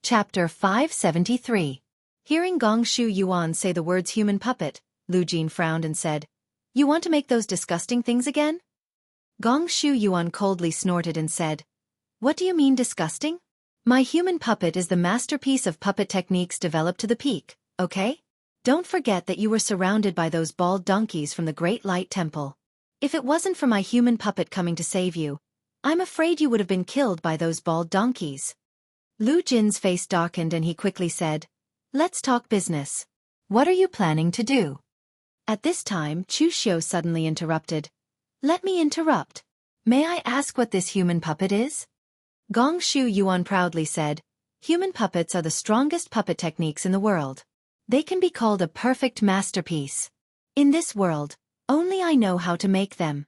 Chapter 573. Hearing Gong Shu Yuan say the words human puppet, Lu Jin frowned and said, "You want to make those disgusting things again?" Gong Shu Yuan coldly snorted and said, "What do you mean disgusting? My human puppet is the masterpiece of puppet techniques developed to the peak, okay? Don't forget that you were surrounded by those bald donkeys from the Great Light Temple. If it wasn't for my human puppet coming to save you, I'm afraid you would have been killed by those bald donkeys." Lu Jin's face darkened and he quickly said, "Let's talk business. What are you planning to do?" At this time, Chu Xiu suddenly interrupted. "Let me interrupt. May I ask what this human puppet is?" Gong Shu Yuan proudly said, "Human puppets are the strongest puppet techniques in the world. They can be called a perfect masterpiece. In this world, only I know how to make them."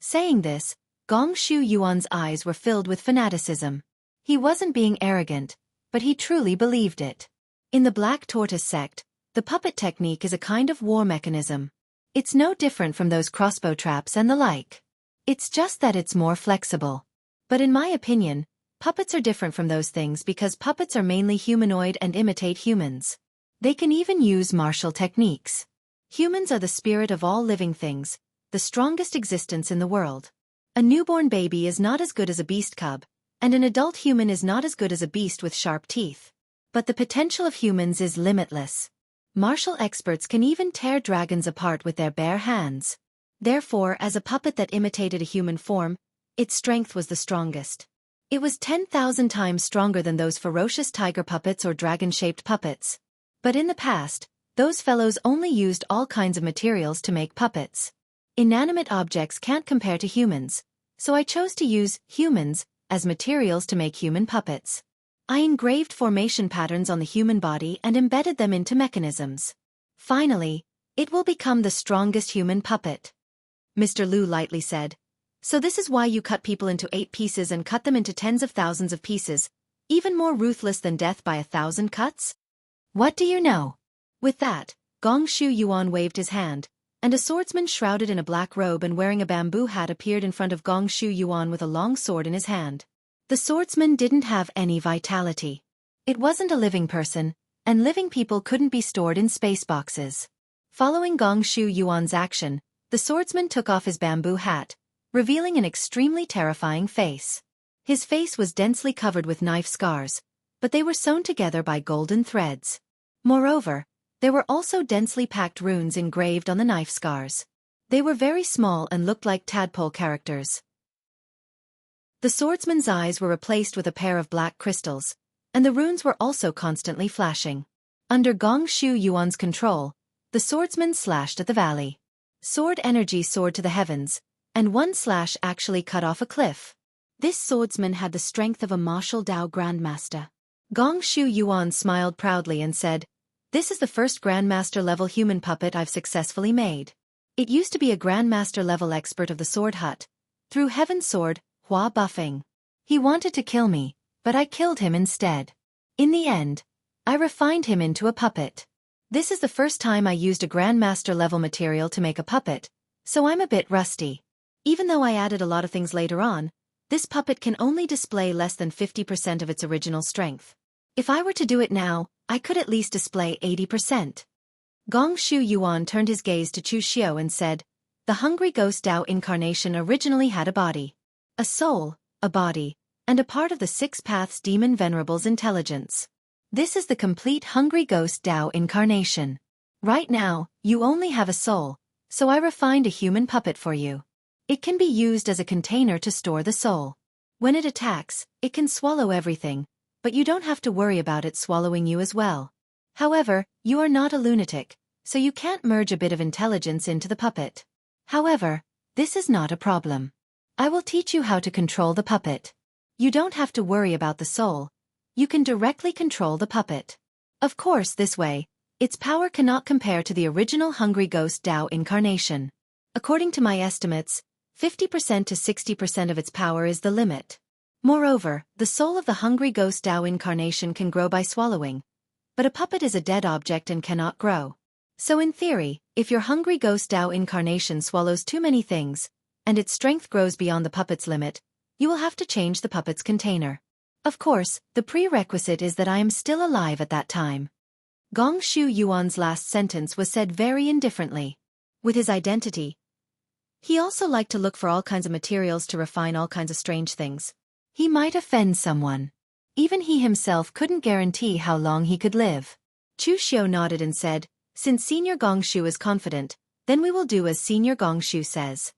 Saying this, Gong Shu Yuan's eyes were filled with fanaticism. He wasn't being arrogant, but he truly believed it. In the Black Tortoise sect, the puppet technique is a kind of war mechanism. It's no different from those crossbow traps and the like. It's just that it's more flexible. But in my opinion, puppets are different from those things because puppets are mainly humanoid and imitate humans. They can even use martial techniques. Humans are the spirit of all living things, the strongest existence in the world. A newborn baby is not as good as a beast cub, and an adult human is not as good as a beast with sharp teeth. But the potential of humans is limitless. Martial experts can even tear dragons apart with their bare hands. Therefore, as a puppet that imitated a human form, its strength was the strongest. It was 10,000 times stronger than those ferocious tiger puppets or dragon-shaped puppets. But in the past, those fellows only used all kinds of materials to make puppets. Inanimate objects can't compare to humans, so I chose to use humans as materials to make human puppets. I engraved formation patterns on the human body and embedded them into mechanisms. Finally, it will become the strongest human puppet. Mr. Lu lightly said, "So this is why you cut people into 8 pieces and cut them into tens of thousands of pieces, even more ruthless than death by 1,000 cuts? What do you know?" With that, Gong Shu Yuan waved his hand, and a swordsman shrouded in a black robe and wearing a bamboo hat appeared in front of Gong Shu Yuan with a long sword in his hand. The swordsman didn't have any vitality. It wasn't a living person, and living people couldn't be stored in space boxes. Following Gong Shu Yuan's action, the swordsman took off his bamboo hat, revealing an extremely terrifying face. His face was densely covered with knife scars, but they were sewn together by golden threads. Moreover, there were also densely packed runes engraved on the knife scars. They were very small and looked like tadpole characters. The swordsman's eyes were replaced with a pair of black crystals, and the runes were also constantly flashing. Under Gong Shu Yuan's control, the swordsman slashed at the valley. Sword energy soared to the heavens, and one slash actually cut off a cliff. This swordsman had the strength of a martial Dao grandmaster. Gong Shu Yuan smiled proudly and said, "This is the first grandmaster-level human puppet I've successfully made. It used to be a grandmaster-level expert of the sword hut, through Heaven's Sword, Hua Buffing. He wanted to kill me, but I killed him instead. In the end, I refined him into a puppet. This is the first time I used a grandmaster-level material to make a puppet, so I'm a bit rusty. Even though I added a lot of things later on, this puppet can only display less than 50% of its original strength. If I were to do it now, I could at least display 80%. Gong Shu Yuan turned his gaze to Chu Xiu and said, "The Hungry Ghost Dao incarnation originally had a body, a soul, a body, and a part of the 6 Paths Demon Venerable's intelligence. This is the complete Hungry Ghost Dao incarnation. Right now, you only have a soul, so I refined a human puppet for you. It can be used as a container to store the soul. When it attacks, it can swallow everything, but you don't have to worry about it swallowing you as well. However, you are not a lunatic, so you can't merge a bit of intelligence into the puppet. However, this is not a problem. I will teach you how to control the puppet. You don't have to worry about the soul. You can directly control the puppet. Of course, this way, its power cannot compare to the original Hungry Ghost Dao incarnation. According to my estimates, 50% to 60% of its power is the limit. Moreover, the soul of the Hungry Ghost Dao incarnation can grow by swallowing, but a puppet is a dead object and cannot grow. So in theory, if your Hungry Ghost Dao incarnation swallows too many things, and its strength grows beyond the puppet's limit, you will have to change the puppet's container. Of course, the prerequisite is that I am still alive at that time. Gong Shu Yuan's last sentence was said very indifferently. With his identity, he also liked to look for all kinds of materials to refine all kinds of strange things. He might offend someone. Even he himself couldn't guarantee how long he could live. Chu Xiu nodded and said, "Since Senior Gong Shu is confident, then we will do as Senior Gong Shu says."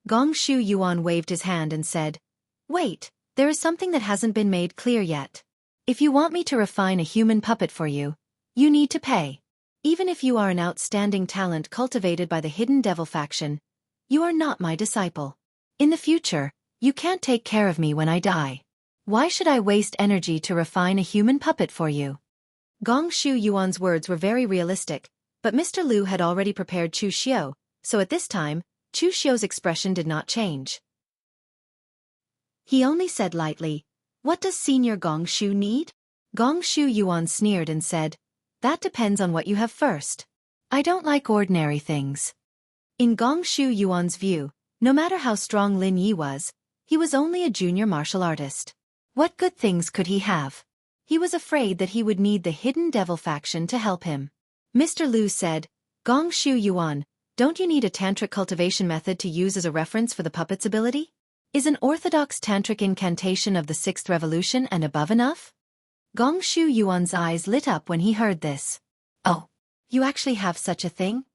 Gong Shu Yuan waved his hand and said, "Wait, there is something that hasn't been made clear yet. If you want me to refine a human puppet for you, you need to pay. Even if you are an outstanding talent cultivated by the Hidden Devil faction, you are not my disciple. In the future, you can't take care of me when I die. Why should I waste energy to refine a human puppet for you?" Gong Shu Yuan's words were very realistic, but Mr. Liu had already prepared Chu Xiu, so at this time, Chu Xiu's expression did not change. He only said lightly, "What does Senior Gong Shu need?" Gong Shu Yuan sneered and said, "That depends on what you have first. I don't like ordinary things." In Gong Shu Yuan's view, no matter how strong Lin Yi was, he was only a junior martial artist. What good things could he have? He was afraid that he would need the Hidden Devil faction to help him. Mr. Liu said, "Gong Shu Yuan, don't you need a tantric cultivation method to use as a reference for the puppet's ability? Is an orthodox tantric incantation of the 6th revolution and above enough?" Gong Shu Yuan's eyes lit up when he heard this. "Oh, you actually have such a thing?"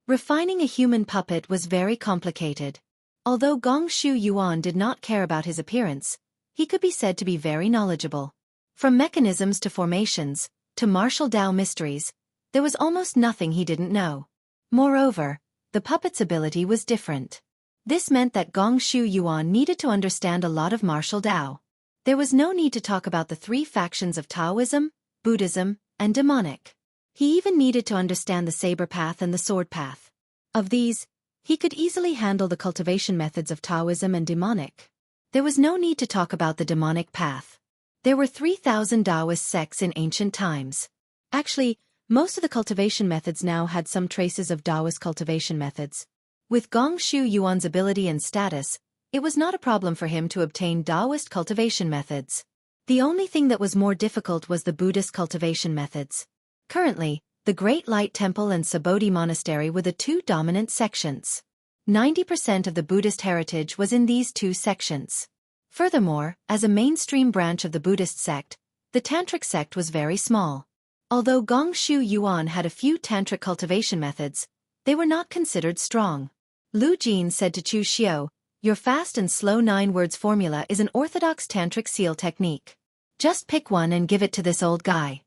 Refining a human puppet was very complicated. Although Gong Shu Yuan did not care about his appearance, he could be said to be very knowledgeable. From mechanisms to formations, to martial Tao mysteries, there was almost nothing he didn't know. Moreover, the puppet's ability was different. This meant that Gong Shu Yuan needed to understand a lot of martial Tao. There was no need to talk about the 3 factions of Taoism, Buddhism, and demonic. He even needed to understand the saber path and the sword path. Of these, he could easily handle the cultivation methods of Taoism and demonic. There was no need to talk about the demonic path. There were 3,000 Taoist sects in ancient times. Actually, most of the cultivation methods now had some traces of Taoist cultivation methods. With Gong Shu Yuan's ability and status, it was not a problem for him to obtain Taoist cultivation methods. The only thing that was more difficult was the Buddhist cultivation methods. Currently, the Great Light Temple and Subodhi Monastery were the 2 dominant sections. 90% of the Buddhist heritage was in these 2 sections. Furthermore, as a mainstream branch of the Buddhist sect, the Tantric sect was very small. Although Gong Shu Yuan had a few Tantric cultivation methods, they were not considered strong. Lu Jin said to Chu Xiu, "Your fast and slow 9 words formula is an orthodox Tantric seal technique. Just pick one and give it to this old guy."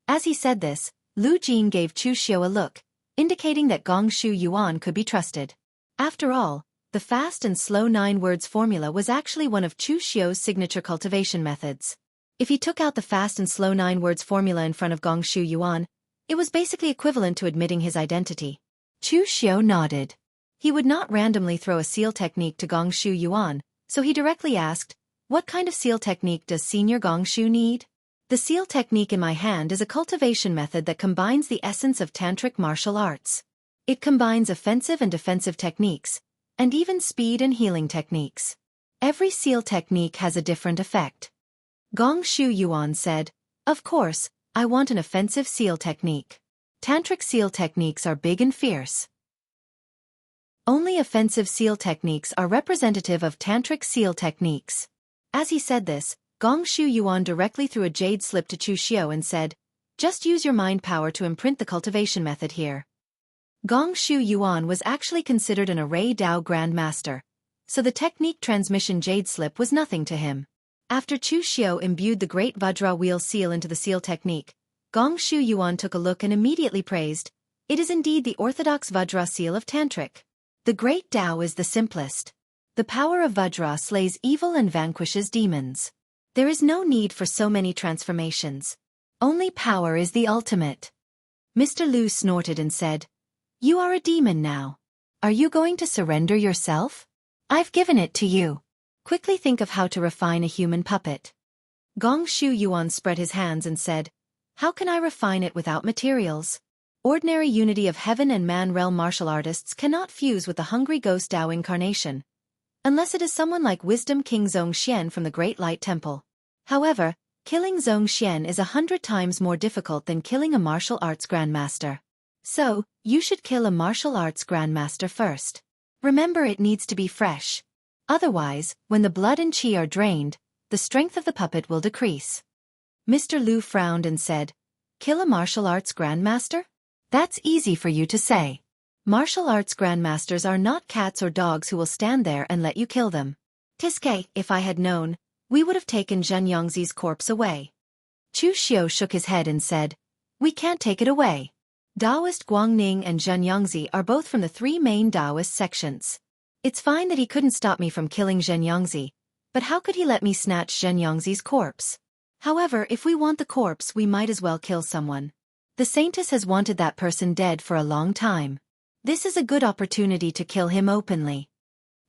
As he said this, Lu Jin gave Chu Xiu a look, indicating that Gong Shu Yuan could be trusted. After all, the fast and slow 9 words formula was actually one of Chu Xiu's signature cultivation methods. If he took out the fast and slow 9 words formula in front of Gong Shu Yuan, it was basically equivalent to admitting his identity. Chu Xiu nodded. He would not randomly throw a seal technique to Gong Shu Yuan, so he directly asked, "What kind of seal technique does Senior Gong Shu need?" "The seal technique in my hand is a cultivation method that combines the essence of Tantric martial arts. It combines offensive and defensive techniques, and even speed and healing techniques. Every seal technique has a different effect." Gong Shu Yuan said, "Of course, I want an offensive seal technique. Tantric seal techniques are big and fierce. Only offensive seal techniques are representative of Tantric seal techniques." As he said this, Gong Shu Yuan directly threw a jade slip to Chu Xiu and said, "Just use your mind power to imprint the cultivation method here." Gong Shu Yuan was actually considered an array Dao Grand Master, so the technique transmission jade slip was nothing to him. After Chu Xiu imbued the great Vajra wheel seal into the seal technique, Gong Shu Yuan took a look and immediately praised, "It is indeed the orthodox Vajra seal of Tantric. The great Tao is the simplest. The power of Vajra slays evil and vanquishes demons. There is no need for so many transformations. Only power is the ultimate." Mr. Liu snorted and said, "You are a demon now. Are you going to surrender yourself? I've given it to you. Quickly think of how to refine a human puppet." Gong Shu Yuan spread his hands and said, "How can I refine it without materials? Ordinary unity of heaven and man realm martial artists cannot fuse with the hungry ghost Tao incarnation, unless it is someone like Wisdom King Zongxian from the Great Light Temple. However, killing Zhong Xian is 100 times more difficult than killing a martial arts grandmaster. So, you should kill a martial arts grandmaster first. Remember, it needs to be fresh. Otherwise, when the blood and qi are drained, the strength of the puppet will decrease. Mr. Lu frowned and said, "Kill a martial arts grandmaster? That's easy for you to say. Martial arts grandmasters are not cats or dogs who will stand there and let you kill them. Tiske, if I had known, we would have taken Zhen Yongzi's corpse away." Chu Xiu shook his head and said, "We can't take it away. Taoist Guangning and Zhen Yongzi are both from the three main Taoist sections. It's fine that he couldn't stop me from killing Zhen Yongzi, but how could he let me snatch Zhen Yongzi's corpse? However, if we want the corpse, we might as well kill someone. The Saintess has wanted that person dead for a long time. This is a good opportunity to kill him openly."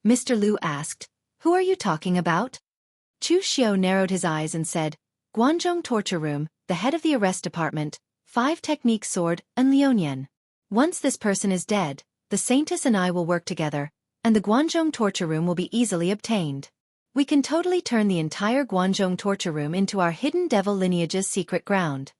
Mr. Lu asked, "Who are you talking about?" Chu Xiu narrowed his eyes and said, "Guanzhong torture room, the head of the arrest department, 5 technique sword, and Lionian. Once this person is dead, the Saintess and I will work together, and the Guanzhong torture room will be easily obtained. We can totally turn the entire Guanzhong torture room into our hidden devil lineage's secret ground."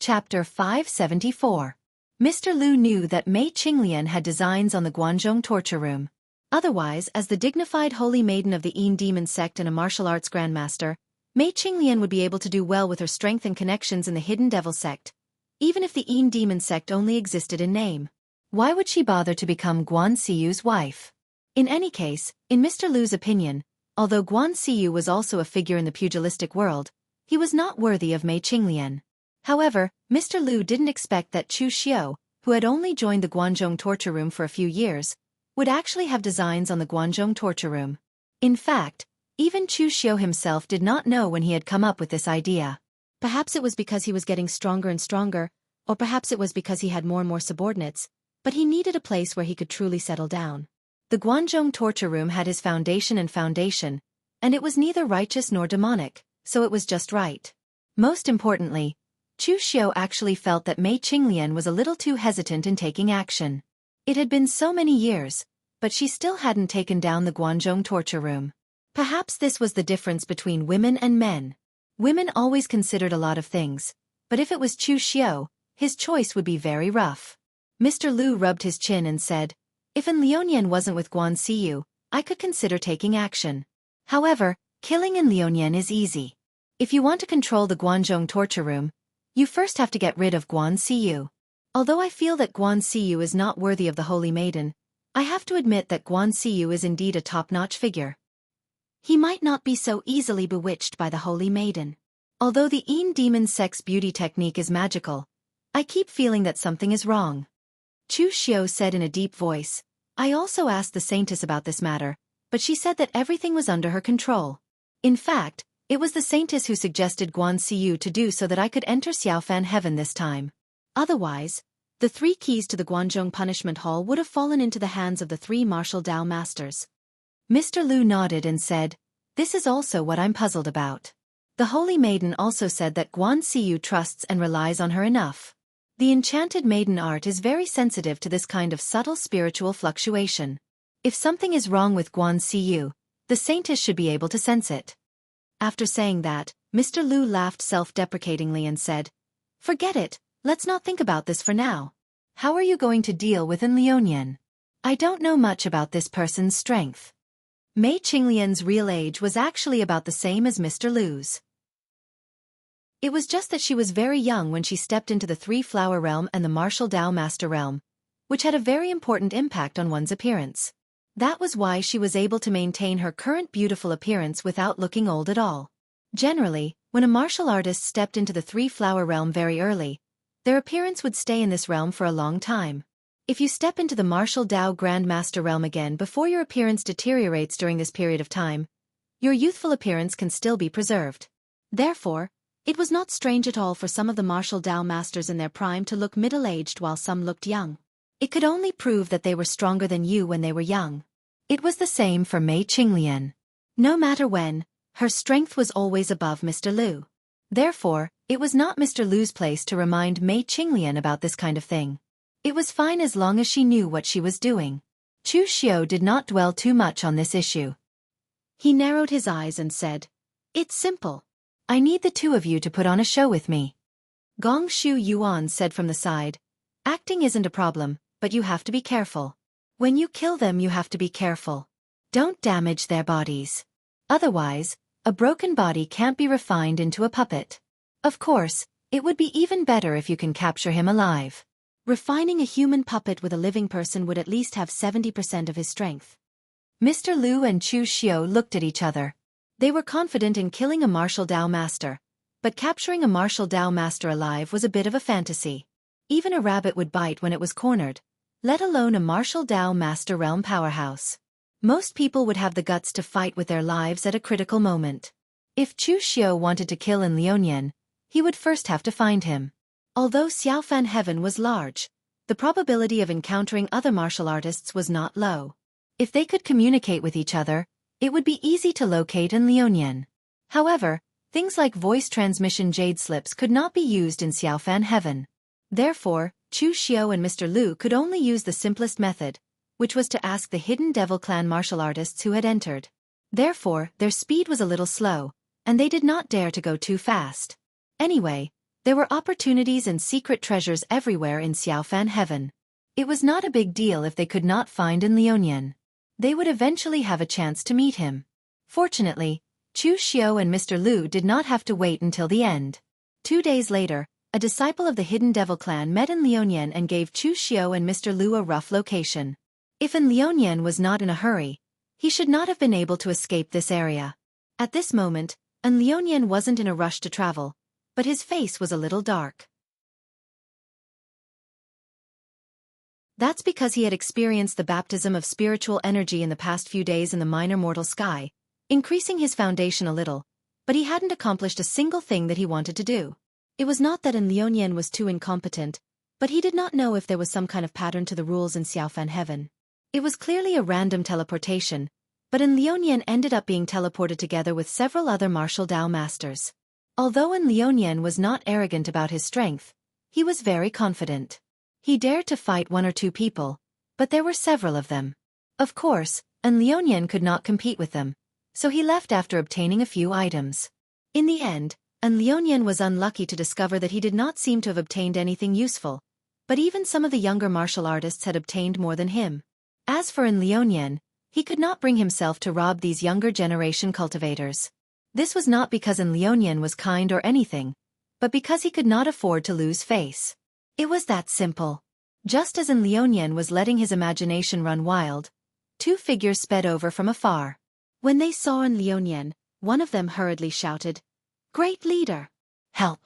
Chapter 574. Mr. Lu knew that Mei Qinglian had designs on the Guanzhong torture room. Otherwise, as the dignified holy maiden of the Yin demon sect and a martial arts grandmaster, Mei Qinglian would be able to do well with her strength and connections in the hidden devil sect, even if the Yin demon sect only existed in name. Why would she bother to become Guan Siyu's wife? In any case, in Mr. Lu's opinion, although Guan Siyu was also a figure in the pugilistic world, he was not worthy of Mei Qinglian. However, Mr. Lu didn't expect that Chu Xiu, who had only joined the Guanzhong torture room for a few years, would actually have designs on the Guanzhong torture room. In fact, even Chu Xiu himself did not know when he had come up with this idea. Perhaps it was because he was getting stronger and stronger, or perhaps it was because he had more and more subordinates, but he needed a place where he could truly settle down. The Guanzhong torture room had his foundation, and it was neither righteous nor demonic, so it was just right. Most importantly, Chu Xiu actually felt that Mei Qinglian was a little too hesitant in taking action. It had been so many years, but she still hadn't taken down the Guanzhong torture room. Perhaps this was the difference between women and men. Women always considered a lot of things, but if it was Chu Xiu, his choice would be very rough. Mr. Lu rubbed his chin and said, "If an Lionian wasn't with Guan Siyu, I could consider taking action. However, killing an Lionian is easy. If you want to control the Guanzhong torture room, you first have to get rid of Guan Siyu. Although I feel that Guan Siyu is not worthy of the Holy Maiden, I have to admit that Guan Siyu is indeed a top-notch figure. He might not be so easily bewitched by the Holy Maiden. Although the Yin demon sex beauty technique is magical, I keep feeling that something is wrong." Chu Xiu said in a deep voice. "I also asked the Saintess about this matter, but she said that everything was under her control. In fact, it was the Saintess who suggested Guan Siyu to do so that I could enter Xiaofan heaven this time. Otherwise, the 3 keys to the Guanzhong punishment hall would have fallen into the hands of the 3 martial Dao masters." Mr. Lu nodded and said, "This is also what I'm puzzled about. The Holy Maiden also said that Guan Siyu trusts and relies on her enough. The enchanted maiden art is very sensitive to this kind of subtle spiritual fluctuation. If something is wrong with Guan Siyu, the Saintess should be able to sense it." After saying that, Mr. Lu laughed self-deprecatingly and said, "Forget it, let's not think about this for now. How are you going to deal with an Lionian? I don't know much about this person's strength." Mei Qinglian's real age was actually about the same as Mr. Lu's. It was just that she was very young when she stepped into the 3-flower realm and the martial Dao master realm, which had a very important impact on one's appearance. That was why she was able to maintain her current beautiful appearance without looking old at all. Generally, when a martial artist stepped into the 3-flower realm very early, their appearance would stay in this realm for a long time. If you step into the martial Dao Grandmaster realm again before your appearance deteriorates during this period of time, your youthful appearance can still be preserved. Therefore, it was not strange at all for some of the martial Dao masters in their prime to look middle-aged while some looked young. It could only prove that they were stronger than you when they were young. It was the same for Mei Qinglian. No matter when, her strength was always above Mr. Lu. Therefore, it was not Mr. Lu's place to remind Mei Qinglian about this kind of thing. It was fine as long as she knew what she was doing. Chu Xiu did not dwell too much on this issue. He narrowed his eyes and said, "It's simple. I need the two of you to put on a show with me." Gong Shu Yuan said from the side, "Acting isn't a problem, but you have to be careful. When you kill them you have to be careful. Don't damage their bodies. Otherwise, a broken body can't be refined into a puppet. Of course, it would be even better if you can capture him alive. Refining a human puppet with a living person would at least have 70% of his strength." Mr. Liu and Chu Xiu looked at each other. They were confident in killing a martial Dao master, but capturing a martial Dao master alive was a bit of a fantasy. Even a rabbit would bite when it was cornered, let alone a martial Dao master realm powerhouse. Most people would have the guts to fight with their lives at a critical moment. If Chu Xiu wanted to kill in Liuonian, he would first have to find him. Although Xiaofan heaven was large, the probability of encountering other martial artists was not low. If they could communicate with each other, it would be easy to locate in Liuonian. However, things like voice transmission jade slips could not be used in Xiaofan heaven. Therefore, Chu Xiu and Mr. Liu could only use the simplest method, which was to ask the hidden Devil Clan martial artists who had entered. Therefore, their speed was a little slow, and they did not dare to go too fast. Anyway, there were opportunities and secret treasures everywhere in Xiaofan heaven. It was not a big deal if they could not find in Liuonian. They would eventually have a chance to meet him. Fortunately, Chu Xiu and Mr. Liu did not have to wait until the end. 2 days later, a disciple of the Hidden Devil Clan met in Liuonian and gave Chu Xiu and Mr. Liu a rough location. If in Liuonian was not in a hurry, he should not have been able to escape this area. At this moment, An Liuonian wasn't in a rush to travel, but his face was a little dark. That's because he had experienced the baptism of spiritual energy in the past few days in the minor mortal sky, increasing his foundation a little, but he hadn't accomplished a single thing that he wanted to do. It was not that An Liuonian was too incompetent, but he did not know if there was some kind of pattern to the rules in Xiaofan heaven. It was clearly a random teleportation, but An Liuonian ended up being teleported together with several other martial Dao masters. Although An Liuonian was not arrogant about his strength, he was very confident. He dared to fight 1 or 2 people, but there were several of them. Of course, An Liuonian could not compete with them, so he left after obtaining a few items. In the end, An Liuonian was unlucky to discover that he did not seem to have obtained anything useful, but even some of the younger martial artists had obtained more than him. As for An Liuonian, he could not bring himself to rob these younger generation cultivators. This was not because An Liuonian was kind or anything, but because he could not afford to lose face. It was that simple. Just as An Liuonian was letting his imagination run wild, 2 figures sped over from afar. When they saw An Liuonian, one of them hurriedly shouted, "Great leader! Help!"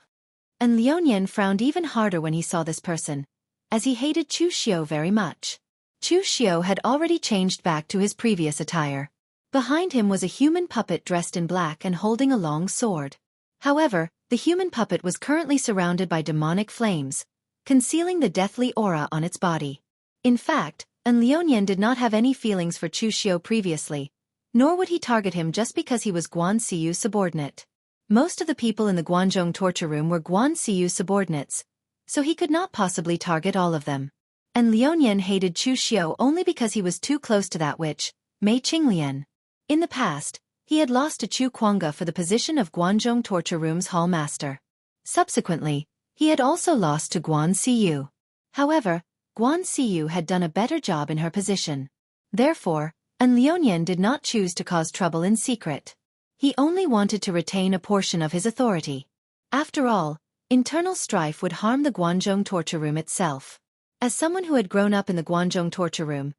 An Liuonian frowned even harder when he saw this person, as he hated Chu Xiu very much. Chu Xiu had already changed back to his previous attire. Behind him was a human puppet dressed in black and holding a long sword. However, the human puppet was currently surrounded by demonic flames, concealing the deathly aura on its body. In fact, An Liuonian did not have any feelings for Chu Xiu previously, nor would he target him just because he was Guan Siyu's subordinate. Most of the people in the Guanzhong torture room were Guan Siyu's subordinates, so he could not possibly target all of them. An Liuonian hated Chu Xiu only because he was too close to that witch, Mei Qinglian. In the past, he had lost to Chu Kuanga for the position of Guanzhong torture room's hall master. Subsequently, he had also lost to Guan Siyu. However, Guan Siyu had done a better job in her position. Therefore, An Liuonian did not choose to cause trouble in secret. He only wanted to retain a portion of his authority. After all, internal strife would harm the Guanzhong torture room itself. As someone who had grown up in the Guanzhong torture room,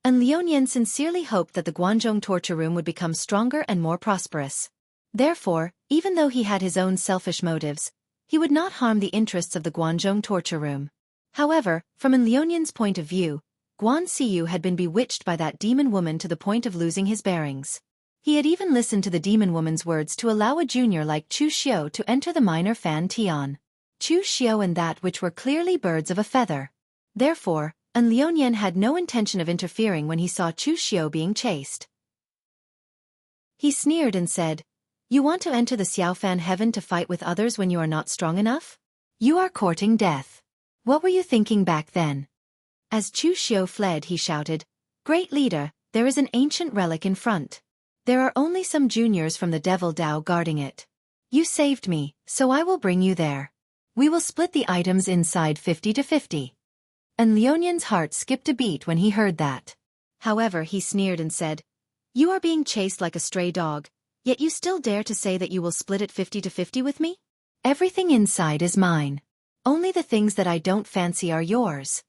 An Liuonian sincerely hoped that the Guanzhong torture room would become stronger and more prosperous. Therefore, even though he had his own selfish motives, he would not harm the interests of the Guanzhong torture room. However, from An Liuonian's point of view, Guan Siyu had been bewitched by that demon woman to the point of losing his bearings. He had even listened to the demon woman's words to allow a junior like Chu Xiu to enter the minor Fan Tian. Chu Xiu and that which were clearly birds of a feather. Therefore, An Liuonian had no intention of interfering when he saw Chu Xiu being chased. He sneered and said, "You want to enter the Xiaofan heaven to fight with others when you are not strong enough? You are courting death. What were you thinking back then?" As Chu Xiu fled, he shouted, "Great leader, there is an ancient relic in front." There are only some juniors from the Devil Dao guarding it. You saved me, so I will bring you there. We will split the items inside 50-50. And Lionian's heart skipped a beat when he heard that. However, he sneered and said, You are being chased like a stray dog, yet you still dare to say that you will split it 50-50 with me? Everything inside is mine. Only the things that I don't fancy are yours.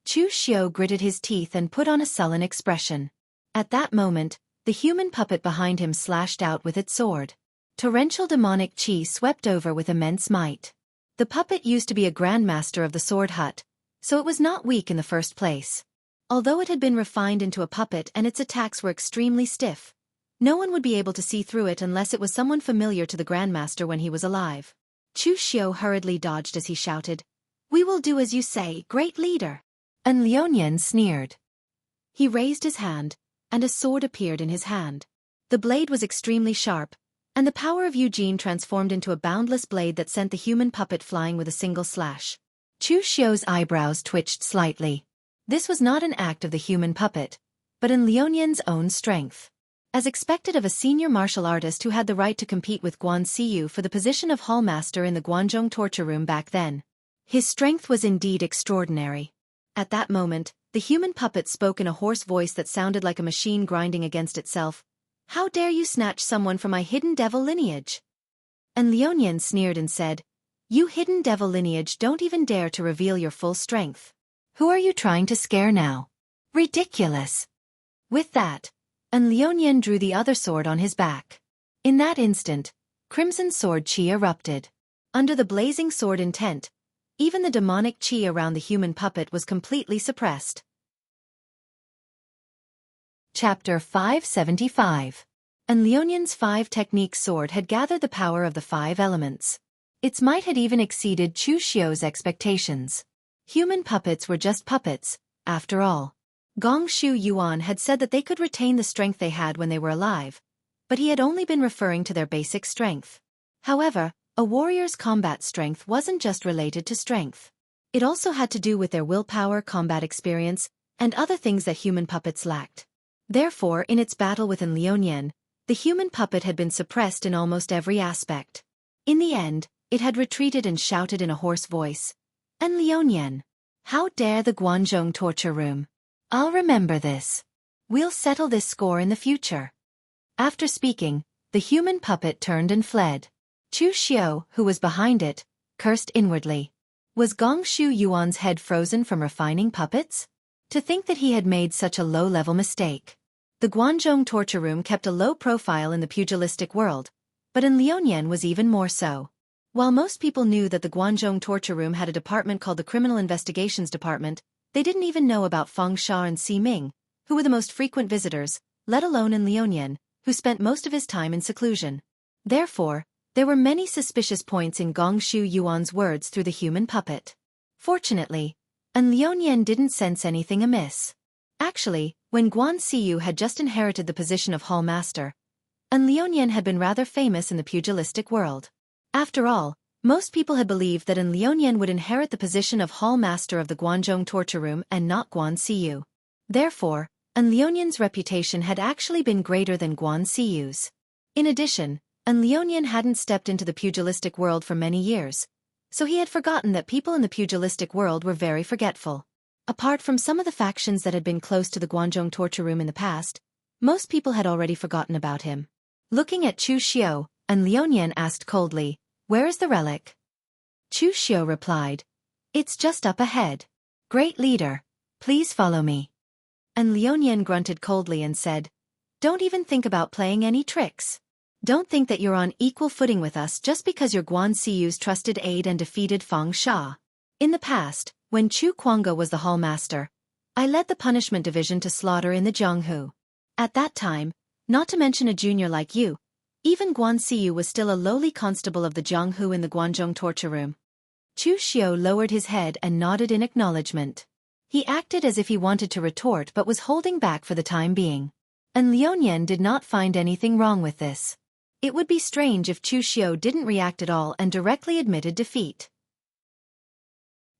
Chu Xiao gritted his teeth and put on a sullen expression. At that moment, the human puppet behind him slashed out with its sword. Torrential demonic chi swept over with immense might. The puppet used to be a grandmaster of the sword hut, so it was not weak in the first place. Although it had been refined into a puppet and its attacks were extremely stiff, no one would be able to see through it unless it was someone familiar to the grandmaster when he was alive. Chu Xiao hurriedly dodged as he shouted, We will do as you say, great leader. And Lionian sneered. He raised his hand, and a sword appeared in his hand. The blade was extremely sharp, and the power of Eugene transformed into a boundless blade that sent the human puppet flying with a single slash. Chu Xiao's eyebrows twitched slightly. This was not an act of the human puppet, but in Lionian's own strength. As expected of a senior martial artist who had the right to compete with Guan Siyu for the position of hallmaster in the Guanzhong torture room back then, his strength was indeed extraordinary. At that moment, the human puppet spoke in a hoarse voice that sounded like a machine grinding against itself. How dare you snatch someone from my hidden devil lineage? And Lionian sneered and said, You hidden devil lineage don't even dare to reveal your full strength. Who are you trying to scare now? Ridiculous. With that, and Lionian drew the other sword on his back. In that instant, crimson sword chi erupted. Under the blazing sword intent, even the demonic chi around the human puppet was completely suppressed. Chapter 575. And Lionian's 5-technique sword had gathered the power of the 5 elements. Its might had even exceeded Chu Xiao's expectations. Human puppets were just puppets, after all. Gong Shu Yuan had said that they could retain the strength they had when they were alive, but he had only been referring to their basic strength. However, a warrior's combat strength wasn't just related to strength. It also had to do with their willpower, combat experience, and other things that human puppets lacked. Therefore, in its battle with Lionian, the human puppet had been suppressed in almost every aspect. In the end, it had retreated and shouted in a hoarse voice, And Lionian, how dare the Guanzhong torture room? I'll remember this. We'll settle this score in the future. After speaking, the human puppet turned and fled. Chu Xiao, who was behind it, cursed inwardly. Was Gong Shu Yuan's head frozen from refining puppets? To think that he had made such a low-level mistake. The Guanzhong torture room kept a low profile in the pugilistic world, but in Lionian was even more so. While most people knew that the Guanzhong torture room had a department called the Criminal Investigations Department, they didn't even know about Feng Sha and Si Ming, who were the most frequent visitors, let alone in Lionian, who spent most of his time in seclusion. Therefore, there were many suspicious points in Gong Shu Yuan's words through the human puppet. Fortunately, and Lionian didn't sense anything amiss. Actually, when Guan Siyu had just inherited the position of Hall Master, and Lionian had been rather famous in the pugilistic world. After all, most people had believed that Lionian would inherit the position of Hall Master of the Guanzhong torture room and not Guan Siyu. Therefore, Lionian's reputation had actually been greater than Guan Siyu's. In addition, Lionian hadn't stepped into the pugilistic world for many years, so he had forgotten that people in the pugilistic world were very forgetful. Apart from some of the factions that had been close to the Guanzhong torture room in the past, most people had already forgotten about him. Looking at Chu Xiao, Lionian asked coldly, Where is the relic? Chu Xiao replied, It's just up ahead. Great leader, please follow me. Lionian grunted coldly and said, Don't even think about playing any tricks. Don't think that you're on equal footing with us just because you're Guan Siyu's trusted aide and defeated Feng Sha. In the past, when Chu Kuanga was the Hall Master, I led the punishment division to slaughter in the Jianghu. At that time, not to mention a junior like you, even Guan Siyu was still a lowly constable of the Jianghu in the Guanzhong torture room. Chu Xiao lowered his head and nodded in acknowledgement. He acted as if he wanted to retort but was holding back for the time being. Lionian did not find anything wrong with this. It would be strange if Chu Xiao didn't react at all and directly admitted defeat.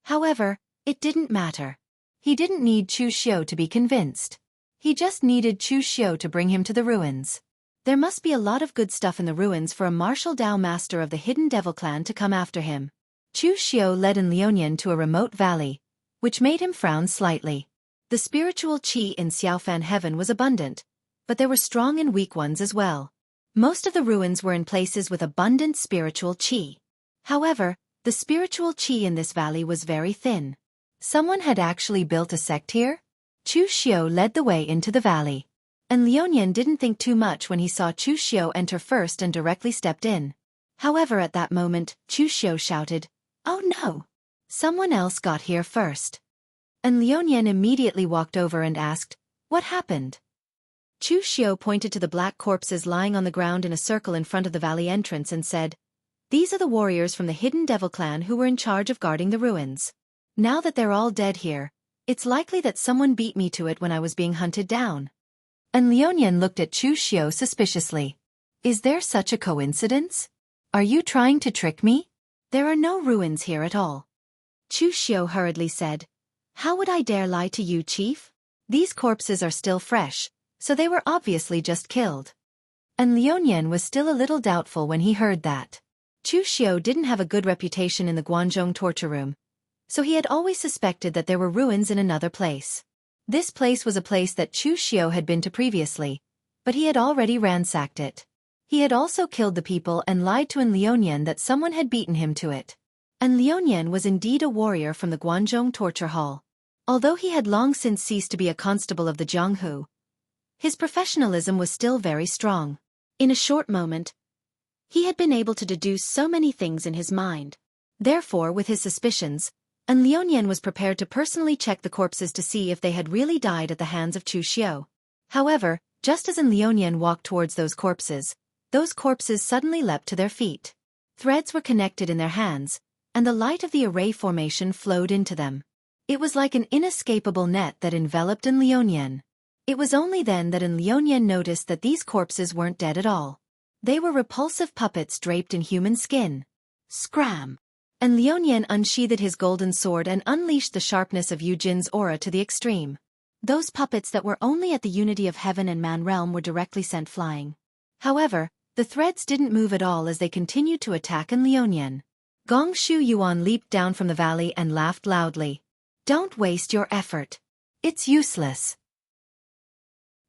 However, it didn't matter. He didn't need Chu Xiao to be convinced. He just needed Chu Xiao to bring him to the ruins. There must be a lot of good stuff in the ruins for a martial Dao master of the hidden devil clan to come after him. Chu Xiao led in Lionian to a remote valley, which made him frown slightly. The spiritual qi in Xiaofan heaven was abundant, but there were strong and weak ones as well. Most of the ruins were in places with abundant spiritual qi. However, the spiritual qi in this valley was very thin. Someone had actually built a sect here? Chu Xiao led the way into the valley. And Lionian didn't think too much when he saw Chu Xiao enter first and directly stepped in. However, at that moment, Chu Xiao shouted, "Oh no! Someone else got here first." And Lionian immediately walked over and asked, "What happened?" Chu Xiao pointed to the black corpses lying on the ground in a circle in front of the valley entrance and said, "These are the warriors from the hidden devil clan who were in charge of guarding the ruins. Now that they're all dead here, it's likely that someone beat me to it when I was being hunted down." And Lionian looked at Chu Xiao suspiciously. "Is there such a coincidence? Are you trying to trick me? There are no ruins here at all." Chu Xiao hurriedly said, "How would I dare lie to you, Chief? These corpses are still fresh, so they were obviously just killed." And Lionian was still a little doubtful when he heard that. Chu Xiao didn't have a good reputation in the Guanzhong torture room, so he had always suspected that there were ruins in another place. This place was a place that Chu Xiao had been to previously, but he had already ransacked it. He had also killed the people and lied to Lionian that someone had beaten him to it. And Lionian was indeed a warrior from the Guanzhong torture hall. Although he had long since ceased to be a constable of the Jianghu, his professionalism was still very strong. In a short moment, he had been able to deduce so many things in his mind. Therefore, with his suspicions, and Lionian was prepared to personally check the corpses to see if they had really died at the hands of Chu Xiao. However, just as Lionian walked towards those corpses suddenly leapt to their feet. Threads were connected in their hands, and the light of the array formation flowed into them. It was like an inescapable net that enveloped Lionian. It was only then that Lionian noticed that these corpses weren't dead at all. They were repulsive puppets draped in human skin. Scram! And Lionian unsheathed his golden sword and unleashed the sharpness of Yu Jin's aura to the extreme. Those puppets that were only at the unity of heaven and man realm were directly sent flying. However, the threads didn't move at all as they continued to attack Lionian. Gong Shu Yuan leaped down from the valley and laughed loudly. "Don't waste your effort. It's useless.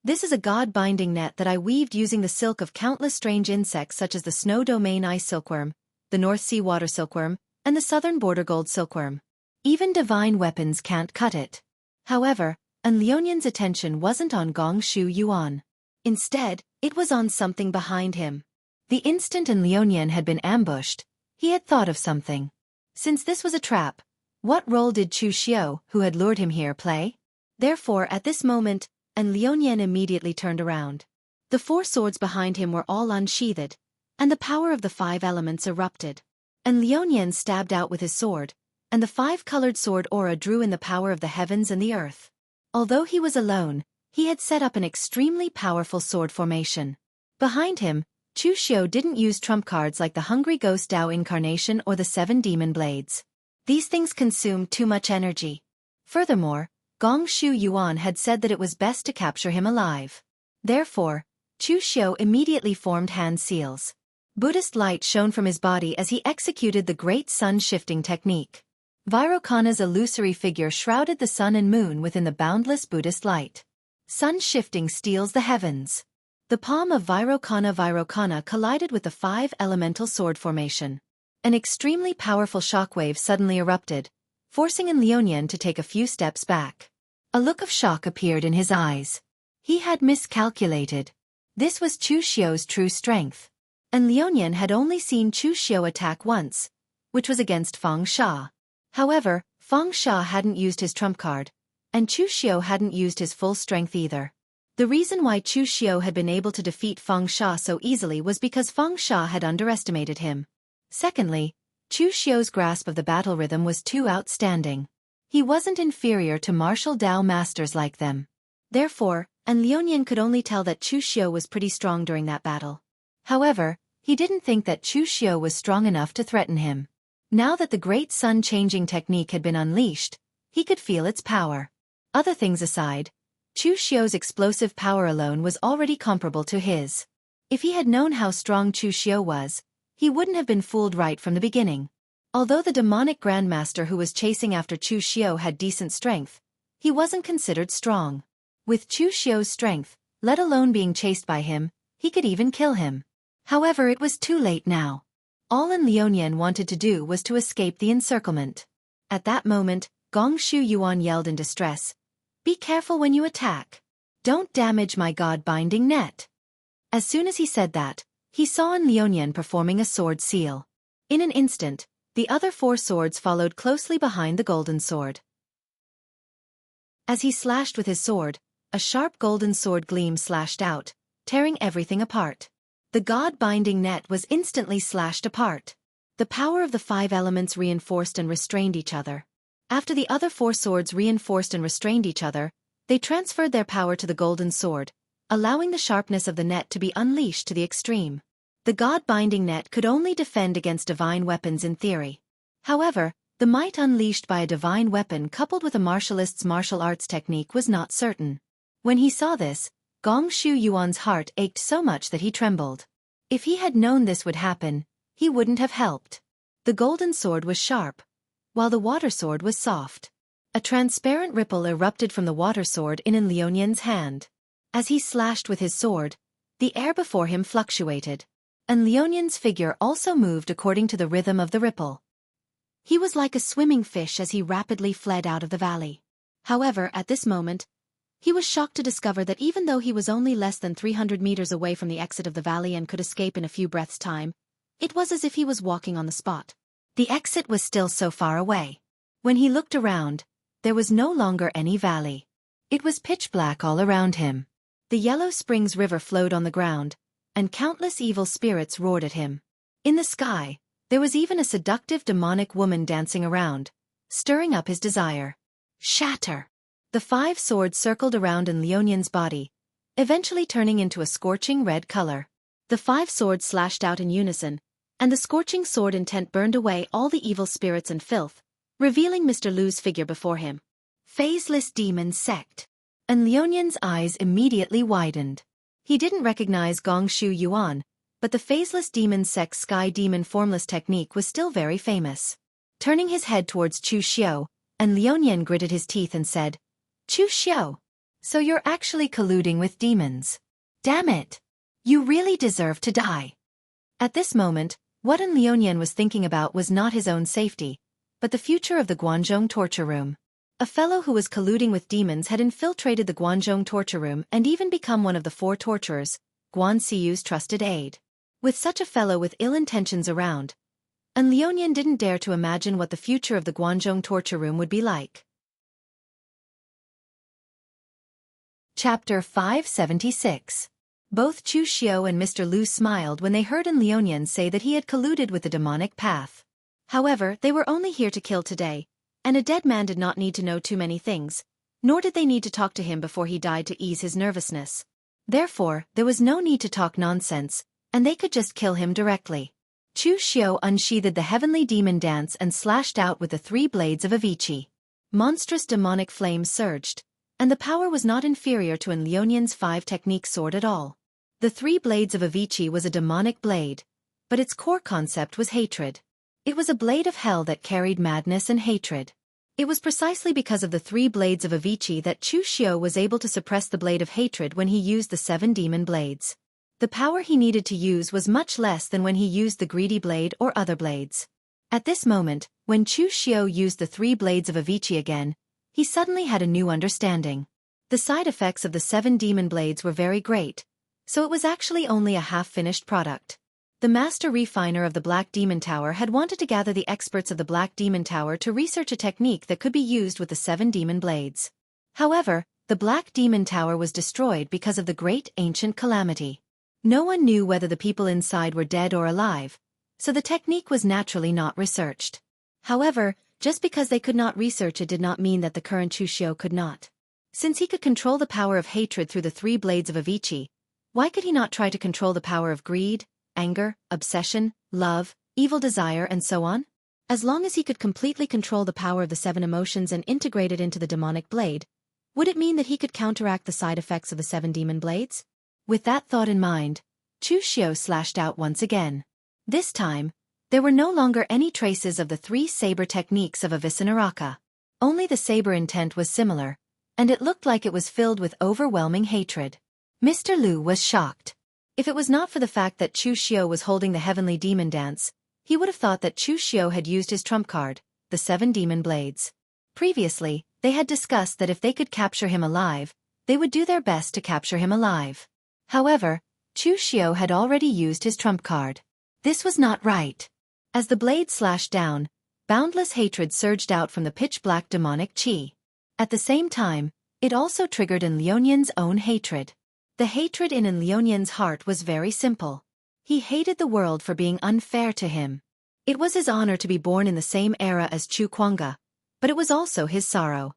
This is a god-binding net that I weaved using the silk of countless strange insects such as the Snow Domain Ice Silkworm, the North Sea Water Silkworm, and the Southern Border Gold Silkworm. Even divine weapons can't cut it." However, Lionian's attention wasn't on Gong Shu Yuan. Instead, it was on something behind him. The instant Lionian had been ambushed, he had thought of something. Since this was a trap, what role did Chu Xiao, who had lured him here, play? Therefore, at this moment, Lionian immediately turned around. The 4 swords behind him were all unsheathed, and the power of the 5 elements erupted. And Lionian stabbed out with his sword, and the 5-colored sword aura drew in the power of the heavens and the earth. Although he was alone, he had set up an extremely powerful sword formation. Behind him, Chu Xiao didn't use trump cards like the Hungry Ghost Dao Incarnation or the 7 Demon Blades. These things consumed too much energy. Furthermore, Gong Shu Yuan had said that it was best to capture him alive. Therefore, Chu Xiao immediately formed hand seals. Buddhist light shone from his body as he executed the great sun-shifting technique. Vairocana's illusory figure shrouded the sun and moon within the boundless Buddhist light. Sun-shifting steals the heavens. The palm of Vairocana collided with the 5 elemental sword formation. An extremely powerful shockwave suddenly erupted, forcing Lionian to take a few steps back. A look of shock appeared in his eyes. He had miscalculated. This was Chu Xiao's true strength. And Lionian had only seen Chu Xiao attack once, which was against Fang Sha. However, Fang Sha hadn't used his trump card, and Chu Xiao hadn't used his full strength either. The reason why Chu Xiao had been able to defeat Fang Sha so easily was because Fang Sha had underestimated him. Secondly, Chu Xiao's grasp of the battle rhythm was too outstanding. He wasn't inferior to martial Dao masters like them. Therefore, Lionian could only tell that Chu Xiao was pretty strong during that battle. However, he didn't think that Chu Xiao was strong enough to threaten him. Now that the great sun-changing technique had been unleashed, he could feel its power. Other things aside, Chu Xiao's explosive power alone was already comparable to his. If he had known how strong Chu Xiao was, he wouldn't have been fooled right from the beginning. Although the demonic grandmaster who was chasing after Chu Xiao had decent strength, he wasn't considered strong. With Chu Xiao's strength, let alone being chased by him, he could even kill him. However, it was too late now. All Liuyan wanted to do was to escape the encirclement. At that moment, Gong Shu Yuan yelled in distress, "Be careful when you attack. Don't damage my god-binding net." As soon as he said that, he saw Liuyan performing a sword seal. In an instant, the other 4 swords followed closely behind the golden sword. As he slashed with his sword, a sharp golden sword gleam slashed out, tearing everything apart. The god-binding net was instantly slashed apart. The power of the 5 elements reinforced and restrained each other. After the other 4 swords reinforced and restrained each other, they transferred their power to the golden sword, allowing the sharpness of the net to be unleashed to the extreme. The god-binding net could only defend against divine weapons in theory. However, the might unleashed by a divine weapon coupled with a martialist's martial arts technique was not certain. When he saw this, Gong Shu Yuan's heart ached so much that he trembled. If he had known this would happen, he wouldn't have helped. The golden sword was sharp, while the water sword was soft. A transparent ripple erupted from the water sword in Liuyan's hand. As he slashed with his sword, the air before him fluctuated. Liuyan's figure also moved according to the rhythm of the ripple. He was like a swimming fish as he rapidly fled out of the valley. However, at this moment, he was shocked to discover that even though he was only less than 300 meters away from the exit of the valley and could escape in a few breaths' time, it was as if he was walking on the spot. The exit was still so far away. When he looked around, there was no longer any valley. It was pitch black all around him. The Yellow Springs River flowed on the ground, and countless evil spirits roared at him. In the sky, there was even a seductive demonic woman dancing around, stirring up his desire. Shatter! The 5 swords circled around Liuyan's body, eventually turning into a scorching red color. The 5 swords slashed out in unison, and the scorching sword intent burned away all the evil spirits and filth, revealing Mr. Lu's figure before him. Phaseless Demon Sect. Liuyan's eyes immediately widened. He didn't recognize Gong Shu Yuan, but the Phaseless Demon Sect's Sky Demon Formless technique was still very famous. Turning his head towards Chu Xiao, Liuyan gritted his teeth and said, "Chu Xiao, so you're actually colluding with demons. Damn it! You really deserve to die." At this moment, what Liuyan was thinking about was not his own safety, but the future of the Guanzhong torture room. A fellow who was colluding with demons had infiltrated the Guanzhong torture room and even become one of the 4 torturers, Guan Siyu's trusted aide. With such a fellow with ill intentions around, Liuyan didn't dare to imagine what the future of the Guanzhong torture room would be like. Chapter 576. Both Chu Xiao and Mr. Lu smiled when they heard Liuyan say that he had colluded with the demonic path. However, they were only here to kill today, and a dead man did not need to know too many things, nor did they need to talk to him before he died to ease his nervousness. Therefore, there was no need to talk nonsense, and they could just kill him directly. Chu Xiao unsheathed the heavenly demon dance and slashed out with the 3 blades of Avicii. Monstrous demonic flames surged, and the power was not inferior to Liuyan's 5 technique sword at all. The 3 blades of Avicii was a demonic blade, but its core concept was hatred. It was a blade of hell that carried madness and hatred. It was precisely because of the 3 blades of Avicii that Chu Xiao was able to suppress the blade of hatred when he used the 7 demon blades. The power he needed to use was much less than when he used the greedy blade or other blades. At this moment, when Chu Xiao used the 3 blades of Avicii again, he suddenly had a new understanding. The side effects of the 7 demon blades were very great, so it was actually only a half-finished product. The master refiner of the Black Demon Tower had wanted to gather the experts of the Black Demon Tower to research a technique that could be used with the 7 demon blades. However, the Black Demon Tower was destroyed because of the great ancient calamity. No one knew whether the people inside were dead or alive, so the technique was naturally not researched. However, just because they could not research it did not mean that the current Chu Xiao could not. Since he could control the power of hatred through the 3 blades of Avicii, why could he not try to control the power of greed, anger, obsession, love, evil desire and so on? As long as he could completely control the power of the 7 emotions and integrate it into the demonic blade, would it mean that he could counteract the side effects of the 7 demon blades? With that thought in mind, Chu Xiu slashed out once again. This time, there were no longer any traces of the 3 saber techniques of Avicenaraka. Only the saber intent was similar, and it looked like it was filled with overwhelming hatred. Mr. Lu was shocked. If it was not for the fact that Chu Xiu was holding the heavenly demon dance, he would have thought that Chu Xiu had used his trump card, the 7 demon blades. Previously, they had discussed that if they could capture him alive, they would do their best to capture him alive. However, Chu Xiu had already used his trump card. This was not right. As the blade slashed down, boundless hatred surged out from the pitch-black demonic qi. At the same time, it also triggered in Liuyan's own hatred. The hatred in Liuyan's heart was very simple. He hated the world for being unfair to him. It was his honor to be born in the same era as Chu Kuanga, but it was also his sorrow.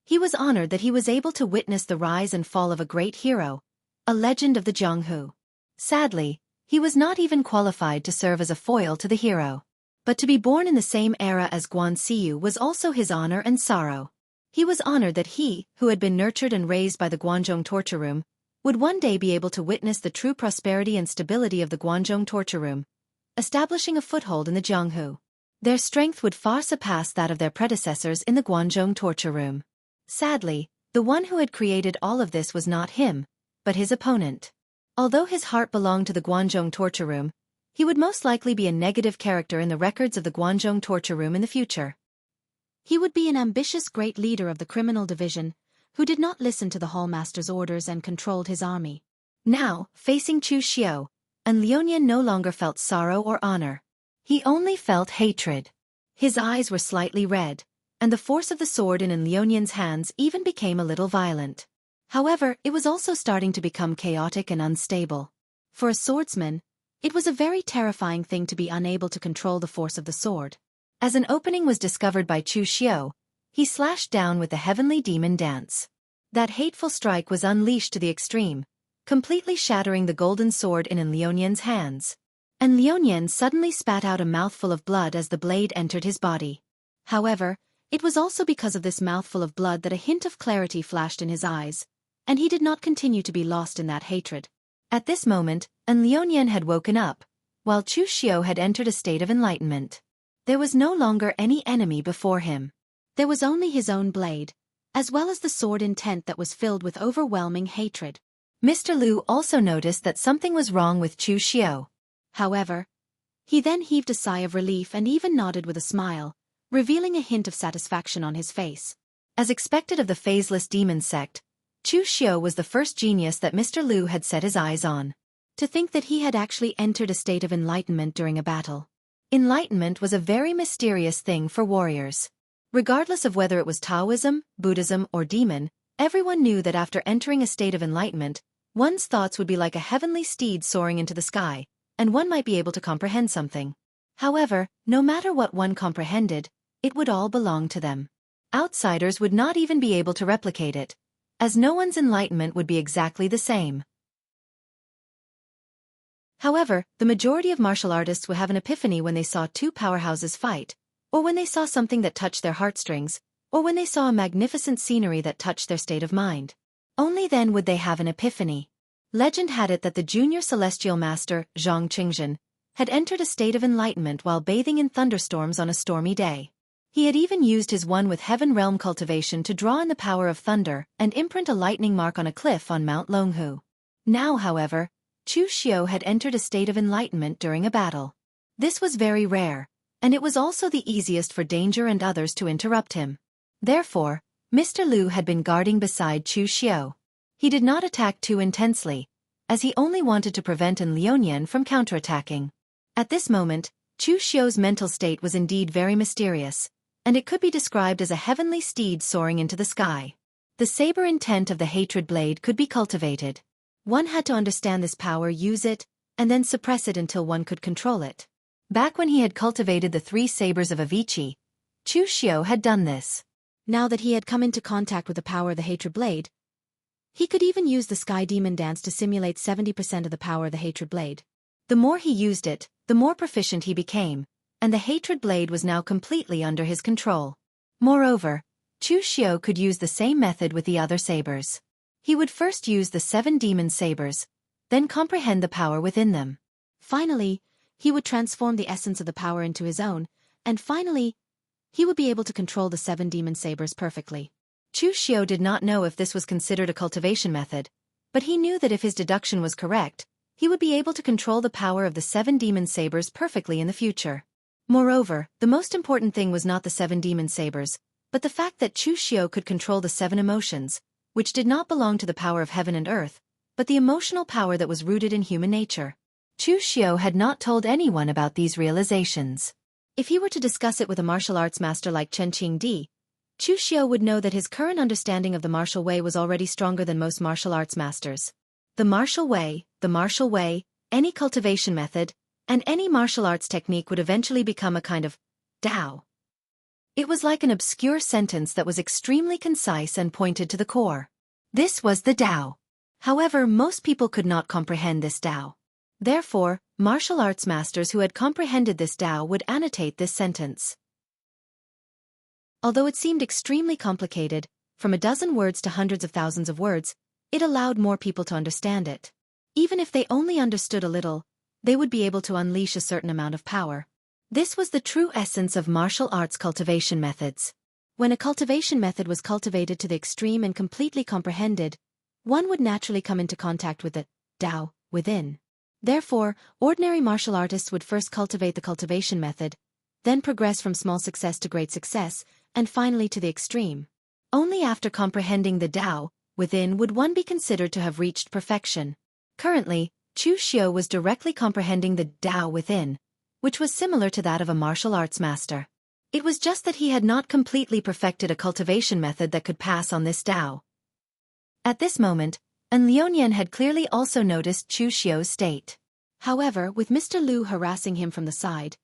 He was honored that he was able to witness the rise and fall of a great hero, a legend of the Jianghu. Sadly, he was not even qualified to serve as a foil to the hero. But to be born in the same era as Guan Xiu was also his honor and sorrow. He was honored that he, who had been nurtured and raised by the Guanzhong torture room, would one day be able to witness the true prosperity and stability of the Guanzhong torture room, establishing a foothold in the Jianghu. Their strength would far surpass that of their predecessors in the Guanzhong torture room. Sadly, the one who had created all of this was not him, but his opponent. Although his heart belonged to the Guanzhong torture room, he would most likely be a negative character in the records of the Guanzhong torture room in the future. He would be an ambitious great leader of the criminal division, who did not listen to the hallmaster's orders and controlled his army. Now, facing Chu Xiu, Liuyan no longer felt sorrow or honor. He only felt hatred. His eyes were slightly red, and the force of the sword in Liuyan's hands even became a little violent. However, it was also starting to become chaotic and unstable. For a swordsman, it was a very terrifying thing to be unable to control the force of the sword. As an opening was discovered by Chu Xiu, he slashed down with the heavenly demon dance. That hateful strike was unleashed to the extreme, completely shattering the golden sword in Liuyan's hands. And Liuyan suddenly spat out a mouthful of blood as the blade entered his body. However, it was also because of this mouthful of blood that a hint of clarity flashed in his eyes, and he did not continue to be lost in that hatred. At this moment, Liuyan had woken up, while Chu Xiu had entered a state of enlightenment. There was no longer any enemy before him. There was only his own blade, as well as the sword intent that was filled with overwhelming hatred. Mr. Lu also noticed that something was wrong with Chu Xiu. However, he then heaved a sigh of relief and even nodded with a smile, revealing a hint of satisfaction on his face. As expected of the phaseless demon sect, Chu Xiu was the first genius that Mr. Lu had set his eyes on. To think that he had actually entered a state of enlightenment during a battle. Enlightenment was a very mysterious thing for warriors. Regardless of whether it was Taoism, Buddhism, or demon, everyone knew that after entering a state of enlightenment, one's thoughts would be like a heavenly steed soaring into the sky, and one might be able to comprehend something. However, no matter what one comprehended, it would all belong to them. Outsiders would not even be able to replicate it, as no one's enlightenment would be exactly the same. However, the majority of martial artists would have an epiphany when they saw 2 powerhouses fight, or when they saw something that touched their heartstrings, or when they saw a magnificent scenery that touched their state of mind. Only then would they have an epiphany. Legend had it that the junior celestial master, Zhang Qingzhen, had entered a state of enlightenment while bathing in thunderstorms on a stormy day. He had even used his one with heaven realm cultivation to draw in the power of thunder and imprint a lightning mark on a cliff on Mount Longhu. Now, however, Chu Xiu had entered a state of enlightenment during a battle. This was very rare, and it was also the easiest for danger and others to interrupt him. Therefore, Mr. Lu had been guarding beside Chu Xiu. He did not attack too intensely, as he only wanted to prevent Liuyan from counterattacking. At this moment, Chu Xiu's mental state was indeed very mysterious, and it could be described as a heavenly steed soaring into the sky. The saber intent of the hatred blade could be cultivated. One had to understand this power, use it, and then suppress it until one could control it. Back when he had cultivated the 3 sabers of Avicii, Chu Xiu had done this. Now that he had come into contact with the power of the hatred blade, he could even use the sky demon dance to simulate 70% of the power of the hatred blade. The more he used it, the more proficient he became, and the hatred blade was now completely under his control. Moreover, Chu Xiu could use the same method with the other sabers. He would first use the 7 demon sabers, then comprehend the power within them. Finally, he would transform the essence of the power into his own, and finally, he would be able to control the 7 demon sabers perfectly. Chu Xiu did not know if this was considered a cultivation method, but he knew that if his deduction was correct, he would be able to control the power of the 7 demon sabers perfectly in the future. Moreover, the most important thing was not the 7 demon sabers, but the fact that Chu Xiu could control the 7 emotions, which did not belong to the power of heaven and earth, but the emotional power that was rooted in human nature. Chu Xiu had not told anyone about these realizations. If he were to discuss it with a martial arts master like Chen Qingdi, Chu Xiu would know that his current understanding of the martial way was already stronger than most martial arts masters. The martial way, any cultivation method, and any martial arts technique would eventually become a kind of Tao. It was like an obscure sentence that was extremely concise and pointed to the core. This was the Tao. However, most people could not comprehend this Tao. Therefore, martial arts masters who had comprehended this Tao would annotate this sentence. Although it seemed extremely complicated, from a dozen words to hundreds of thousands of words, it allowed more people to understand it. Even if they only understood a little, they would be able to unleash a certain amount of power. This was the true essence of martial arts cultivation methods. When a cultivation method was cultivated to the extreme and completely comprehended, one would naturally come into contact with the Tao within. Therefore, ordinary martial artists would first cultivate the cultivation method, then progress from small success to great success, and finally to the extreme. Only after comprehending the Tao within would one be considered to have reached perfection. Currently, Chu Xiu was directly comprehending the Tao within, which was similar to that of a martial arts master. It was just that he had not completely perfected a cultivation method that could pass on this Tao. At this moment, Liuyan had clearly also noticed Chu Xiu's state. However, with Mr. Lu harassing him from the side,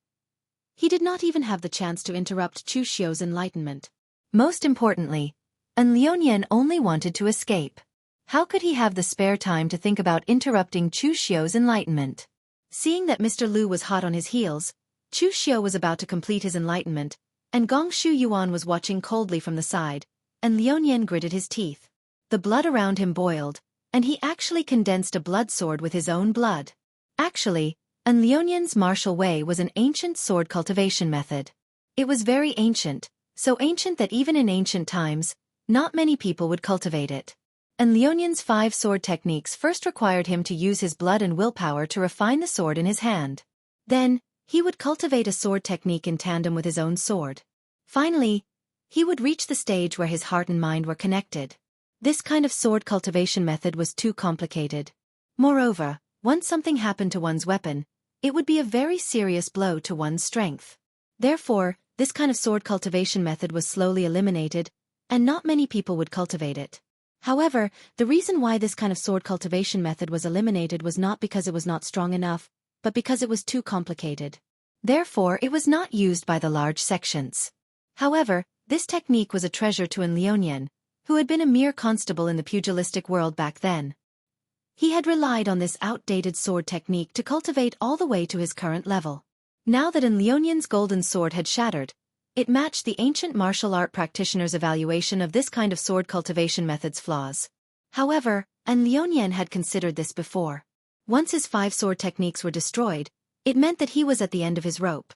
he did not even have the chance to interrupt Chu Xiu's enlightenment. Most importantly, Liuyan only wanted to escape. How could he have the spare time to think about interrupting Chu Xiu's enlightenment? Seeing that Mr. Lu was hot on his heels, Chu Xiu was about to complete his enlightenment, and Gongshu Yuan was watching coldly from the side, and Liuyan gritted his teeth. The blood around him boiled, and he actually condensed a blood sword with his own blood. Actually, Liuyan's martial way was an ancient sword cultivation method. It was very ancient, so ancient that even in ancient times, not many people would cultivate it. Liuyan's 5 sword techniques first required him to use his blood and willpower to refine the sword in his hand. Then, he would cultivate a sword technique in tandem with his own sword. Finally, he would reach the stage where his heart and mind were connected. This kind of sword cultivation method was too complicated. Moreover, once something happened to one's weapon, it would be a very serious blow to one's strength. Therefore, this kind of sword cultivation method was slowly eliminated, and not many people would cultivate it. However, the reason why this kind of sword cultivation method was eliminated was not because it was not strong enough, but because it was too complicated. Therefore, it was not used by the large sections. However, this technique was a treasure to Liuyan, who had been a mere constable in the pugilistic world back then. He had relied on this outdated sword technique to cultivate all the way to his current level. Now that Liuyan's golden sword had shattered, it matched the ancient martial art practitioner's evaluation of this kind of sword cultivation method's flaws. However, Liuyan had considered this before. Once his 5 sword techniques were destroyed, it meant that he was at the end of his rope.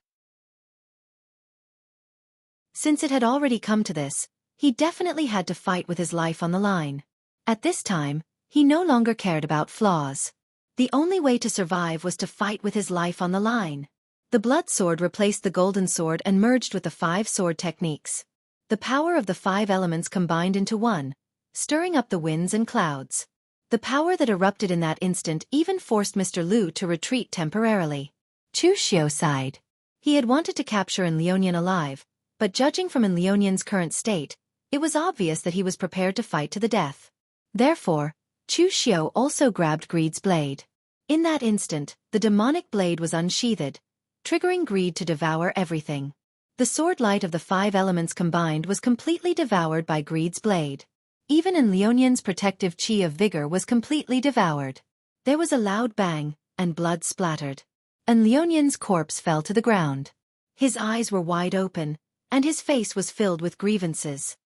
Since it had already come to this, he definitely had to fight with his life on the line. At this time, he no longer cared about flaws. The only way to survive was to fight with his life on the line. The blood sword replaced the golden sword and merged with the 5 sword techniques. The power of the 5 elements combined into one, stirring up the winds and clouds. The power that erupted in that instant even forced Mr. Lu to retreat temporarily. Chu Xiu sighed. He had wanted to capture Liuyan alive, but judging from Liuyan's current state, it was obvious that he was prepared to fight to the death. Therefore, Chu Xiu also grabbed Greed's blade. In that instant, the demonic blade was unsheathed, triggering greed to devour everything. The sword light of the 5 elements combined was completely devoured by Greed's blade. Even Liuyan's protective chi of vigor was completely devoured. There was a loud bang, and blood splattered. Liuyan's corpse fell to the ground. His eyes were wide open, and his face was filled with grievances.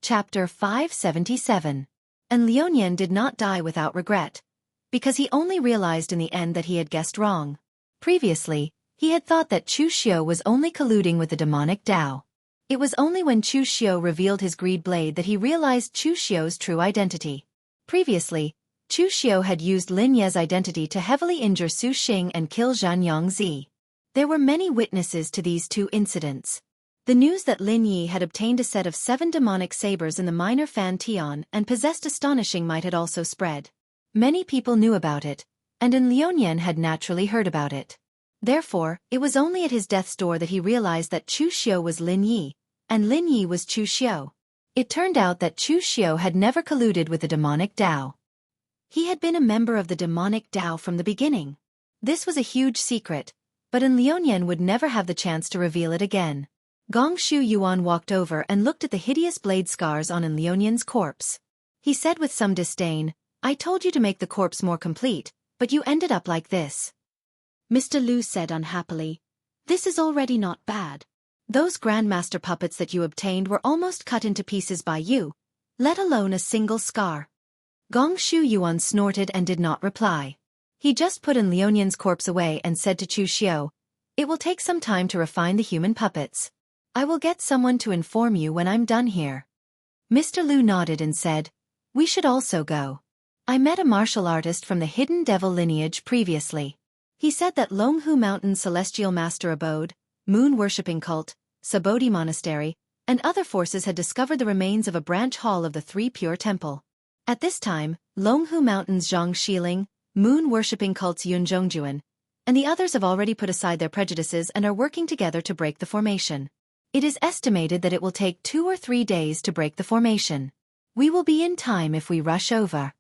Chapter 577. And Liuyan did not die without regret, because he only realized in the end that he had guessed wrong. Previously, he had thought that Chu Xiu was only colluding with the demonic Tao. It was only when Chu Xiu revealed his greed blade that he realized Chu Xiu's true identity. Previously, Chu Xiu had used Lin Ye's identity to heavily injure Su Xing and kill Zhan Yongzi. There were many witnesses to these two incidents. The news that Lin Yi had obtained a set of 7 demonic sabers in the minor Fan Tian and possessed astonishing might had also spread. Many people knew about it, and Liuyan had naturally heard about it. Therefore, it was only at his death's door that he realized that Chu Xiu was Lin Yi, and Lin Yi was Chu Xiu. It turned out that Chu Xiu had never colluded with the demonic Tao. He had been a member of the demonic Tao from the beginning. This was a huge secret, but Liuyan would never have the chance to reveal it again. Gongshu Yuan walked over and looked at the hideous blade scars on Liuyan's corpse. He said with some disdain, "I told you to make the corpse more complete, but you ended up like this." Mr. Lu said unhappily, "This is already not bad. Those Grandmaster puppets that you obtained were almost cut into pieces by you, let alone a single scar." Gongshu Yuan snorted and did not reply. He just put Liuyan's corpse away and said to Chu Xiu, "It will take some time to refine the human puppets. I will get someone to inform you when I'm done here." Mr. Lu nodded and said, "We should also go. I met a martial artist from the hidden devil lineage previously. He said that Longhu Mountain's celestial master abode, moon-worshipping cult, Sabodhi Monastery, and other forces had discovered the remains of a branch hall of the Three Pure Temple. At this time, Longhu Mountain's Zhang Xiling, moon-worshipping cult's Yun Zhongjuan, and the others have already put aside their prejudices and are working together to break the formation. It is estimated that it will take 2 or 3 days to break the formation. We will be in time if we rush over."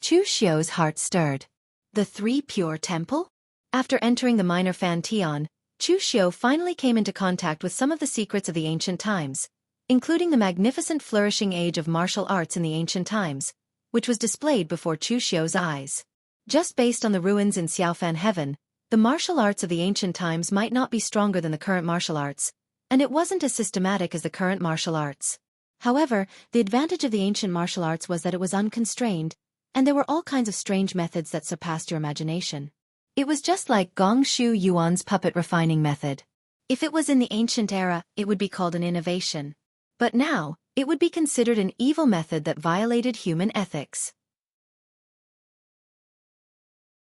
Chu Xiu's heart stirred. The Three Pure Temple? After entering the minor Fan Tian, Chu Xiu finally came into contact with some of the secrets of the ancient times, including the magnificent flourishing age of martial arts in the ancient times, which was displayed before Chu Xiu's eyes. Just based on the ruins in Xiaofan heaven, the martial arts of the ancient times might not be stronger than the current martial arts, and it wasn't as systematic as the current martial arts. However, the advantage of the ancient martial arts was that it was unconstrained, and there were all kinds of strange methods that surpassed your imagination. It was just like Gongshu Yuan's puppet refining method. If it was in the ancient era, it would be called an innovation. But now, it would be considered an evil method that violated human ethics.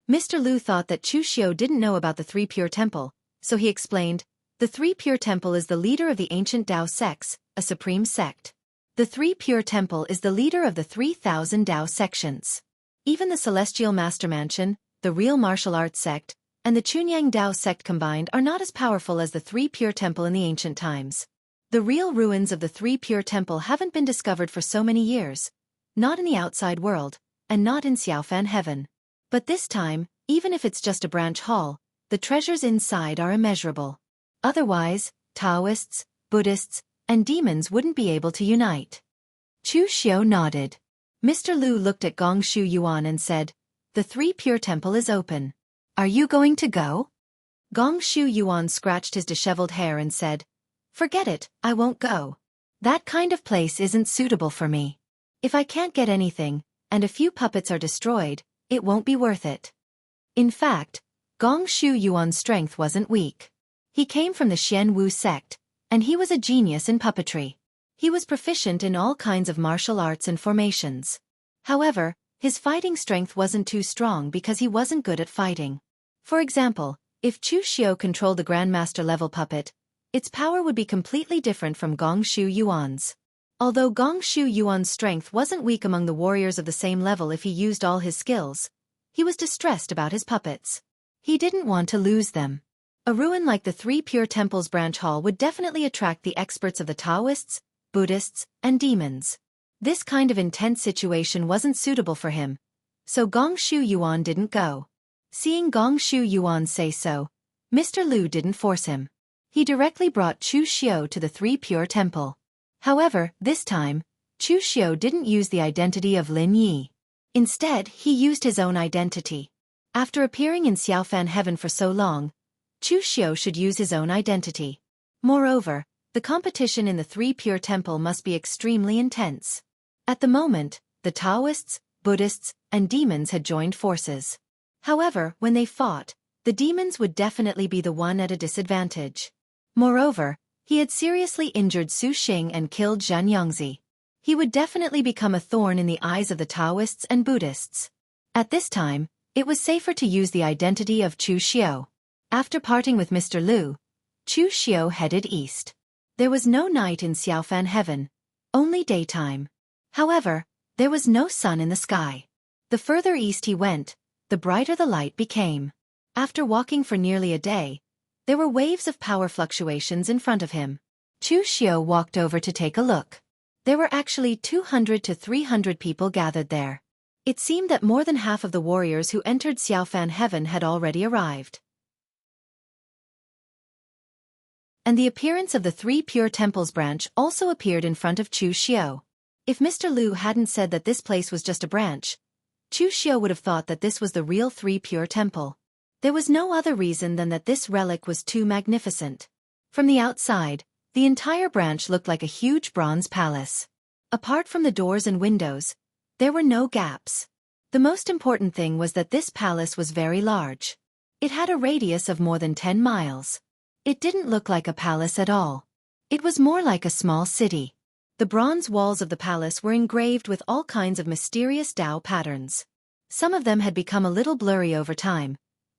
Mr. Lu thought that Chu Xiu didn't know about the Three Pure Temple, so he explained, "The Three Pure Temple is the leader of the ancient Tao sects, a supreme sect. The Three Pure Temple is the leader of the 3,000 Tao sections. Even the Celestial Master Mansion, the real martial arts sect, and the Chunyang Tao sect combined are not as powerful as the Three Pure Temple in the ancient times. The real ruins of the Three Pure Temple haven't been discovered for so many years, not in the outside world, and not in Xiaofan heaven. But this time, even if it's just a branch hall, the treasures inside are immeasurable. Otherwise, Taoists, Buddhists, and demons wouldn't be able to unite." Chu Xiu nodded. Mr. Lu looked at Gongshu Yuan and said, "The Three Pure Temple is open. Are you going to go?" Gongshu Yuan scratched his disheveled hair and said, "Forget it, I won't go. That kind of place isn't suitable for me. If I can't get anything, and a few puppets are destroyed, it won't be worth it." In fact, Gongshu Yuan's strength wasn't weak. He came from the Xian Wu sect, and he was a genius in puppetry. He was proficient in all kinds of martial arts and formations. However, his fighting strength wasn't too strong because he wasn't good at fighting. For example, if Chu Xiu controlled the Grandmaster level puppet, its power would be completely different from Gongshu Yuan's. Although Gongshu Yuan's strength wasn't weak among the warriors of the same level if he used all his skills, he was distressed about his puppets. He didn't want to lose them. A ruin like the Three Pure Temple's branch hall would definitely attract the experts of the Taoists, Buddhists, and demons. This kind of intense situation wasn't suitable for him, so Gongshu Yuan didn't go. Seeing Gongshu Yuan say so, Mr. Lu didn't force him. He directly brought Chu Xiu to the Three Pure Temple. However, this time, Chu Xiu didn't use the identity of Lin Yi. Instead, he used his own identity. After appearing in Xiaofan heaven for so long, Chu Xiu should use his own identity. Moreover, The competition in the Three Pure Temple must be extremely intense. At the moment, the Taoists, Buddhists, and demons had joined forces. However, when they fought, the demons would definitely be the one at a disadvantage. Moreover, he had seriously injured Su Xing and killed Zhan Yongzi. He would definitely become a thorn in the eyes of the Taoists and Buddhists. At this time, it was safer to use the identity of Chu Xiao. After parting with Mr. Liu, Chu Xiao headed east. There was no night in Xiaofan heaven, only daytime. However, there was no sun in the sky. The further east he went, the brighter the light became. After walking for nearly a day, there were waves of power fluctuations in front of him. Chu Xiao walked over to take a look. There were actually 200 to 300 people gathered there. It seemed that more than half of the warriors who entered Xiaofan heaven had already arrived. And the appearance of the Three Pure Temples branch also appeared in front of Chu Xiao. If Mr. Liu hadn't said that this place was just a branch, Chu Xiao would have thought that this was the real Three Pure Temple. There was no other reason than that this relic was too magnificent. From the outside, the entire branch looked like a huge bronze palace. Apart from the doors and windows, there were no gaps. The most important thing was that this palace was very large. It had a radius of more than 10 miles. It didn't look like a palace at all. It was more like a small city. The bronze walls of the palace were engraved with all kinds of mysterious Dao patterns. Some of them had become a little blurry over time,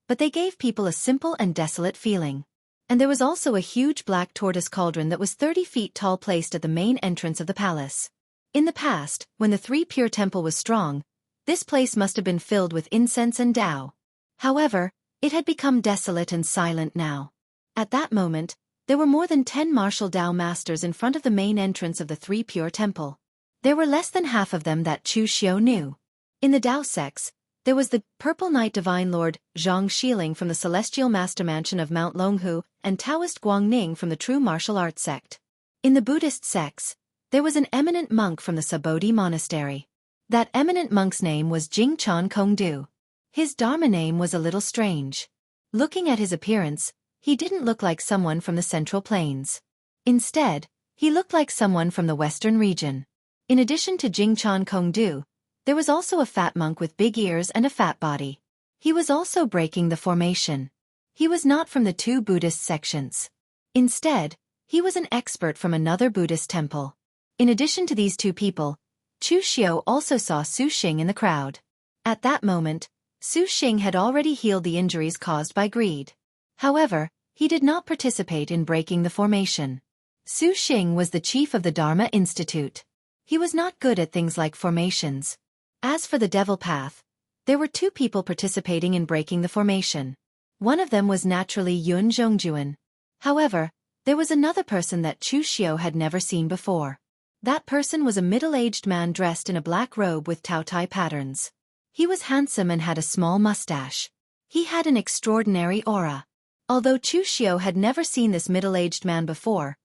but they gave people a simple and desolate feeling. And there was also a huge black tortoise cauldron that was 30 feet tall placed at the main entrance of the palace. In the past, when the Three Pure Temple was strong, this place must have been filled with incense and Dao. However, it had become desolate and silent now. At that moment, there were more than 10 martial Dao masters in front of the main entrance of the Three Pure Temple. There were less than half of them that Chu Xiao knew. In the Dao sects, there was the Purple Knight Divine Lord Zhang Xiling from the Celestial Master Mansion of Mount Longhu and Taoist Guang Ning from the True Martial Arts sect. In the Buddhist sects, there was an eminent monk from the Sabodhi Monastery. That eminent monk's name was Jingchan Kongdu. His Dharma name was a little strange. Looking at his appearance, he didn't look like someone from the Central Plains. Instead, he looked like someone from the Western region. In addition to Jingchan Kongdu, there was also a fat monk with big ears and a fat body. He was also breaking the formation. He was not from the two Buddhist sections. Instead, he was an expert from another Buddhist temple. In addition to these two people, Chu Xiao also saw Su Xing in the crowd. At that moment, Su Xing had already healed the injuries caused by greed. However, he did not participate in breaking the formation. Su Xing was the chief of the Dharma Institute. He was not good at things like formations. As for the Devil Path, there were two people participating in breaking the formation. One of them was naturally Yun Zhongjuan. However, there was another person that Chu Xiao had never seen before. That person was a middle-aged man dressed in a black robe with Taotai patterns. He was handsome and had a small mustache. He had an extraordinary aura. Although Chu Xiao had never seen this middle-aged man before,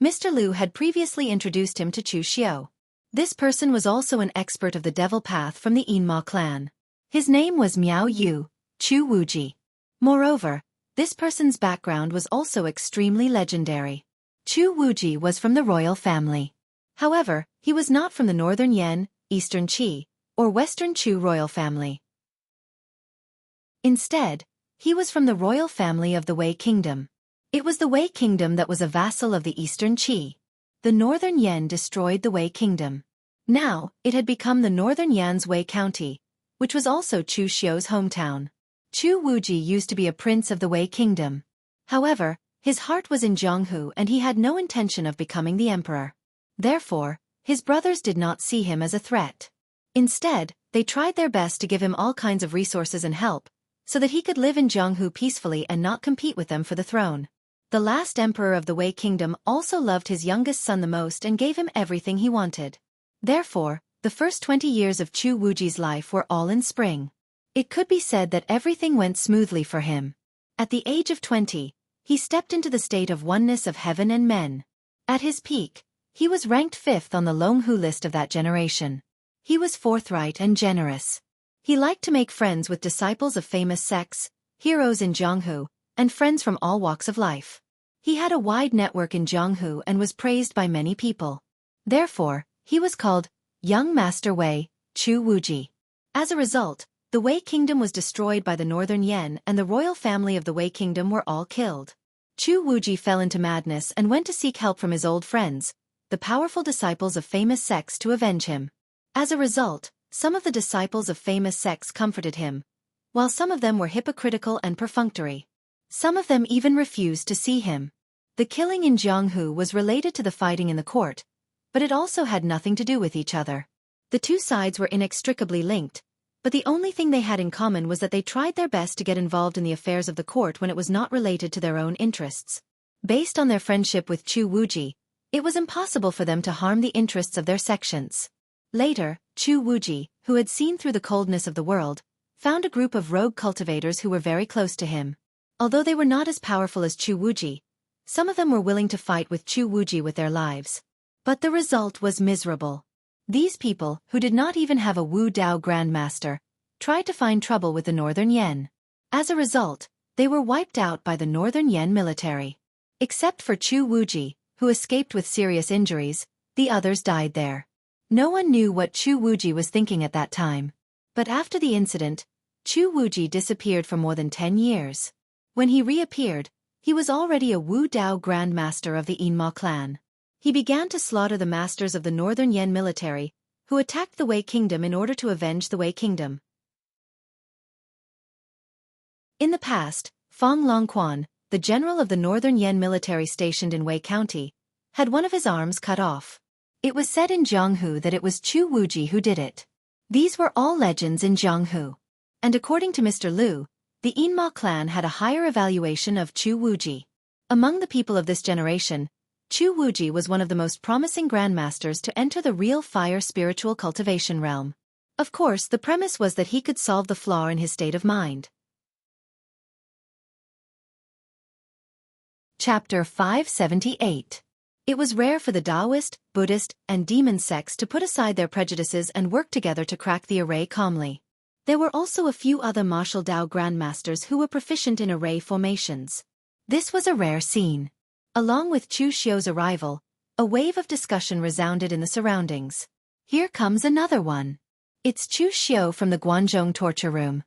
Mr. Liu had previously introduced him to Chu Xiao. This person was also an expert of the Devil Path from the Yinma clan. His name was Miao Yu, Chu Wuji. Moreover, this person's background was also extremely legendary. Chu Wuji was from the royal family. However, he was not from the Northern Yan, Eastern Qi, or Western Chu royal family. Instead, he was from the royal family of the Wei Kingdom. It was the Wei Kingdom that was a vassal of the Eastern Qi. The Northern Yan destroyed the Wei Kingdom. Now, it had become the Northern Yan's Wei County, which was also Chu Xiao's hometown. Chu Wuji used to be a prince of the Wei Kingdom. However, his heart was in Jianghu and he had no intention of becoming the emperor. Therefore, his brothers did not see him as a threat. Instead, they tried their best to give him all kinds of resources and help, so that he could live in Jianghu peacefully and not compete with them for the throne. The last emperor of the Wei Kingdom also loved his youngest son the most and gave him everything he wanted. Therefore, the first 20 years of Chu Wuji's life were all in spring. It could be said that everything went smoothly for him. At the age of 20, he stepped into the state of oneness of heaven and men. At his peak, he was ranked 5th on the Longhu list of that generation. He was forthright and generous. He liked to make friends with disciples of famous sects, heroes in Jianghu, and friends from all walks of life. He had a wide network in Jianghu and was praised by many people. Therefore, he was called Young Master Wei, Chu Wuji. As a result, the Wei kingdom was destroyed by the northern Yan and the royal family of the Wei kingdom were all killed. Chu Wuji fell into madness and went to seek help from his old friends, the powerful disciples of famous sects, to avenge him. As a result, some of the disciples of famous sects comforted him, while some of them were hypocritical and perfunctory. Some of them even refused to see him. The killing in Jianghu was related to the fighting in the court, but it also had nothing to do with each other. The two sides were inextricably linked, but the only thing they had in common was that they tried their best to get involved in the affairs of the court when it was not related to their own interests. Based on their friendship with Chu Wuji, it was impossible for them to harm the interests of their sections. Later, Chu Wuji, who had seen through the coldness of the world, found a group of rogue cultivators who were very close to him. Although they were not as powerful as Chu Wuji, some of them were willing to fight with Chu Wuji with their lives. But the result was miserable. These people, who did not even have a Wu Dao grandmaster, tried to find trouble with the northern Yan. As a result, they were wiped out by the northern Yan military. Except for Chu Wuji, who escaped with serious injuries, the others died there. No one knew what Chu Wuji was thinking at that time. But after the incident, Chu Wuji disappeared for more than 10 years. When he reappeared, he was already a Wu Dao grandmaster of the Yinma clan. He began to slaughter the masters of the northern Yan military, who attacked the Wei kingdom in order to avenge the Wei kingdom. In the past, Fang Longquan, the general of the northern Yan military stationed in Wei County, had one of his arms cut off. It was said in Jianghu that it was Chu Wuji who did it. These were all legends in Jianghu. And according to Mr. Liu, the Yinma clan had a higher evaluation of Chu Wuji. Among the people of this generation, Chu Wuji was one of the most promising grandmasters to enter the real fire spiritual cultivation realm. Of course, the premise was that he could solve the flaw in his state of mind. Chapter 578. It was rare for the Taoist, Buddhist, and demon sects to put aside their prejudices and work together to crack the array calmly. There were also a few other martial Tao grandmasters who were proficient in array formations. This was a rare scene. Along with Chu Xiu's arrival, a wave of discussion resounded in the surroundings. Here comes another one. It's Chu Xiu from the Guanzhong torture room.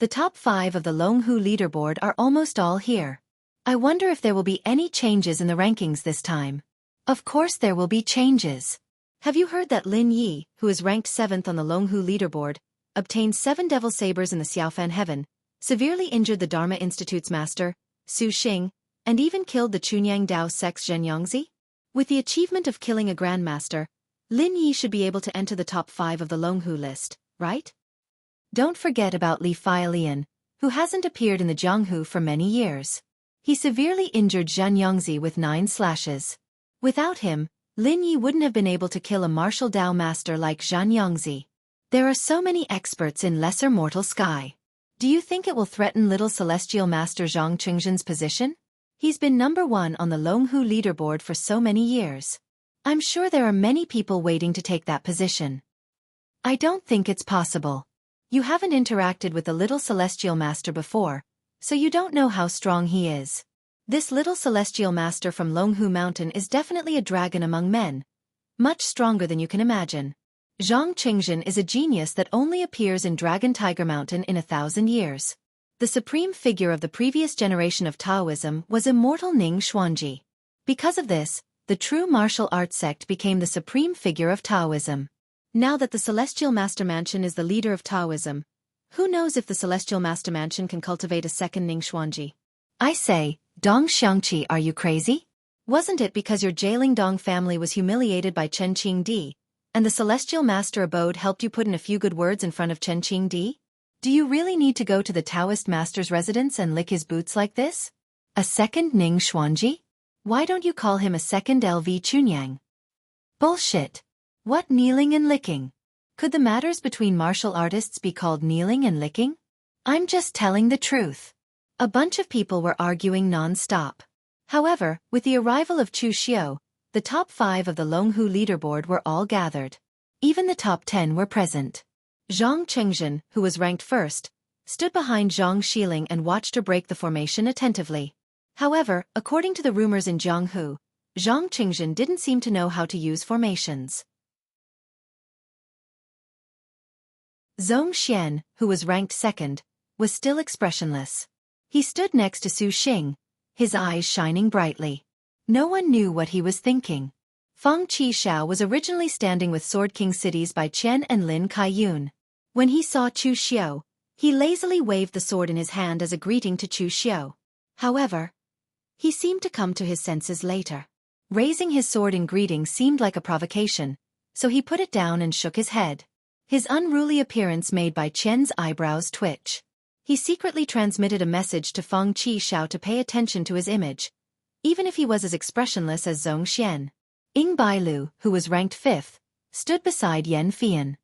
The top 5 of the Longhu leaderboard are almost all here. I wonder if there will be any changes in the rankings this time. Of course there will be changes. Have you heard that Lin Yi, who is ranked 7th on the Longhu leaderboard, obtained 7 devil sabers in the Xiaofan heaven, severely injured the Dharma Institute's master, Su Xing, and even killed the Chunyang Dao sect's Zhen Yongzi? With the achievement of killing a grandmaster, Lin Yi should be able to enter the top 5 of the Longhu list, right? Don't forget about Li Fialian, who hasn't appeared in the Jianghu for many years. He severely injured Zhen Yongzi with 9 slashes. Without him, Lin Yi wouldn't have been able to kill a martial Dao master like Zhen Yongzi. There are so many experts in lesser mortal sky. Do you think it will threaten little celestial master Zhang Qingzhen's position? He's been number 1 on the Longhu leaderboard for so many years. I'm sure there are many people waiting to take that position. I don't think it's possible. You haven't interacted with the little celestial master before, so you don't know how strong he is. This little celestial master from Longhu Mountain is definitely a dragon among men, much stronger than you can imagine. Zhang Qingzhen is a genius that only appears in Dragon Tiger Mountain in 1,000 years. The supreme figure of the previous generation of Taoism was immortal Ning Xuanji. Because of this, the true martial arts sect became the supreme figure of Taoism. Now that the Celestial Master Mansion is the leader of Taoism, who knows if the Celestial Master Mansion can cultivate a second Ning Xuanji? I say, Dong Xiangqi, are you crazy? Wasn't it because your Jailing Dong family was humiliated by Chen Qingdi, and the Celestial Master Abode helped you put in a few good words in front of Chen Qingdi? Do you really need to go to the Taoist Master's residence and lick his boots like this? A second Ning Xuanji? Why don't you call him a second LV Chunyang? Bullshit. What kneeling and licking? Could the matters between martial artists be called kneeling and licking? I'm just telling the truth. A bunch of people were arguing non-stop. However, with the arrival of Chu Xiu, the top 5 of the Longhu leaderboard were all gathered. Even the top 10 were present. Zhang Qingzhen, who was ranked first, stood behind Zhang Xiling and watched her break the formation attentively. However, according to the rumors in Jianghu, Zhang Qingzhen didn't seem to know how to use formations. Zhong Xian, who was ranked second, was still expressionless. He stood next to Su Xing, his eyes shining brightly. No one knew what he was thinking. Feng Qishao was originally standing with Sword King cities by Qian and Lin Kaiyun. When he saw Chu Xiu, he lazily waved the sword in his hand as a greeting to Chu Xiu. However, he seemed to come to his senses later. Raising his sword in greeting seemed like a provocation, so he put it down and shook his head. His unruly appearance made Bai Qian's eyebrows twitch. He secretly transmitted a message to Feng Qishao to pay attention to his image, even if he was as expressionless as Zhong Xian. Ying Bailu, who was ranked 5th, stood beside Yan Fian.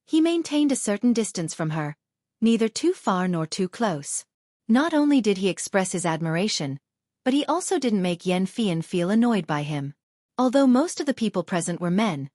He maintained a certain distance from her, neither too far nor too close. Not only did he express his admiration, but he also didn't make Yan Fian feel annoyed by him. Although most of the people present were men,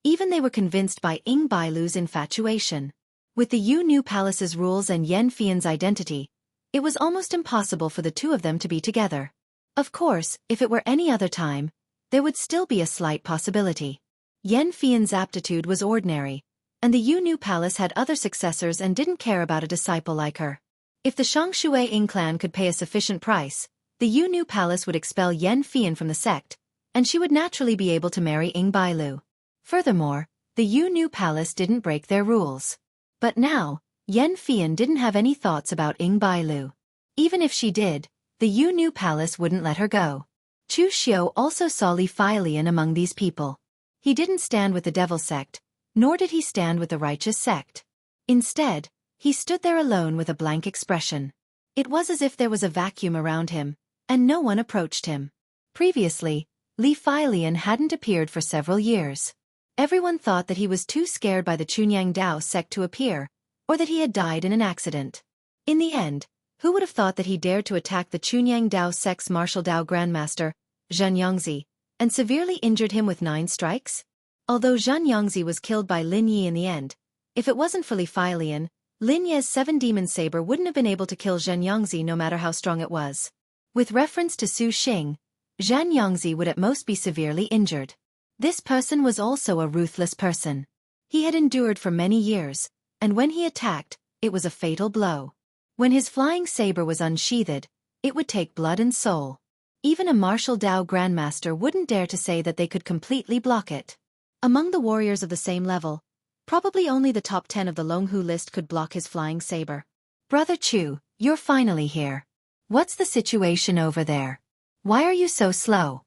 even they were convinced by Ying Bailu's infatuation. With the Yu New Palace's rules and Yan Fian's identity, it was almost impossible for the two of them to be together. Of course, if it were any other time, there would still be a slight possibility. Yan Fian's aptitude was ordinary, and the Yu New Palace had other successors and didn't care about a disciple like her. If the Shangshui Ying clan could pay a sufficient price, the Yu New Palace would expel Yan Fian from the sect, and she would naturally be able to marry Ying Bailu. Furthermore, the Yu New Palace didn't break their rules. But now, Yan Fian didn't have any thoughts about Ying Bailu. Even if she did, the Yu New Palace wouldn't let her go. Chu Xiu also saw Li Failian among these people. He didn't stand with the devil sect, nor did he stand with the righteous sect. Instead, he stood there alone with a blank expression. It was as if there was a vacuum around him, and no one approached him. Previously, Li Failian hadn't appeared for several years. Everyone thought that he was too scared by the Chunyang Dao sect to appear, or that he had died in an accident. In the end, who would have thought that he dared to attack the Chunyang Dao sect's martial Dao grandmaster, Zhen Yongzi, and severely injured him with 9 strikes? Although Zhen Yongzi was killed by Lin Yi in the end, if it wasn't for Li Failian, Lin Ye's 7-demon saber wouldn't have been able to kill Zhen Yongzi no matter how strong it was. With reference to Su Xing, Zhen Yongzi would at most be severely injured. This person was also a ruthless person. He had endured for many years, and when he attacked, it was a fatal blow. When his flying saber was unsheathed, it would take blood and soul. Even a martial Dao grandmaster wouldn't dare to say that they could completely block it. Among the warriors of the same level, probably only the top 10 of the Longhu list could block his flying saber. Brother Chu, you're finally here. What's the situation over there? Why are you so slow?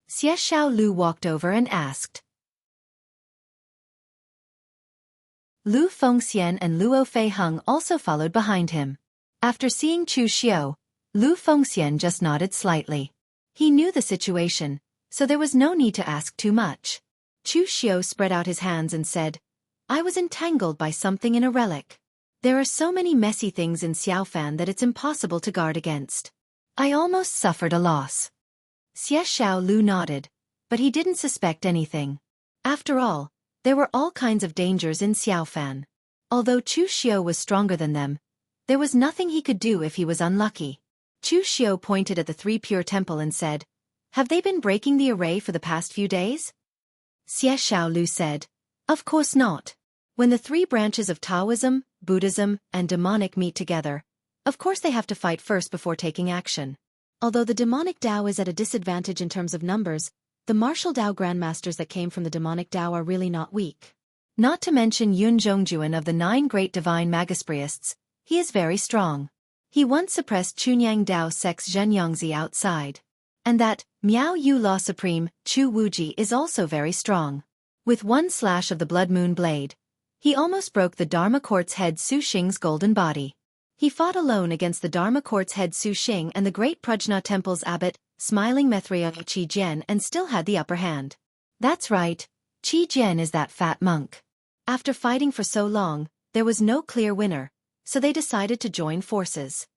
Xie Xiao Lu walked over and asked. Lu Fengxian and Luo Feiheng also followed behind him. After seeing Chu Xiu, Lu Fengxian just nodded slightly. He knew the situation, so there was no need to ask too much. Chu Xiu spread out his hands and said, I was entangled by something in a relic. There are so many messy things in Xiaofan that it's impossible to guard against. I almost suffered a loss. Xie Xiao Lu nodded, but he didn't suspect anything. After all, there were all kinds of dangers in Xiaofan. Although Chu Xiu was stronger than them, there was nothing he could do if he was unlucky. Chu Xiu pointed at the 3 pure temple and said, Have they been breaking the array for the past few days? Xie Xiao Lu said, Of course not. When the 3 branches of Taoism, Buddhism, and demonic meet together, of course they have to fight first before taking action. Although the demonic Dao is at a disadvantage in terms of numbers, the martial Dao grandmasters that came from the demonic Dao are really not weak. Not to mention Yun Zhongjuan of the 9 great divine Magispriests, he is very strong. He once suppressed Chunyang Dao sect's Zhen Yongzi outside. And that Miao Yu Law Supreme, Chu Wuji, is also very strong. With one slash of the Blood Moon blade, he almost broke the Dharma Court's head Su Xing's golden body. He fought alone against the Dharma Court's head Su Xing and the great Prajna Temple's abbot, smiling Methria Qi Jian, and still had the upper hand. That's right, Qi Jian is that fat monk. After fighting for so long, there was no clear winner, so they decided to join forces.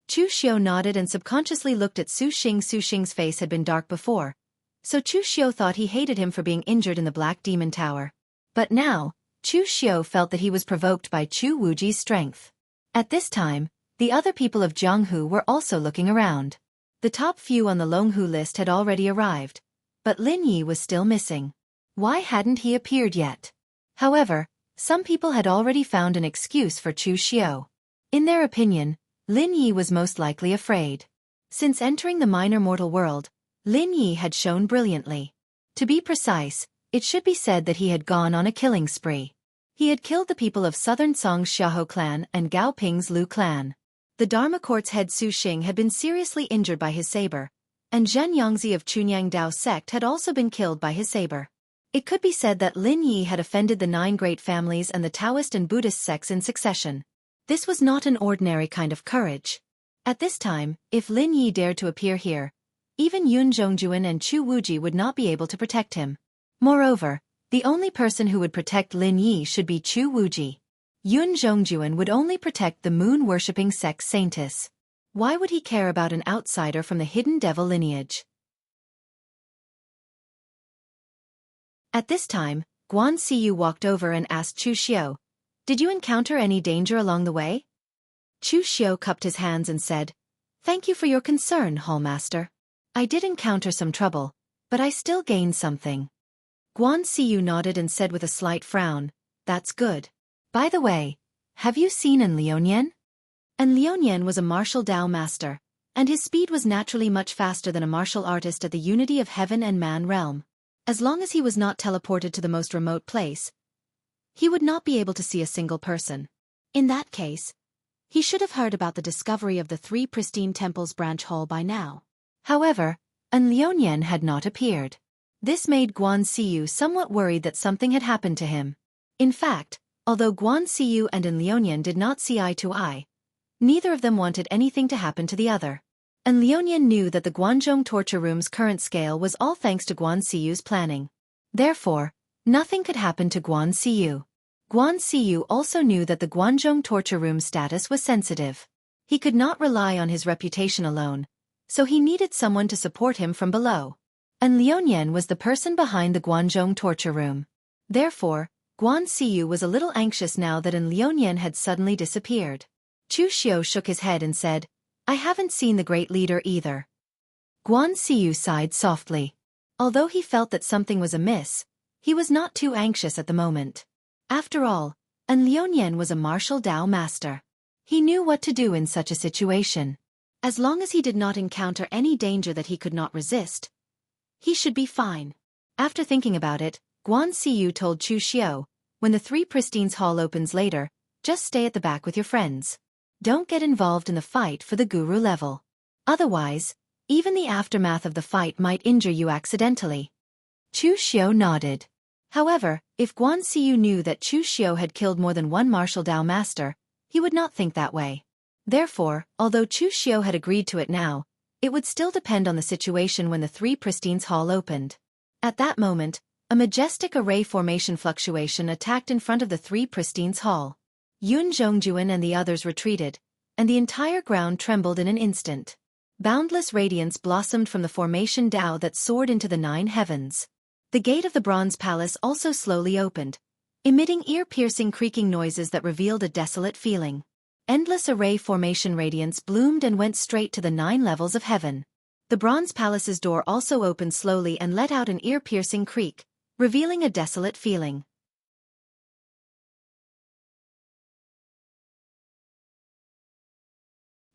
Chu Xiu nodded and subconsciously looked at Su Xing. Su Xing's face had been dark before, so Chu Xiu thought he hated him for being injured in the Black Demon Tower. But now, Chu Xiu felt that he was provoked by Chu Wuji's strength. At this time, the other people of Jianghu were also looking around. The top few on the Longhu list had already arrived, but Lin Yi was still missing. Why hadn't he appeared yet? However, some people had already found an excuse for Chu Xiao. In their opinion, Lin Yi was most likely afraid. Since entering the minor mortal world, Lin Yi had shown brilliantly. To be precise, it should be said that he had gone on a killing spree. He had killed the people of Southern Song's Xiahou clan and Gao Ping's Lu clan. The Dharma court's head Su Xing had been seriously injured by his saber, and Zhen Yongzi of Chunyang Dao sect had also been killed by his saber. It could be said that Lin Yi had offended the 9 great families and the Taoist and Buddhist sects in succession. This was not an ordinary kind of courage. At this time, if Lin Yi dared to appear here, even Yun Zhongjuan and Chu Wuji would not be able to protect him. Moreover, the only person who would protect Lin Yi should be Chu Wuji. Yun Zhongjuan would only protect the moon-worshipping sect Saintis. Why would he care about an outsider from the hidden devil lineage? At this time, Guan Siyu walked over and asked Chu Xiao, "Did you encounter any danger along the way?" Chu Xiao cupped his hands and said, "Thank you for your concern, Hallmaster. I did encounter some trouble, but I still gained something." Guan Siyu nodded and said with a slight frown, "That's good. By the way, have you seen An Liuonian?" An Liuonian was a martial Dao master, and his speed was naturally much faster than a martial artist at the unity of heaven and man realm. As long as he was not teleported to the most remote place, he would not be able to see a single person. In that case, he should have heard about the discovery of the 3 pristine temples branch hall by now. However, An Liuonian had not appeared. This made Guan Siyu somewhat worried that something had happened to him. In fact, although Guan Siyu and An Liuonian did not see eye to eye, neither of them wanted anything to happen to the other. An Liuonian knew that the Guanzhong torture room's current scale was all thanks to Guan Siyu's planning. Therefore, nothing could happen to Guan Siyu. Guan Siyu also knew that the Guanzhong torture room's status was sensitive. He could not rely on his reputation alone, so he needed someone to support him from below. An Liuonian was the person behind the Guanzhong torture room. Therefore, Guan Siyu was a little anxious now that An Liuonian had suddenly disappeared. Chu Xiao shook his head and said, "I haven't seen the great leader either." Guan Siyu sighed softly. Although he felt that something was amiss, he was not too anxious at the moment. After all, An Liuonian was a martial Dao master. He knew what to do in such a situation. As long as he did not encounter any danger that he could not resist, he should be fine. After thinking about it, Guan Siyu told Chu Xiao, "When the 3 Pristines Hall opens later, just stay at the back with your friends. Don't get involved in the fight for the guru level. Otherwise, even the aftermath of the fight might injure you accidentally." Chu Xiao nodded. However, if Guan Siyu knew that Chu Xiao had killed more than one martial Dao master, he would not think that way. Therefore, although Chu Xiao had agreed to it now, it would still depend on the situation when the 3 Pristines Hall opened. At that moment, a majestic array formation fluctuation attacked in front of the 3 Pristines Hall. Yun Zhongjuan and the others retreated, and the entire ground trembled in an instant. Boundless radiance blossomed from the formation Dao that soared into the 9 heavens. The gate of the Bronze Palace also slowly opened, emitting ear-piercing creaking noises that revealed a desolate feeling. Endless array formation radiance bloomed and went straight to the 9 levels of heaven. The Bronze Palace's door also opened slowly and let out an ear-piercing creak, revealing a desolate feeling.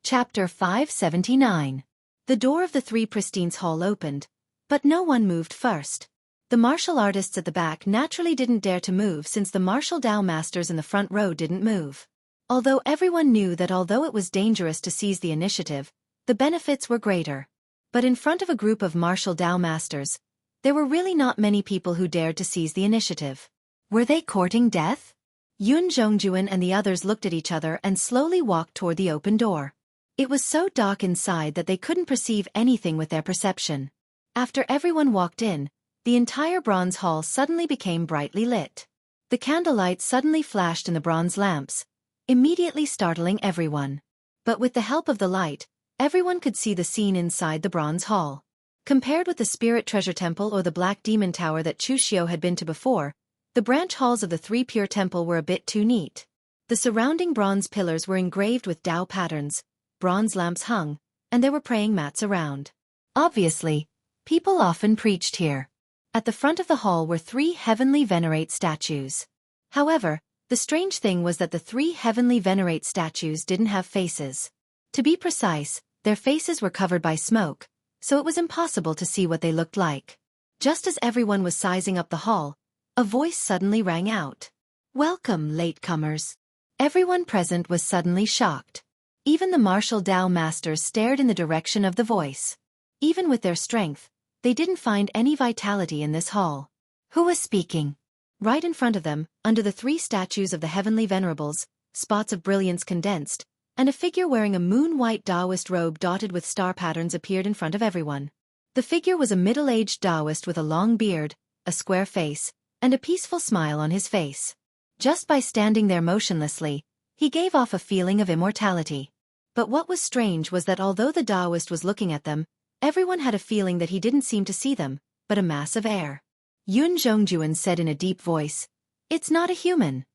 Chapter 579. The door of the 3 Pristines Hall opened, but no one moved first. The martial artists at the back naturally didn't dare to move since the martial Dao masters in the front row didn't move. Although everyone knew that although it was dangerous to seize the initiative, the benefits were greater. But in front of a group of martial Dao masters, there were really not many people who dared to seize the initiative. Were they courting death? Yun Zhongjuan and the others looked at each other and slowly walked toward the open door. It was so dark inside that they couldn't perceive anything with their perception. After everyone walked in, the entire bronze hall suddenly became brightly lit. The candlelight suddenly flashed in the bronze lamps, immediately startling everyone. But with the help of the light, everyone could see the scene inside the bronze hall. Compared with the Spirit Treasure Temple or the Black Demon Tower that Chu Xiao had been to before, the branch halls of the 3 Pure Temple were a bit too neat. The surrounding bronze pillars were engraved with Dao patterns, bronze lamps hung, and there were praying mats around. Obviously, people often preached here. At the front of the hall were 3 heavenly venerate statues. However, the strange thing was that the 3 heavenly venerate statues didn't have faces. To be precise, their faces were covered by smoke, so it was impossible to see what they looked like. Just as everyone was sizing up the hall, a voice suddenly rang out. "Welcome, latecomers." Everyone present was suddenly shocked. Even the martial Dao masters stared in the direction of the voice. Even with their strength, they didn't find any vitality in this hall. Who was speaking? Right in front of them, under the 3 statues of the heavenly venerables, spots of brilliance condensed, and a figure wearing a moon-white Taoist robe dotted with star patterns appeared in front of everyone. The figure was a middle-aged Taoist with a long beard, a square face, and a peaceful smile on his face. Just by standing there motionlessly, he gave off a feeling of immortality. But what was strange was that although the Taoist was looking at them, everyone had a feeling that he didn't seem to see them, but a mass of air. Yun Zhongjuan said in a deep voice, "It's not a human."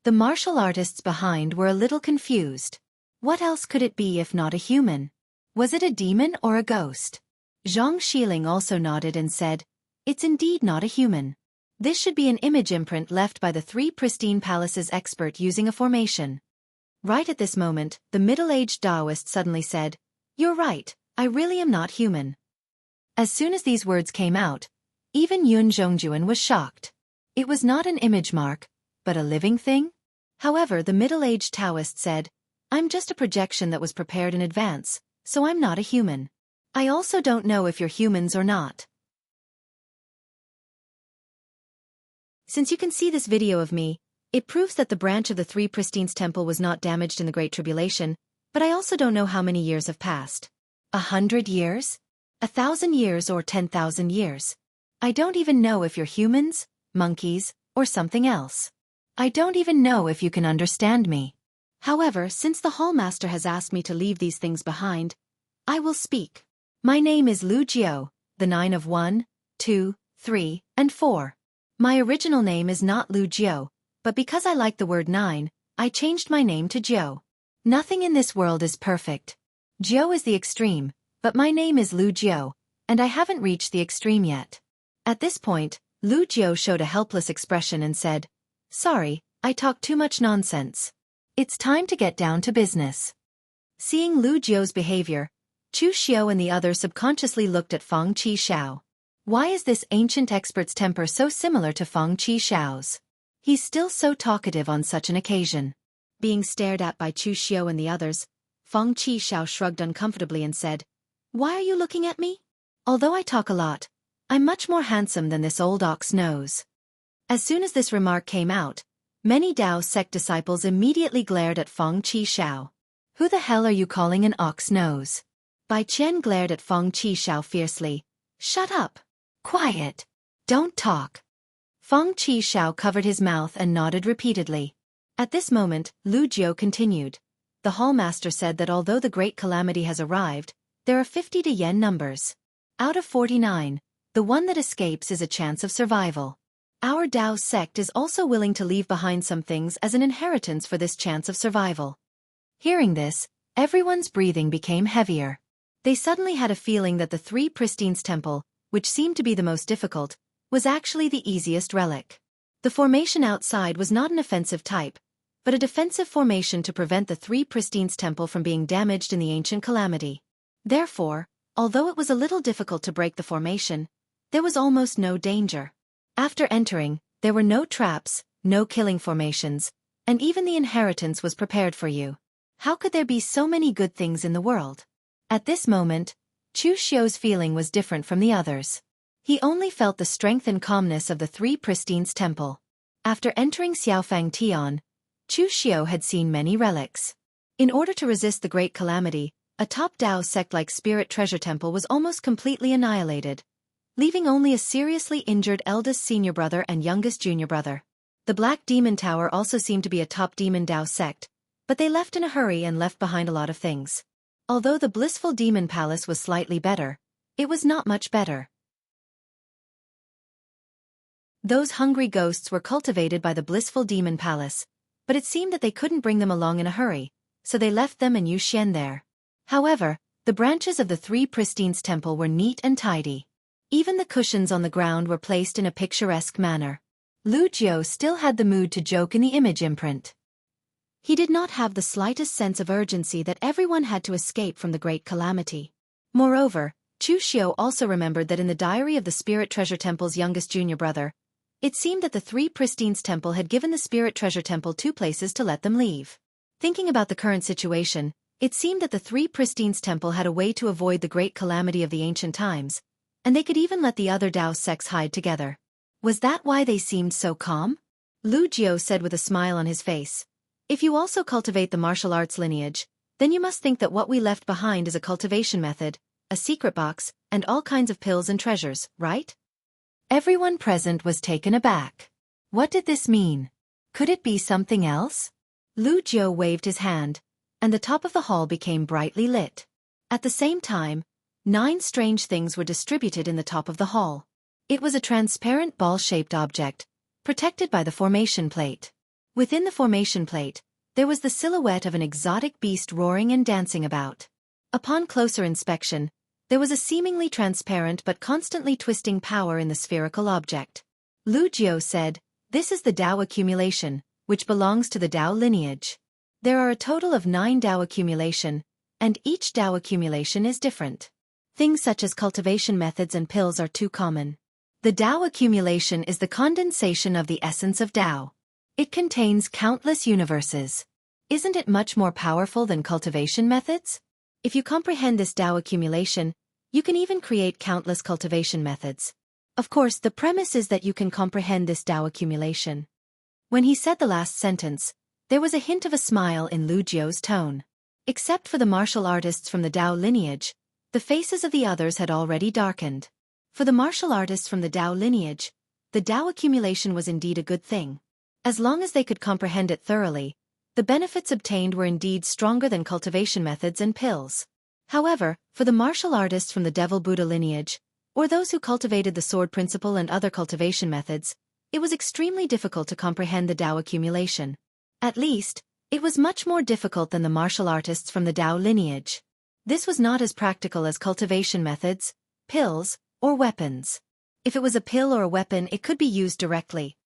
The martial artists behind were a little confused. What else could it be if not a human? Was it a demon or a ghost? Zhang Xiling also nodded and said, "It's indeed not a human. This should be an image imprint left by the 3 pristine palaces expert using a formation." Right at this moment, the middle-aged Taoist suddenly said, "You're right, I really am not human." As soon as these words came out, even Yun Zhongjuan was shocked. It was not an image mark, but a living thing? However, the middle-aged Taoist said, "I'm just a projection that was prepared in advance, so I'm not a human. I also don't know if you're humans or not. Since you can see this video of me, it proves that the branch of the 3 Pristines temple was not damaged in the Great Tribulation, but I also don't know how many years have passed. 100 years? 1,000 years or 10,000 years? I don't even know if you're humans, monkeys, or something else. I don't even know if you can understand me. However, since the Hallmaster has asked me to leave these things behind, I will speak. My name is Lu Jiao, the 9 of 1, 2, 3, and 4. My original name is not Lu Jiao, but because I like the word 9, I changed my name to Jiao. Nothing in this world is perfect. Jiao is the extreme, but my name is Lu Jiao, and I haven't reached the extreme yet. At this point, Lu Jiao showed a helpless expression and said, "Sorry, I talked too much nonsense. It's time to get down to business." Seeing Lu Jiao's behavior, Chu Xiao and the others subconsciously looked at Feng Qi Xiao. Why is this ancient expert's temper so similar to Feng Qi Xiao's? He's still so talkative on such an occasion. Being stared at by Chu Xiao and the others, Feng Qi Xiao shrugged uncomfortably and said, "Why are you looking at me? Although I talk a lot, I'm much more handsome than this old ox nose." As soon as this remark came out, many Dao sect disciples immediately glared at Feng Qi Xiao. "Who the hell are you calling an ox nose?" Bai Qian glared at Feng Qi Xiao fiercely. "Shut up! Quiet! Don't talk!" Feng Qi Xiao covered his mouth and nodded repeatedly. At this moment, Lu Jiao continued. "The Hallmaster said that although the Great Calamity has arrived, there are 50 yen numbers. Out of 49, the one that escapes is a chance of survival. Our Dao sect is also willing to leave behind some things as an inheritance for this chance of survival." Hearing this, everyone's breathing became heavier. They suddenly had a feeling that the 3 Pristines temple, which seemed to be the most difficult, was actually the easiest relic. The formation outside was not an offensive type, but a defensive formation to prevent the 3 Pristines temple from being damaged in the ancient calamity. Therefore, although it was a little difficult to break the formation, there was almost no danger. After entering, there were no traps, no killing formations, and even the inheritance was prepared for you. How could there be so many good things in the world? At this moment, Chu Xiao's feeling was different from the others. He only felt the strength and calmness of the 3 Pristines temple. After entering Xiaofan Tian, Chu Xiao had seen many relics. In order to resist the great calamity, a top Dao sect-like spirit treasure temple was almost completely annihilated, leaving only a seriously injured eldest senior brother and youngest junior brother. The Black Demon Tower also seemed to be a top demon Dao sect, but they left in a hurry and left behind a lot of things. Although the Blissful Demon Palace was slightly better, it was not much better. Those hungry ghosts were cultivated by the Blissful Demon Palace, but it seemed that they couldn't bring them along in a hurry, so they left them and Yu Xian there. However, The branches of the three Pristines temple were neat and tidy. Even the cushions on the ground were placed in a picturesque manner. Lu Jiu still had the mood to joke in the image imprint. He did not have the slightest sense of urgency that everyone had to escape from the great calamity. Moreover, Chu Xiu also remembered that in the diary of the Spirit Treasure Temple's youngest junior brother, it seemed that the three Pristines temple had given the Spirit Treasure Temple 2 places to let them leave. Thinking about the current situation, it seemed that the three Pristines temple had a way to avoid the great calamity of the ancient times, and they could even let the other Dao sects hide together. Was that why they seemed so calm? Lu Jiu said with a smile on his face. If you also cultivate the martial arts lineage, then you must think that what we left behind is a cultivation method, a secret box, and all kinds of pills and treasures, right? Everyone present was taken aback. What did this mean? Could it be something else? Lu Jiu waved his hand, and the top of the hall became brightly lit. At the same time, 9 strange things were distributed in the top of the hall. It was a transparent ball-shaped object, protected by the formation plate. Within the formation plate, there was the silhouette of an exotic beast roaring and dancing about. Upon closer inspection, there was a seemingly transparent but constantly twisting power in the spherical object. Lu Jiu said, "This is the Dao accumulation, which belongs to the Dao lineage. There are a total of 9 Dao accumulation, and each Dao accumulation is different. Things such as cultivation methods and pills are too common. The Dao accumulation is the condensation of the essence of Dao. It contains countless universes. Isn't it much more powerful than cultivation methods? If you comprehend this Dao accumulation, you can even create countless cultivation methods. Of course, the premise is that you can comprehend this Dao accumulation." When he said the last sentence, there was a hint of a smile in Lu Jiu's tone. Except for the martial artists from the Dao lineage, the faces of the others had already darkened. For the martial artists from the Dao lineage, the Dao accumulation was indeed a good thing. As long as they could comprehend it thoroughly, the benefits obtained were indeed stronger than cultivation methods and pills. However, for the martial artists from the Devil Buddha lineage, or those who cultivated the sword principle and other cultivation methods, it was extremely difficult to comprehend the Dao accumulation. At least, it was much more difficult than the martial artists from the Dao lineage. This was not as practical as cultivation methods, pills, or weapons. If it was a pill or a weapon, it could be used directly.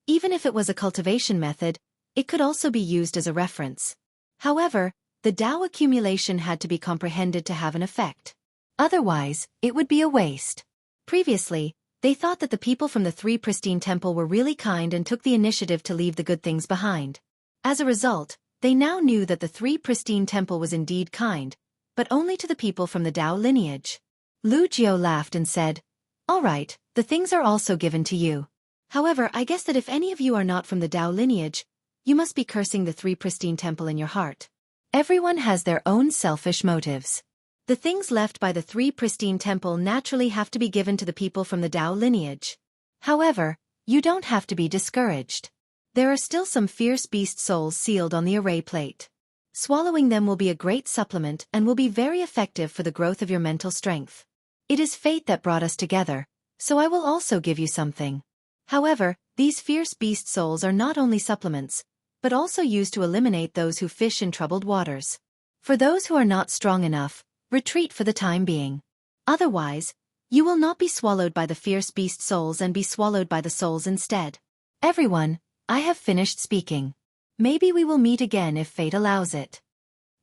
Even if it was a cultivation method, it could also be used as a reference. However, the Dao accumulation had to be comprehended to have an effect. Otherwise, it would be a waste. Previously, they thought that the people from the three pristine temple were really kind and took the initiative to leave the good things behind. As a result, they now knew that the three pristine temple was indeed kind, but only to the people from the Dao lineage. Lu Jiu laughed and said, "All right, the things are also given to you. However, I guess that if any of you are not from the Dao lineage, you must be cursing the three pristine temple in your heart. Everyone has their own selfish motives. The things left by the three pristine temple naturally have to be given to the people from the Dao lineage. However, you don't have to be discouraged. There are still some fierce beast souls sealed on the array plate. Swallowing them will be a great supplement and will be very effective for the growth of your mental strength. It is fate that brought us together, so I will also give you something. However, these fierce beast souls are not only supplements, but also used to eliminate those who fish in troubled waters. For those who are not strong enough, retreat for the time being. Otherwise, you will not be swallowed by the fierce beast souls and be swallowed by the souls instead. Everyone, I have finished speaking. Maybe we will meet again if fate allows it."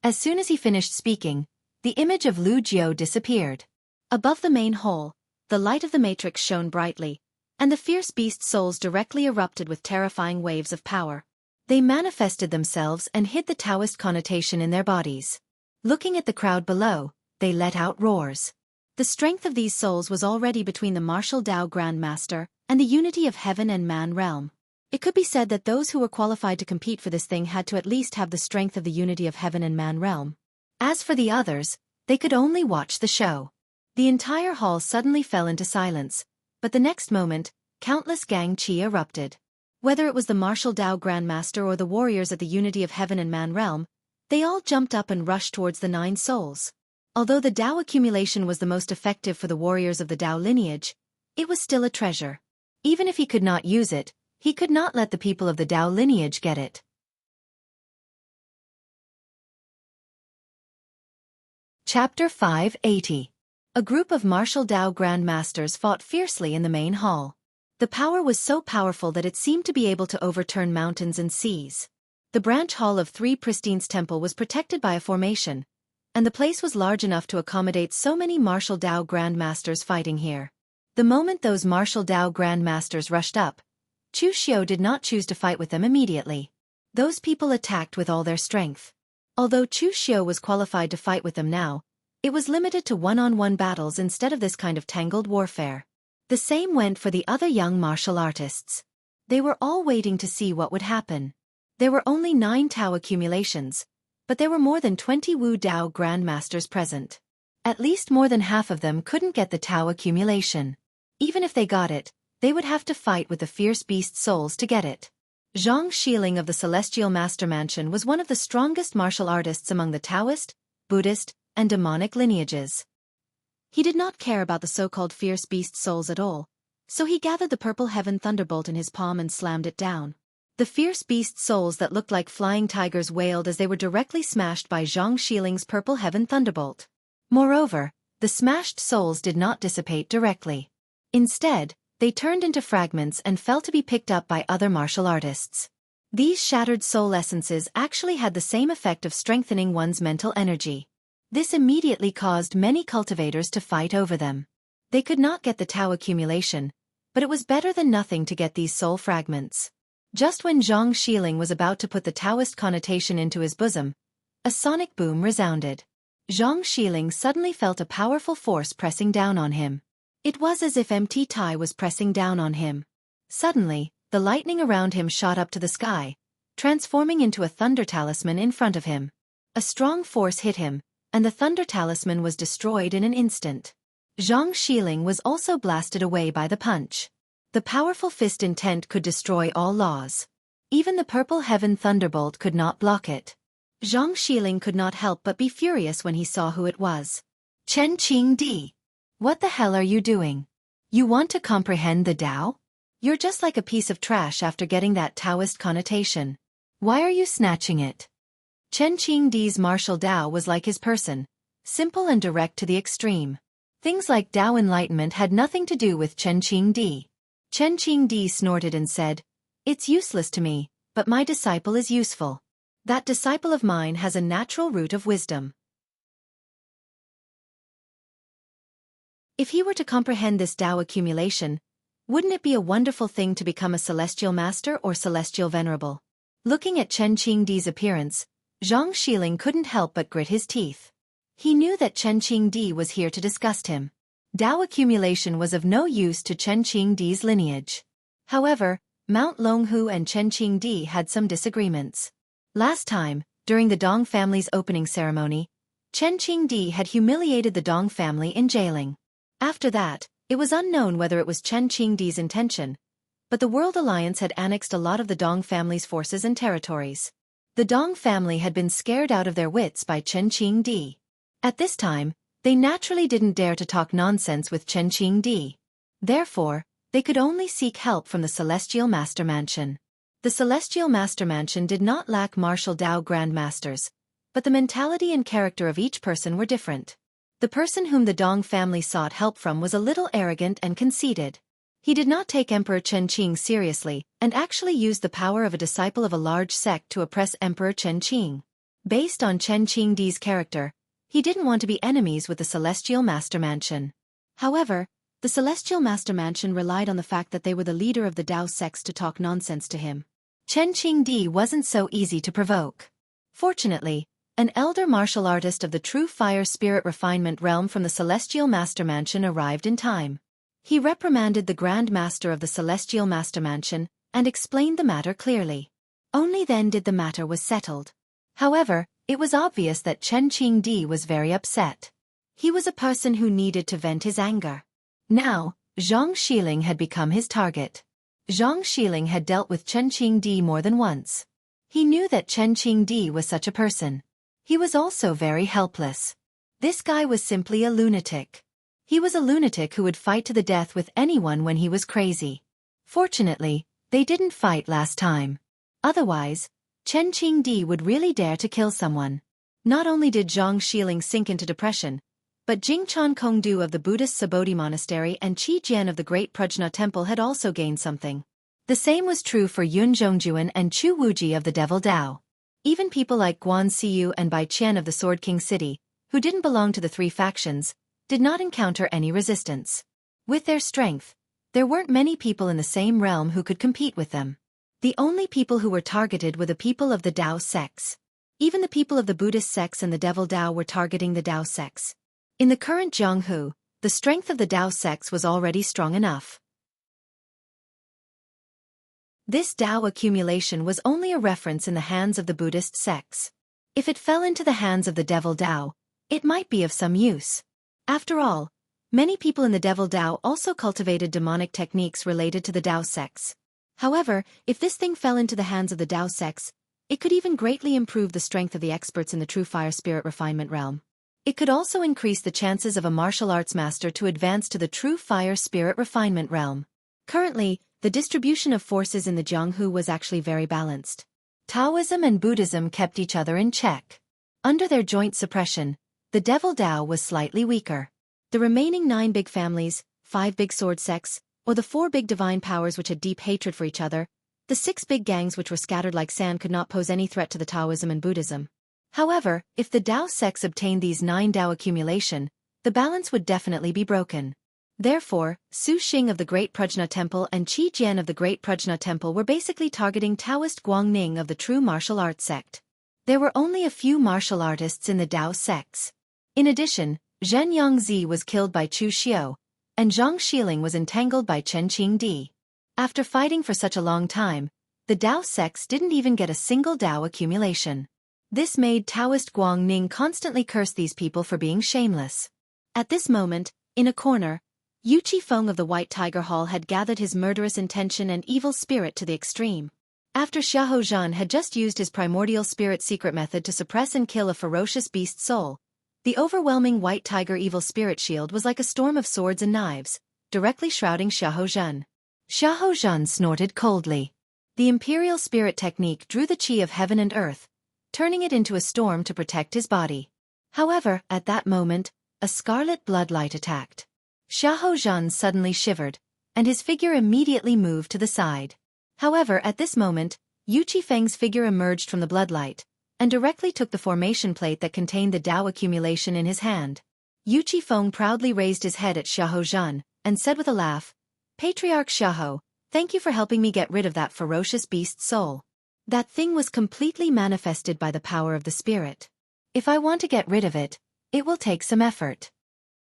As soon as he finished speaking, the image of Lu Jiu disappeared. Above the main hole, the light of the matrix shone brightly, and the fierce beast souls directly erupted with terrifying waves of power. They manifested themselves and hid the Taoist connotation in their bodies. Looking at the crowd below, they let out roars. The strength of these souls was already between the martial Dao Grand Master and the unity of heaven and man realm. It could be said that those who were qualified to compete for this thing had to at least have the strength of the unity of heaven and man realm. As for the others, they could only watch the show. The entire hall suddenly fell into silence, but the next moment, countless gang chi erupted. Whether it was the martial Dao Grand Master or the warriors at the unity of heaven and man realm, they all jumped up and rushed towards the 9 souls. Although the Dao accumulation was the most effective for the warriors of the Dao lineage, it was still a treasure. Even if he could not use it, he could not let the people of the Dao lineage get it. Chapter 580. A group of martial Dao grandmasters fought fiercely in the main hall. The power was so powerful that it seemed to be able to overturn mountains and seas. The branch hall of Three Pristine's temple was protected by a formation, and the place was large enough to accommodate so many martial Dao grandmasters fighting here. The moment those martial Dao grandmasters rushed up, Chu Xiao did not choose to fight with them immediately. Those people attacked with all their strength. Although Chu Xiao was qualified to fight with them now, it was limited to one-on-one battles instead of this kind of tangled warfare. The same went for the other young martial artists. They were all waiting to see what would happen. There were only 9 Tao accumulations, but there were more than 20 Wu Dao grandmasters present. At least more than half of them couldn't get the Tao accumulation. Even if they got it, they would have to fight with the fierce beast souls to get it. Zhang Xiling of the Celestial Master Mansion was one of the strongest martial artists among the Taoist, Buddhist, and demonic lineages. He did not care about the so-called fierce beast souls at all, so he gathered the purple heaven thunderbolt in his palm and slammed it down. The fierce beast souls that looked like flying tigers wailed as they were directly smashed by Zhang Xiling's purple heaven thunderbolt. Moreover, the smashed souls did not dissipate directly. Instead, they turned into fragments and fell to be picked up by other martial artists. These shattered soul essences actually had the same effect of strengthening one's mental energy. This immediately caused many cultivators to fight over them. They could not get the Tao accumulation, but it was better than nothing to get these soul fragments. Just when Zhang Xiling was about to put the Taoist connotation into his bosom, a sonic boom resounded. Zhang Xiling suddenly felt a powerful force pressing down on him. It was as if empty Tai was pressing down on him. Suddenly, the lightning around him shot up to the sky, transforming into a thunder talisman in front of him. A strong force hit him, and the thunder talisman was destroyed in an instant. Zhang Xiling was also blasted away by the punch. The powerful fist intent could destroy all laws. Even the purple heaven thunderbolt could not block it. Zhang Xiling could not help but be furious when he saw who it was. Chen Qingdi. What the hell are you doing? You want to comprehend the Tao? You're just like a piece of trash after getting that Taoist connotation. Why are you snatching it? Chen Qingdi's martial Tao was like his person, simple and direct to the extreme. Things like Tao enlightenment had nothing to do with Chen Qingdi. Chen Qingdi snorted and said, "It's useless to me, but my disciple is useful. That disciple of mine has a natural root of wisdom. If he were to comprehend this Tao accumulation, wouldn't it be a wonderful thing to become a celestial master or celestial venerable?" Looking at Chen Qingdi's appearance, Zhang Xiling couldn't help but grit his teeth. He knew that Chen Qingdi was here to disgust him. Tao accumulation was of no use to Chen Qingdi's lineage. However, Mount Longhu and Chen Qingdi had some disagreements. Last time, during the Dong family's opening ceremony, Chen Qingdi had humiliated the Dong family in jailing. After that, it was unknown whether it was Chen Qingdi's intention, but the World Alliance had annexed a lot of the Dong family's forces and territories. The Dong family had been scared out of their wits by Chen Qingdi. At this time, they naturally didn't dare to talk nonsense with Chen Qingdi. Therefore, they could only seek help from the Celestial Master Mansion. The Celestial Master Mansion did not lack martial Tao grandmasters, but the mentality and character of each person were different. The person whom the Dong family sought help from was a little arrogant and conceited. He did not take Emperor Chen Qing seriously, and actually used the power of a disciple of a large sect to oppress Emperor Chen Qing. Based on Chen Qingdi's character, he didn't want to be enemies with the Celestial Master Mansion. However, the Celestial Master Mansion relied on the fact that they were the leader of the Dao sects to talk nonsense to him. Chen Qingdi wasn't so easy to provoke. Fortunately, an elder martial artist of the true fire spirit refinement realm from the Celestial Master Mansion arrived in time. He reprimanded the Grand Master of the Celestial Master Mansion and explained the matter clearly. Only then did the matter was settled. However, it was obvious that Chen Qingdi was very upset. He was a person who needed to vent his anger. Now, Zhang Xiling had become his target. Zhang Xiling had dealt with Chen Qingdi more than once. He knew that Chen Qingdi was such a person. He was also very helpless. This guy was simply a lunatic. He was a lunatic who would fight to the death with anyone when he was crazy. Fortunately, they didn't fight last time. Otherwise, Chen Qingdi would really dare to kill someone. Not only did Zhang Xiling sink into depression, but Jingchan Kongdu of the Buddhist Sabodhi Monastery and Qi Jian of the Great Prajna Temple had also gained something. The same was true for Yun Zhongjuan and Chu Wuji of the Devil Dao. Even people like Guan Xiu and Bai Qian of the Sword King City, who didn't belong to the three factions, did not encounter any resistance. With their strength, there weren't many people in the same realm who could compete with them. The only people who were targeted were the people of the Dao sects. Even the people of the Buddhist sects and the Devil Dao were targeting the Dao sects. In the current Jianghu, the strength of the Dao sects was already strong enough. This Dao accumulation was only a reference in the hands of the Buddhist sects. If it fell into the hands of the Devil Dao, it might be of some use. After all, many people in the Devil Dao also cultivated demonic techniques related to the Dao sects. However, if this thing fell into the hands of the Dao sects, it could even greatly improve the strength of the experts in the true fire spirit refinement realm. It could also increase the chances of a martial arts master to advance to the true fire spirit refinement realm. Currently, the distribution of forces in the Jianghu was actually very balanced. Taoism and Buddhism kept each other in check. Under their joint suppression, the Devil Dao was slightly weaker. The remaining 9 big families, 5 big sword sects, or the 4 big divine powers which had deep hatred for each other, the 6 big gangs which were scattered like sand could not pose any threat to the Taoism and Buddhism. However, if the Dao sects obtained these 9 Dao accumulation, the balance would definitely be broken. Therefore, Su Xing of the Great Prajna Temple and Qi Jian of the Great Prajna Temple were basically targeting Taoist Guangning of the true martial arts sect. There were only a few martial artists in the Dao sects. In addition, Zhen Yongzi was killed by Chu Xiao, and Zhang Xiling was entangled by Chen Qingdi. After fighting for such a long time, the Dao sects didn't even get a single Dao accumulation. This made Taoist Guangning constantly curse these people for being shameless. At this moment, in a corner, Yu Qifeng of the White Tiger Hall had gathered his murderous intention and evil spirit to the extreme. After Xiahou Zhan had just used his primordial spirit secret method to suppress and kill a ferocious beast soul, the overwhelming White Tiger evil spirit shield was like a storm of swords and knives, directly shrouding Xiahou Zhan. Xiahou Zhan snorted coldly. The imperial spirit technique drew the qi of heaven and earth, turning it into a storm to protect his body. However, at that moment, a scarlet bloodlight attacked. Xiahou Zhan suddenly shivered, and his figure immediately moved to the side. However, at this moment, Yu Qifeng's figure emerged from the bloodlight, and directly took the formation plate that contained the Dao accumulation in his hand. Yu Qifeng proudly raised his head at Xiahou Zhan, and said with a laugh, "Patriarch Xiahou, thank you for helping me get rid of that ferocious beast's soul. That thing was completely manifested by the power of the spirit. If I want to get rid of it, it will take some effort."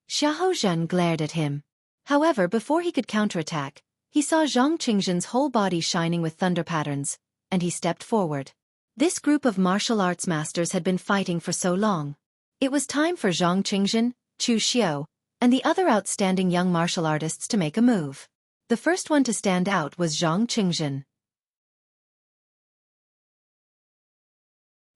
Xiahou Zhan glared at him. However, before he could counterattack, he saw Zhang Qingzhen's whole body shining with thunder patterns, and he stepped forward. This group of martial arts masters had been fighting for so long. It was time for Zhang Qingzhen, Chu Xiao, and the other outstanding young martial artists to make a move. The first one to stand out was Zhang Qingzhen.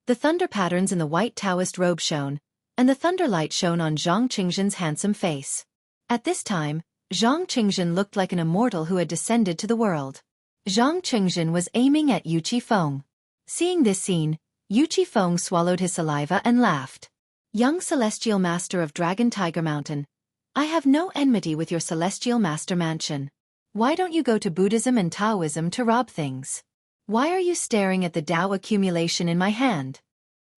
The thunder patterns in the white Taoist robe shone, and the thunderlight shone on Zhang Qingzhen's handsome face. At this time, Zhang Qingzhen looked like an immortal who had descended to the world. Zhang Qingzhen was aiming at Yu Qifeng. Seeing this scene, Yu Qifeng swallowed his saliva and laughed. "Young celestial master of Dragon Tiger Mountain, I have no enmity with your celestial master mansion. Why don't you go to Buddhism and Taoism to rob things? Why are you staring at the Dao accumulation in my hand?"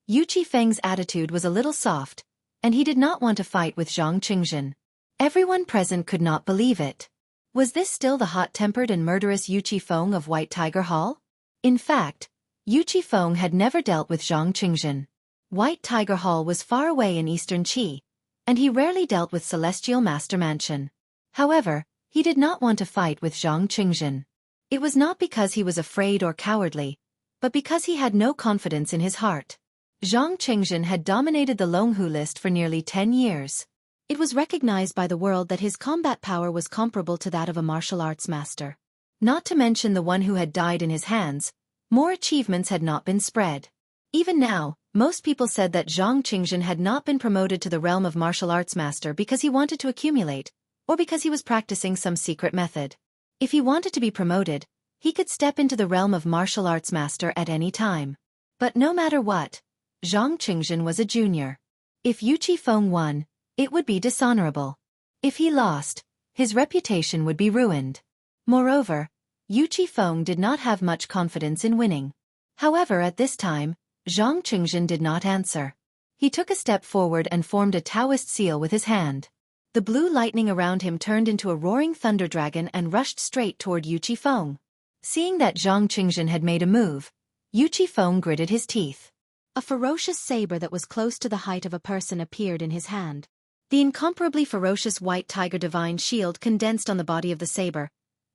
Yu Qifeng's attitude was a little soft, and he did not want to fight with Zhang Qingzhen. Everyone present could not believe it. Was this still the hot-tempered and murderous Yu Qifeng of White Tiger Hall? In fact, Yu Qifeng had never dealt with Zhang Qingzhen. White Tiger Hall was far away in eastern Qi, and he rarely dealt with Celestial Master Mansion. However, he did not want to fight with Zhang Qingzhen. It was not because he was afraid or cowardly, but because he had no confidence in his heart. Zhang Qingzhen had dominated the Longhu list for nearly 10 years. It was recognized by the world that his combat power was comparable to that of a martial arts master. Not to mention the one who had died in his hands, more achievements had not been spread. Even now, most people said that Zhang Qingzhen had not been promoted to the realm of martial arts master because he wanted to accumulate, or because he was practicing some secret method. If he wanted to be promoted, he could step into the realm of martial arts master at any time. But no matter what, Zhang Qingjin was a junior. If Yu Qifeng won, it would be dishonorable. If he lost, his reputation would be ruined. Moreover, Yu Qifeng did not have much confidence in winning. However, at this time, Zhang Qingjin did not answer. He took a step forward and formed a Taoist seal with his hand. The blue lightning around him turned into a roaring thunder dragon and rushed straight toward Yu Qifeng. Seeing that Zhang Qingjin had made a move, Yu Qifeng gritted his teeth. A ferocious saber that was close to the height of a person appeared in his hand. The incomparably ferocious white tiger divine shield condensed on the body of the saber,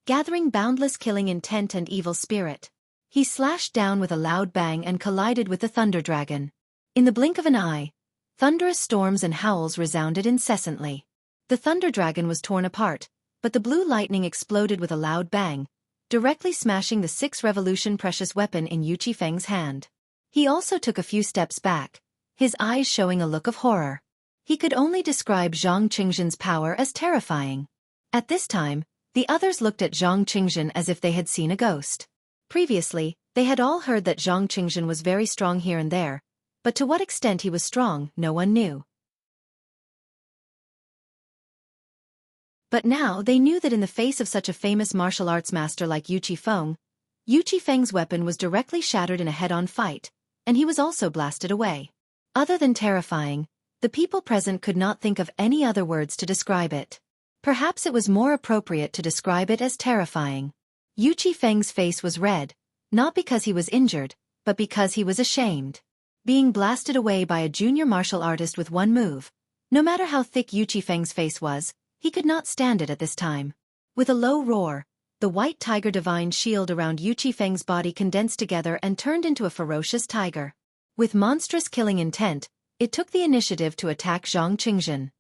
gathering boundless killing intent and evil spirit. He slashed down with a loud bang and collided with the thunder dragon. In the blink of an eye, thunderous storms and howls resounded incessantly. The thunder dragon was torn apart, but the blue lightning exploded with a loud bang, directly smashing the 6 revolution precious weapon in Yu Qifeng's hand. He also took a few steps back, his eyes showing a look of horror. He could only describe Zhang Qingjin's power as terrifying. At this time, the others looked at Zhang Qingjin as if they had seen a ghost. Previously, they had all heard that Zhang Qingjin was very strong here and there, but to what extent he was strong, no one knew. But now they knew that in the face of such a famous martial arts master like Yu Qifeng's weapon was directly shattered in a head-on fight, and he was also blasted away. Other than terrifying, the people present could not think of any other words to describe it. Perhaps it was more appropriate to describe it as terrifying. Yu Qifeng's face was red, not because he was injured, but because he was ashamed. Being blasted away by a junior martial artist with one move, no matter how thick Yu Qifeng's face was, he could not stand it at this time. With a low roar, the white tiger divine shield around Yu Qifeng's body condensed together and turned into a ferocious tiger. With monstrous killing intent, it took the initiative to attack Zhang Qingjin.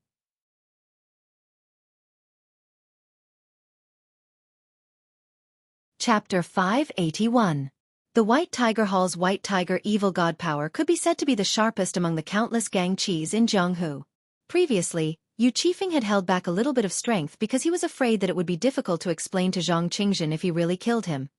Chapter 581. The White Tiger Hall's White Tiger Evil God power could be said to be the sharpest among the countless gang chis in Jianghu. Previously, Yu Qifeng had held back a little bit of strength because he was afraid that it would be difficult to explain to Zhang Qingjin if he really killed him.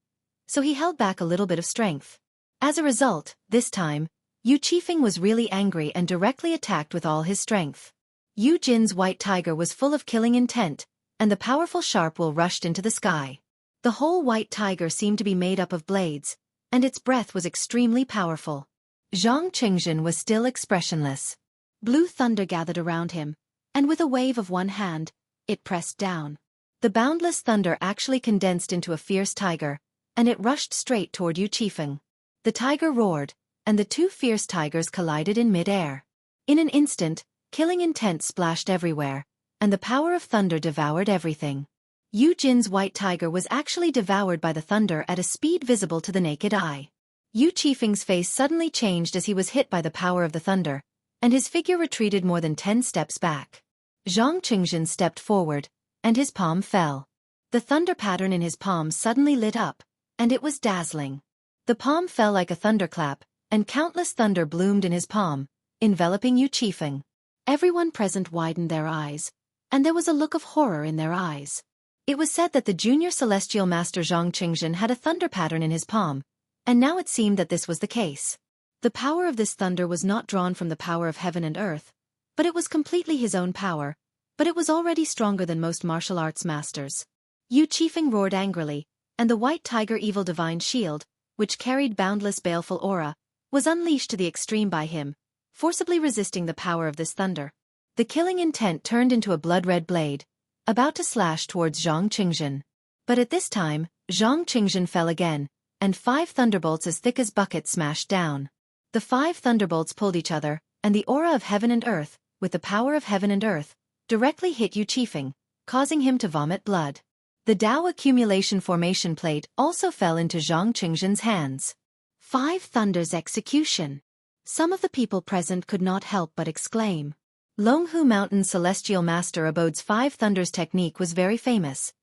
So he held back a little bit of strength. As a result, this time, Yu Qifeng was really angry and directly attacked with all his strength. Yu Jin's white tiger was full of killing intent, and the powerful sharp will rushed into the sky. The whole white tiger seemed to be made up of blades, and its breath was extremely powerful. Zhang Qingjin was still expressionless. Blue thunder gathered around him, and with a wave of one hand, it pressed down. The boundless thunder actually condensed into a fierce tiger, and it rushed straight toward Yu Qifeng. The tiger roared, and the 2 fierce tigers collided in mid-air. In an instant, killing intent splashed everywhere, and the power of thunder devoured everything. Yu Jin's white tiger was actually devoured by the thunder at a speed visible to the naked eye. Yu Qifeng's face suddenly changed as he was hit by the power of the thunder, and his figure retreated more than 10 steps back. Zhang Qingjin stepped forward, and his palm fell. The thunder pattern in his palm suddenly lit up, and it was dazzling. The palm fell like a thunderclap, and countless thunder bloomed in his palm, enveloping Yu Qifeng. Everyone present widened their eyes, and there was a look of horror in their eyes. It was said that the junior celestial master Zhang Qingjin had a thunder pattern in his palm, and now it seemed that this was the case. The power of this thunder was not drawn from the power of heaven and earth, but it was completely his own power, but it was already stronger than most martial arts masters. Yu Qifeng roared angrily, and the white tiger evil divine shield, which carried boundless baleful aura, was unleashed to the extreme by him, forcibly resisting the power of this thunder. The killing intent turned into a blood-red blade, about to slash towards Zhang Qingjin. But at this time, Zhang Qingjin fell again, and 5 thunderbolts as thick as buckets smashed down. The 5 thunderbolts pulled each other, and the aura of heaven and earth, with the power of heaven and earth, directly hit Yu Qifeng, causing him to vomit blood. The Dao accumulation formation plate also fell into Zhang Qingjin's hands. 5 thunders execution. Some of the people present could not help but exclaim. Longhu Mountain's celestial master Abode's 5 thunders technique was very famous.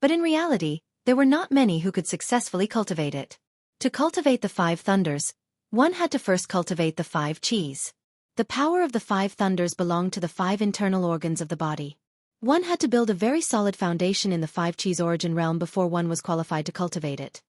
But in reality, there were not many who could successfully cultivate it. To cultivate the 5 thunders, one had to first cultivate the 5 chis. The power of the 5 thunders belonged to the 5 internal organs of the body. One had to build a very solid foundation in the 5 chis origin realm before one was qualified to cultivate it.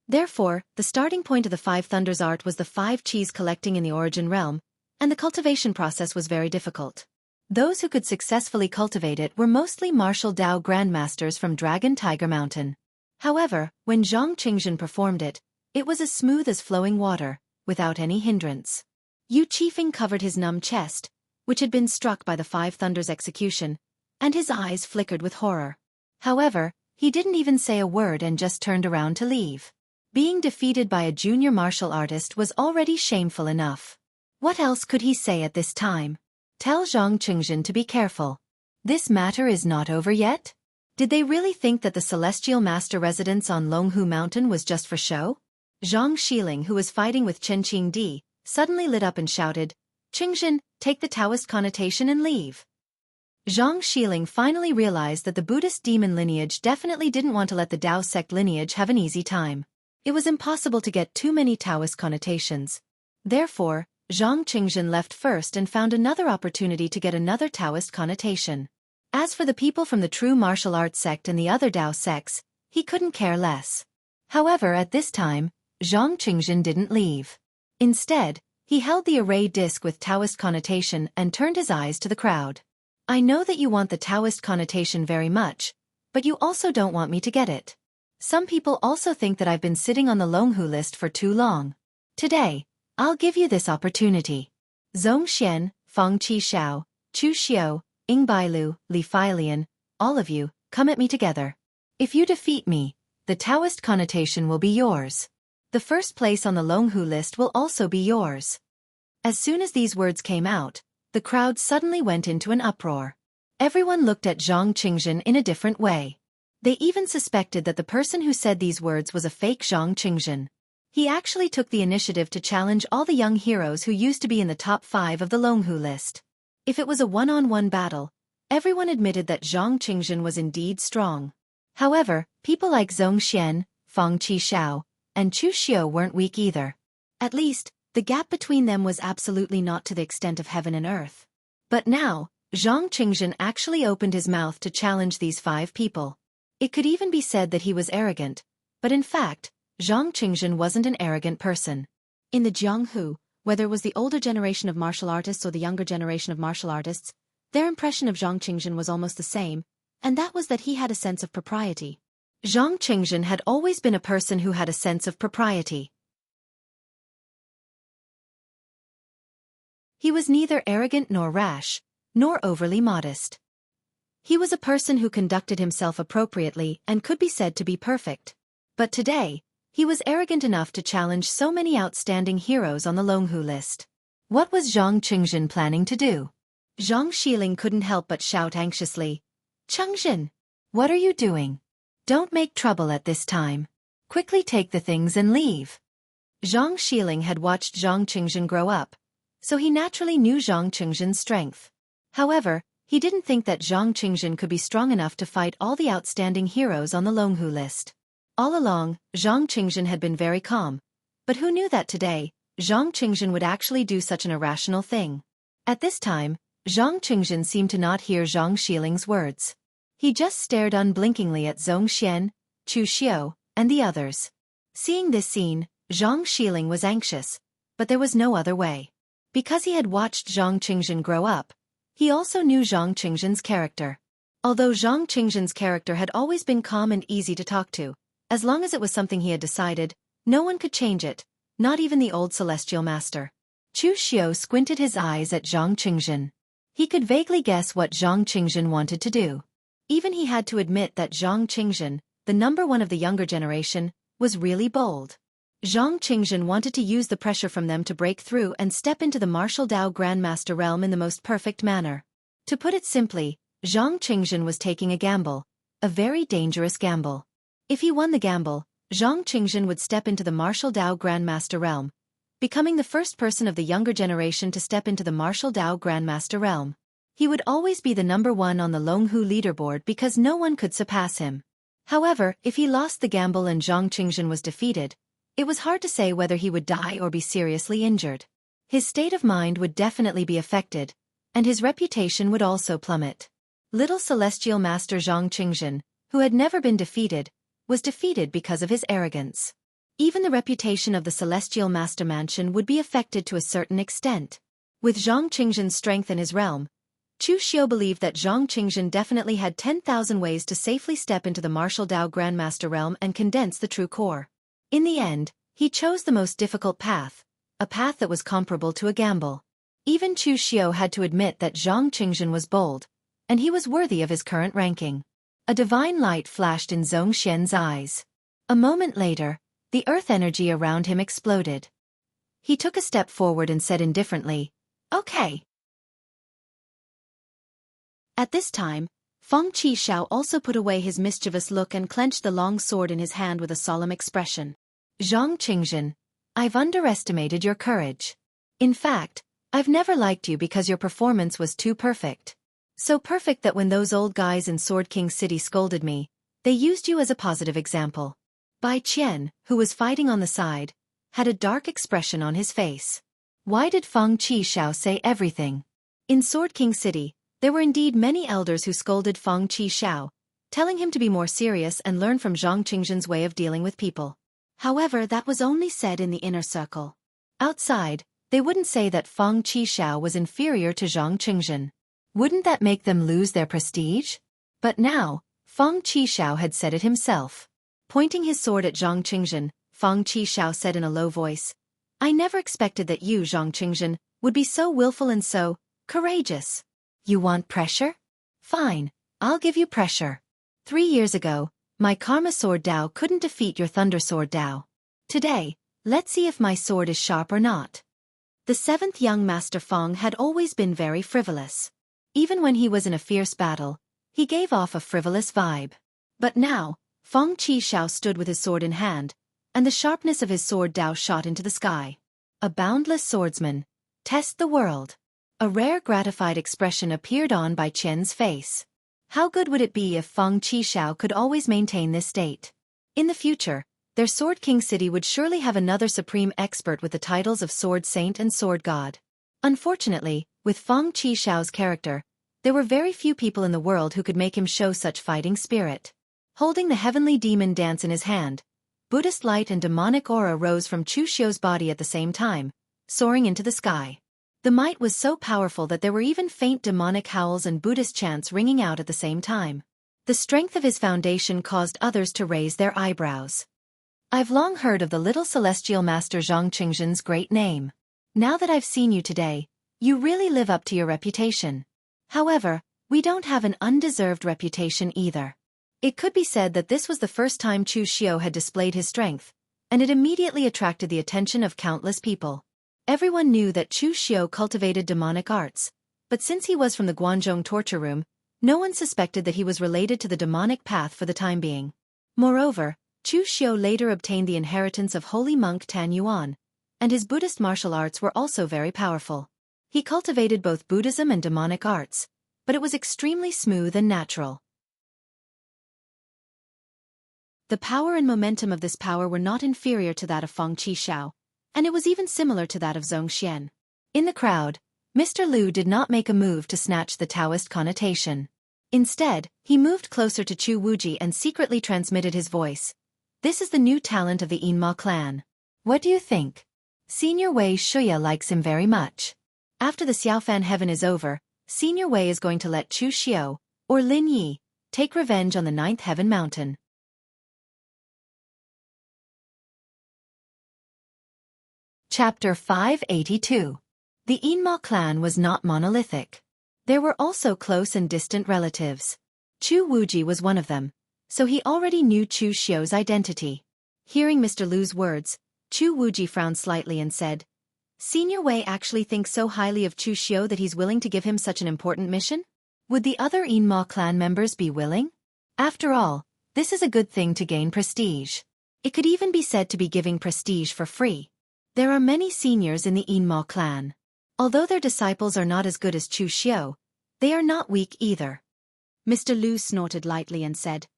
Therefore, the starting point of the Five Thunders art was the 5 cheese collecting in the origin realm, and the cultivation process was very difficult. Those who could successfully cultivate it were mostly martial Dao grandmasters from Dragon Tiger Mountain. However, when Zhang Qingzhen performed it, it was as smooth as flowing water, without any hindrance. Yu Qifeng covered his numb chest, which had been struck by the Five Thunders execution, and his eyes flickered with horror. However, he didn't even say a word and just turned around to leave. Being defeated by a junior martial artist was already shameful enough. What else could he say at this time? Tell Zhang Qingzhen to be careful. This matter is not over yet? Did they really think that the Celestial Master residence on Longhu Mountain was just for show? Zhang Xiling, who was fighting with Chen Qingdi, suddenly lit up and shouted, "Qingzhen, take the Taoist connotation and leave." Zhang Xiling finally realized that the Buddhist demon lineage definitely didn't want to let the Dao sect lineage have an easy time. It was impossible to get too many Taoist connotations. Therefore, Zhang Qingzhen left first and found another opportunity to get another Taoist connotation. As for the people from the true martial arts sect and the other Dao sects, he couldn't care less. However, at this time, Zhang Qingzhen didn't leave. Instead, he held the array disc with Taoist connotation and turned his eyes to the crowd. "I know that you want the Taoist connotation very much, but you also don't want me to get it. Some people also think that I've been sitting on the Longhu list for too long. Today, I'll give you this opportunity. Zhong Xian, Feng Qishao, Chu Xiao, Ing Bailu, Li Feilian, all of you, come at me together. If you defeat me, the Taoist connotation will be yours. The first place on the Longhu list will also be yours." As soon as these words came out, the crowd suddenly went into an uproar. Everyone looked at Zhang Qingzhen in a different way. They even suspected that the person who said these words was a fake Zhang Qingzhen. He actually took the initiative to challenge all the young heroes who used to be in the top 5 of the Longhu list. If it was a one-on-one battle, everyone admitted that Zhang Qingzhen was indeed strong. However, people like Zhong Xian, Feng Qishao, and Chu Xiao weren't weak either. At least, the gap between them was absolutely not to the extent of heaven and earth. But now, Zhang Qingzhen actually opened his mouth to challenge these 5 people. It could even be said that he was arrogant, but in fact, Zhang Qingzhen wasn't an arrogant person. In the Jianghu, whether it was the older generation of martial artists or the younger generation of martial artists, their impression of Zhang Qingzhen was almost the same, and that was that he had a sense of propriety. Zhang Qingzhen had always been a person who had a sense of propriety. He was neither arrogant nor rash, nor overly modest. He was a person who conducted himself appropriately and could be said to be perfect. But today, he was arrogant enough to challenge so many outstanding heroes on the Longhu list. What was Zhang Qingzhen planning to do? Zhang Xiling couldn't help but shout anxiously, "Qingzhen, what are you doing? Don't make trouble at this time. Quickly take the things and leave." Zhang Xiling had watched Zhang Qingzhen grow up, so he naturally knew Zhang Qingzhen's strength. However, he didn't think that Zhang Qingzhen could be strong enough to fight all the outstanding heroes on the Longhu list. All along, Zhang Qingzhen had been very calm, but who knew that today, Zhang Qingzhen would actually do such an irrational thing? At this time, Zhang Qingzhen seemed to not hear Zhang Xiling's words. He just stared unblinkingly at Zhong Xian, Chu Xiao, and the others. Seeing this scene, Zhang Xiling was anxious, but there was no other way. Because he had watched Zhang Qingzhen grow up, he also knew Zhang Qingzhen's character. Although Zhang Qingzhen's character had always been calm and easy to talk to, as long as it was something he had decided, no one could change it, not even the old Celestial Master. Chu Xiao squinted his eyes at Zhang Qingzhen. He could vaguely guess what Zhang Qingzhen wanted to do. Even he had to admit that Zhang Qingzhen, the number 1 of the younger generation, was really bold. Zhang Qingzhen wanted to use the pressure from them to break through and step into the martial Dao Grandmaster realm in the most perfect manner. To put it simply, Zhang Qingzhen was taking a gamble, a very dangerous gamble. If he won the gamble, Zhang Qingzhen would step into the martial Dao Grandmaster realm, becoming the first person of the younger generation to step into the martial Dao Grandmaster realm. He would always be the number 1 on the Longhu leaderboard because no one could surpass him. However, if he lost the gamble and Zhang Qingzhen was defeated, it was hard to say whether he would die or be seriously injured. His state of mind would definitely be affected, and his reputation would also plummet. Little Celestial Master Zhang Qingzhen, who had never been defeated, was defeated because of his arrogance. Even the reputation of the Celestial Master Mansion would be affected to a certain extent. With Zhang Qingzhen's strength in his realm, Chu Xiu believed that Zhang Qingzhen definitely had 10,000 ways to safely step into the martial Dao Grandmaster realm and condense the true core. In the end, he chose the most difficult path, a path that was comparable to a gamble. Even Chu Xiu had to admit that Zhang Qingzhen was bold, and he was worthy of his current ranking. A divine light flashed in Zhong Xian's eyes. A moment later, the earth energy around him exploded. He took a step forward and said indifferently, "Okay." At this time, Feng Qishao also put away his mischievous look and clenched the long sword in his hand with a solemn expression. "Zhang Qingzhen, I've underestimated your courage. In fact, I've never liked you because your performance was too perfect. So perfect that when those old guys in Sword King City scolded me, they used you as a positive example." Bai Qian, who was fighting on the side, had a dark expression on his face. Why did Feng Qishao say everything? In Sword King City, there were indeed many elders who scolded Feng Qishao, telling him to be more serious and learn from Zhang Qingzhen's way of dealing with people. However, that was only said in the inner circle. Outside, they wouldn't say that Feng Qishao was inferior to Zhang Qingzhen. Wouldn't that make them lose their prestige? But now, Feng Qishao had said it himself. Pointing his sword at Zhang Qingzhen, Feng Qishao said in a low voice, "I never expected that you, Zhang Qingzhen, would be so willful and so courageous. You want pressure? Fine, I'll give you pressure. 3 years ago, my Karma Sword Dao couldn't defeat your Thunder Sword Dao. Today, let's see if my sword is sharp or not." The 7th young Master Feng had always been very frivolous. Even when he was in a fierce battle, he gave off a frivolous vibe. But now, Feng Qishao stood with his sword in hand, and the sharpness of his sword Dao shot into the sky. A boundless swordsman. Test the world. A rare gratified expression appeared on Bai Qian's face. How good would it be if Feng Qishao could always maintain this state? In the future, their Sword King City would surely have another supreme expert with the titles of Sword Saint and Sword God. Unfortunately, with Feng Qishao's character, there were very few people in the world who could make him show such fighting spirit. Holding the heavenly demon dance in his hand, Buddhist light and demonic aura rose from Chu Xiu's body at the same time, soaring into the sky. The might was so powerful that there were even faint demonic howls and Buddhist chants ringing out at the same time. The strength of his foundation caused others to raise their eyebrows. I've long heard of the little celestial master Zhang Qingzhen's great name. Now that I've seen you today, you really live up to your reputation. However, we don't have an undeserved reputation either. It could be said that this was the first time Chu Xiu had displayed his strength, and it immediately attracted the attention of countless people. Everyone knew that Chu Xiu cultivated demonic arts, but since he was from the Guanzhong torture room, no one suspected that he was related to the demonic path for the time being. Moreover, Chu Xiu later obtained the inheritance of holy monk Tan Yuan, and his Buddhist martial arts were also very powerful. He cultivated both Buddhism and demonic arts, but it was extremely smooth and natural. The power and momentum of this power were not inferior to that of Feng Qishao, and it was even similar to that of Zhong Xian. In the crowd, Mr. Liu did not make a move to snatch the Taoist connotation. Instead, he moved closer to Chu Wuji and secretly transmitted his voice. "This is the new talent of the Yinma clan. What do you think? Senior Wei Shuya likes him very much. After the Xiaofan heaven is over, Senior Wei is going to let Chu Xiu, or Lin Yi, take revenge on the 9th heaven mountain." Chapter 582. The Yinma clan was not monolithic. There were also close and distant relatives. Chu Wuji was one of them, so he already knew Chu Xiu's identity. Hearing Mr. Liu's words, Chu Wuji frowned slightly and said, "Senior Wei actually thinks so highly of Chu Xiu that he's willing to give him such an important mission? Would the other Yinma clan members be willing? After all, this is a good thing to gain prestige. It could even be said to be giving prestige for free. There are many seniors in the Yinma clan. Although their disciples are not as good as Chu Xiu, they are not weak either." Mr. Liu snorted lightly and said,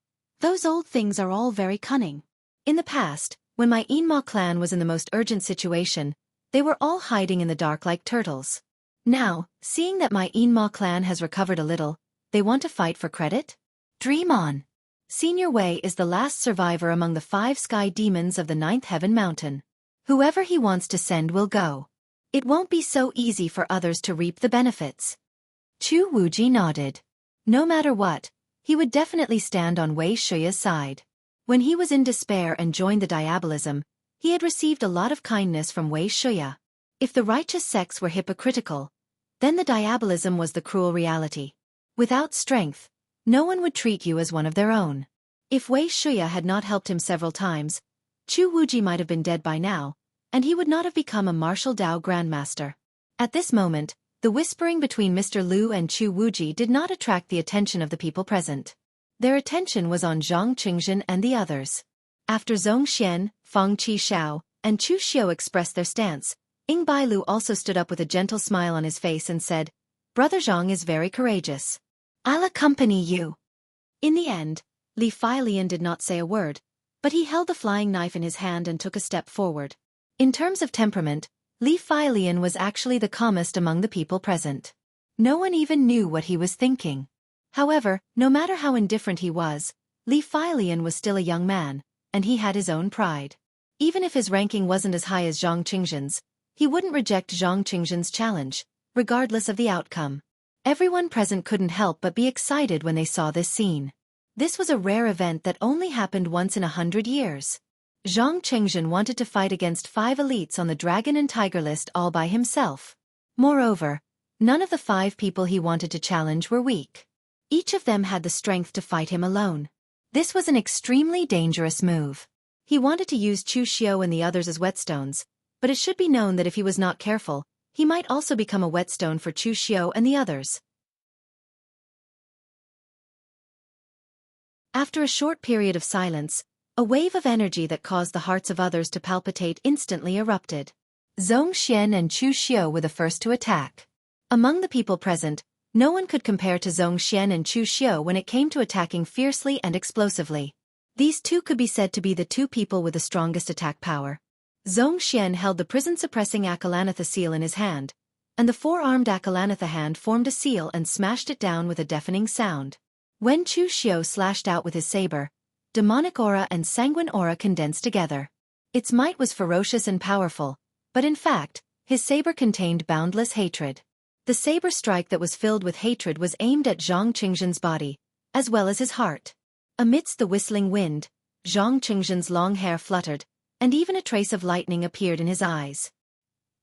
"Those old things are all very cunning. In the past, when my Yinma clan was in the most urgent situation, they were all hiding in the dark like turtles. Now, seeing that my Yinma clan has recovered a little, they want to fight for credit? Dream on. Senior Wei is the last survivor among the 5 sky demons of the 9th Heaven Mountain. Whoever he wants to send will go. It won't be so easy for others to reap the benefits. Chu Wuji nodded. No matter what, he would definitely stand on Wei Shuya's side. When he was in despair and joined the Diabolism, he had received a lot of kindness from Wei Shuya. If the righteous sects were hypocritical, then the Diabolism was the cruel reality. Without strength, no one would treat you as one of their own. If Wei Shuya had not helped him several times, Chu Wuji might have been dead by now, and he would not have become a martial Dao grandmaster. At this moment, the whispering between Mr. Liu and Chu Wuji did not attract the attention of the people present. Their attention was on Zhang Qingzhen and the others. After Zhong Xian, Feng Qishao, and Chu Xiu expressed their stance, Ying Bailu also stood up with a gentle smile on his face and said, "Brother Zhang is very courageous. I'll accompany you." In the end, Li Feilian did not say a word, but he held the flying knife in his hand and took a step forward. In terms of temperament, Li Feilian was actually the calmest among the people present. No one even knew what he was thinking. However, no matter how indifferent he was, Li Feilian was still a young man, and he had his own pride. Even if his ranking wasn't as high as Zhang Qingzhen's, he wouldn't reject Zhang Qingzhen's challenge, regardless of the outcome. Everyone present couldn't help but be excited when they saw this scene. This was a rare event that only happened once in 100 years. Zhang Qingzhen wanted to fight against 5 elites on the Dragon and Tiger list all by himself. Moreover, none of the 5 people he wanted to challenge were weak. Each of them had the strength to fight him alone. This was an extremely dangerous move. He wanted to use Chu Xiu and the others as whetstones, but it should be known that if he was not careful, he might also become a whetstone for Chu Xiu and the others. After a short period of silence, a wave of energy that caused the hearts of others to palpitate instantly erupted. Zhong Xian and Chu Xiu were the first to attack. Among the people present, no one could compare to Zhong Xian and Chu Xiu when it came to attacking fiercely and explosively. These two could be said to be the 2 people with the strongest attack power. Zhong Xian held the prison-suppressing Akalanatha seal in his hand, and the 4-armed Akalanatha hand formed a seal and smashed it down with a deafening sound. When Chu Xiu slashed out with his saber, demonic aura and sanguine aura condensed together. Its might was ferocious and powerful, but in fact, his saber contained boundless hatred. The saber strike that was filled with hatred was aimed at Zhang Qingzhen's body, as well as his heart. Amidst the whistling wind, Zhang Qingzhen's long hair fluttered, and even a trace of lightning appeared in his eyes.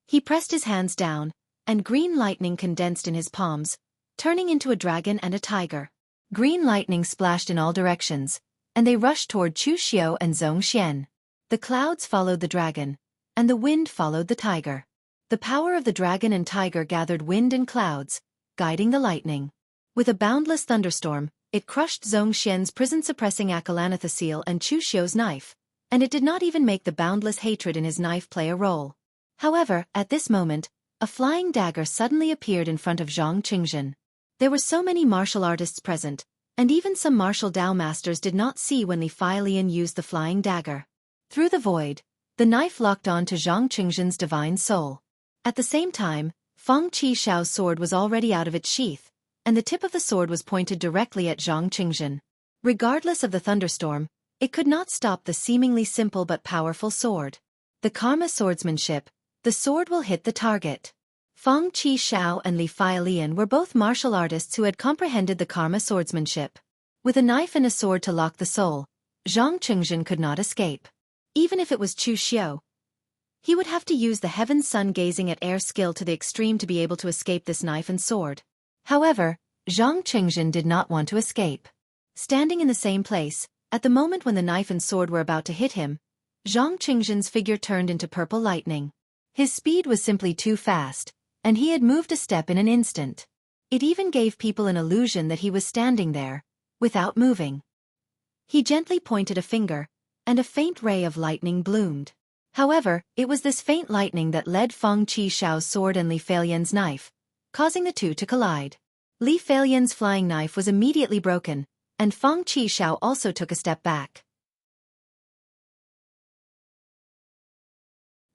He pressed his hands down, and green lightning condensed in his palms, turning into a dragon and a tiger. Green lightning splashed in all directions, and they rushed toward Chu Xiu and Zhong Xian. The clouds followed the dragon, and the wind followed the tiger. The power of the dragon and tiger gathered wind and clouds, guiding the lightning. With a boundless thunderstorm, it crushed Zhong Xian's prison-suppressing Akalanatha seal and Chu Xiu's knife, and it did not even make the boundless hatred in his knife play a role. However, at this moment, a flying dagger suddenly appeared in front of Zhang Qingzhen. There were so many martial artists present, and even some martial Dao masters did not see when Li Feilian used the flying dagger. Through the void, the knife locked on to Zhang Qingzhen's divine soul. At the same time, Feng Qishao's sword was already out of its sheath, and the tip of the sword was pointed directly at Zhang Qingzhen. Regardless of the thunderstorm, it could not stop the seemingly simple but powerful sword. The karma swordsmanship, the sword will hit the target. Feng Qishao and Li Feilian were both martial artists who had comprehended the karma swordsmanship. With a knife and a sword to lock the soul, Zhang Qingzhen could not escape. Even if it was Chu Xiu, he would have to use the heaven's sun gazing at air skill to the extreme to be able to escape this knife and sword. However, Zhang Qingzhen did not want to escape. Standing in the same place, at the moment when the knife and sword were about to hit him, Zhang Qingzhen's figure turned into purple lightning. His speed was simply too fast, and he had moved a step in an instant. It even gave people an illusion that he was standing there, without moving. He gently pointed a finger, and a faint ray of lightning bloomed. However, it was this faint lightning that led Feng Qishao's sword and Li Feilian's knife, causing the two to collide. Li Feilian's flying knife was immediately broken, and Feng Qishao also took a step back.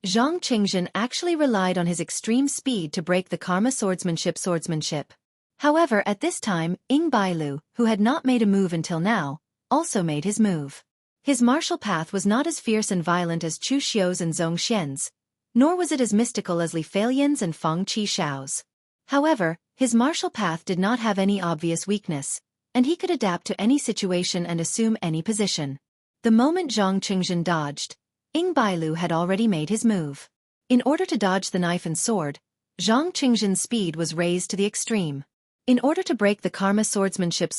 Zhang Qingzhen actually relied on his extreme speed to break the karma swordsmanship. However, at this time, Ying Bailu, who had not made a move until now, also made his move. His martial path was not as fierce and violent as Chu Xiu's and Zhong Xian's, nor was it as mystical as Li Feilian's and Feng Qixiao's. However, his martial path did not have any obvious weakness, and he could adapt to any situation and assume any position. The moment Zhang Qingjin dodged, Ying Bailu had already made his move. In order to dodge the knife and sword, Zhang Qingjin's speed was raised to the extreme. In order to break the karma swordsmanship,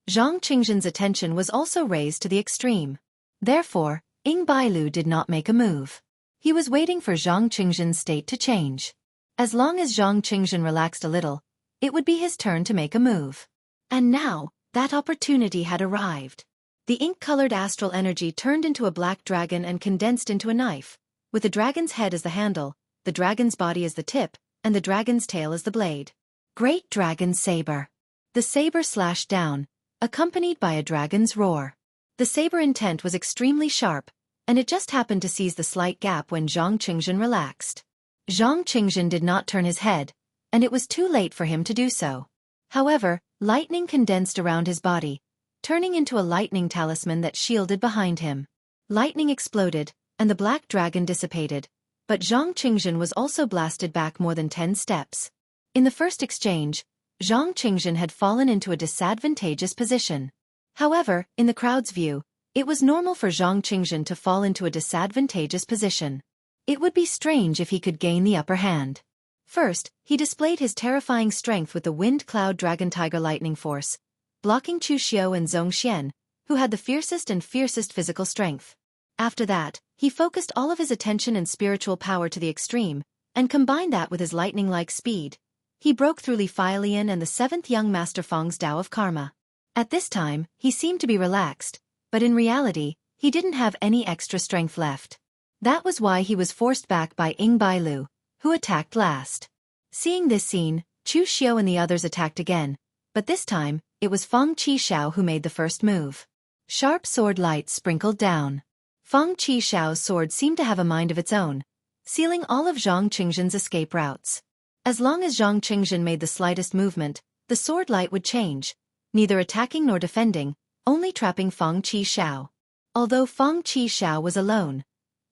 Zhang Qingjin's attention was also raised to the extreme. Therefore, Ying Bailu did not make a move. He was waiting for Zhang Qingjin's state to change. As long as Zhang Qingjin relaxed a little, it would be his turn to make a move. And now, that opportunity had arrived. The ink-colored astral energy turned into a black dragon and condensed into a knife, with the dragon's head as the handle, the dragon's body as the tip, and the dragon's tail as the blade. Great Dragon Saber. The saber slashed down, accompanied by a dragon's roar. The saber intent was extremely sharp, and it just happened to seize the slight gap when Zhang Qingjin relaxed. Zhang Qingjin did not turn his head, and it was too late for him to do so. However, lightning condensed around his body, turning into a lightning talisman that shielded behind him. Lightning exploded, and the black dragon dissipated, but Zhang Qingjin was also blasted back more than 10 steps. In the first exchange, Zhang Qingjin had fallen into a disadvantageous position. However, in the crowd's view, it was normal for Zhang Qingjin to fall into a disadvantageous position. It would be strange if he could gain the upper hand. First, he displayed his terrifying strength with the Wind Cloud Dragon Tiger Lightning Force, blocking Chu Xiu and Zhong Xian, who had the fiercest physical strength. After that, he focused all of his attention and spiritual power to the extreme, and combined that with his lightning-like speed. He broke through Li Feilian and the 7th young Master Feng's Tao of Karma. At this time, he seemed to be relaxed, but in reality, he didn't have any extra strength left. That was why he was forced back by Ying Bailu, who attacked last. Seeing this scene, Chu Xiu and the others attacked again, but this time, it was Feng Qixiao who made the first move. Sharp sword light sprinkled down. Feng Qixiao's sword seemed to have a mind of its own, sealing all of Zhang Qingjin's escape routes. As long as Zhang Qingjin made the slightest movement, the sword light would change, neither attacking nor defending, only trapping Feng Qixiao. Although Feng Qixiao was alone,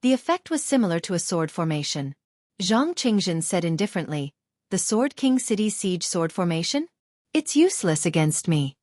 the effect was similar to a sword formation. Zhang Qingjin said indifferently, "The Sword King City's siege sword formation? It's useless against me."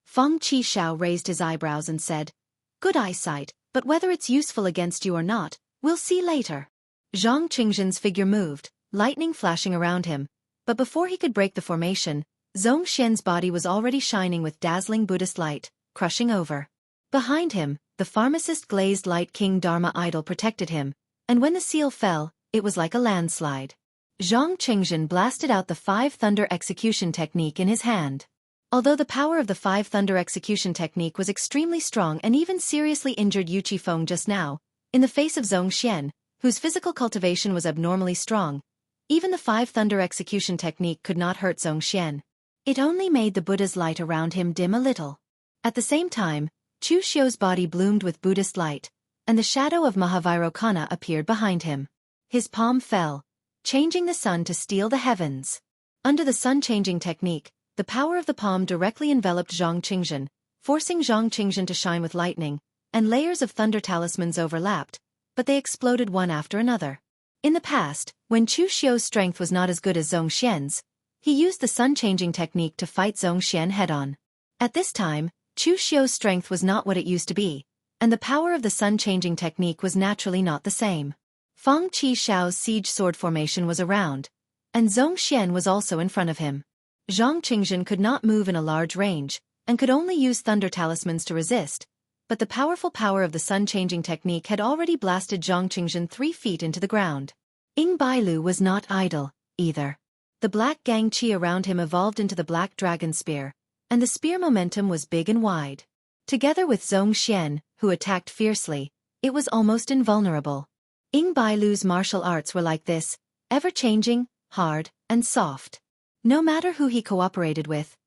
Feng Qixiao raised his eyebrows and said, "Good eyesight, but whether it's useful against you or not, we'll see later." Zhang Qingjin's figure moved, lightning flashing around him, but before he could break the formation, Zhong Xian's body was already shining with dazzling Buddhist light, crushing over. Behind him, the pharmacist glazed light King Dharma idol protected him, and when the seal fell, it was like a landslide. Zhang Qingjin blasted out the 5 Thunder Execution Technique in his hand. Although the power of the 5 Thunder Execution Technique was extremely strong and even seriously injured Yu Qifeng just now, in the face of Zhong Xian, whose physical cultivation was abnormally strong, even the 5 Thunder Execution Technique could not hurt Zhong Xian. It only made the Buddha's light around him dim a little. At the same time, Chu Xiu's body bloomed with Buddhist light, and the shadow of Mahavairokkana appeared behind him. His palm fell, changing the sun to steal the heavens. Under the sun-changing technique, the power of the palm directly enveloped Zhang Qingjin, forcing Zhang Qingjin to shine with lightning, and layers of thunder talismans overlapped, but they exploded one after another. In the past, when Chu Xiu's strength was not as good as Zhong Xian's, he used the sun-changing technique to fight Zhong Xian head-on. At this time, Chu Xiu's strength was not what it used to be, and the power of the sun-changing technique was naturally not the same. Feng Qixiao's siege sword formation was around, and Zhong Xian was also in front of him. Zhang Qingjin could not move in a large range, and could only use thunder talismans to resist, but the powerful power of the sun-changing technique had already blasted Zhang Qingjin 3 feet into the ground. Ying Bailu was not idle, either. The black gang qi around him evolved into the black dragon spear, and the spear momentum was big and wide. Together with Zhong Xian, who attacked fiercely, it was almost invulnerable. Ying Bailu's martial arts were like this, ever-changing, hard, and soft. No matter who he cooperated with,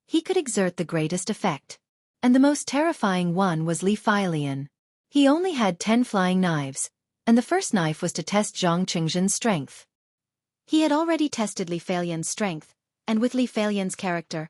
he could exert the greatest effect. And the most terrifying one was Li Feilian. He only had 10 flying knives, and the first knife was to test Zhang Qingjin's strength. He had already tested Li Feilian's strength, And with Li Feilian's character,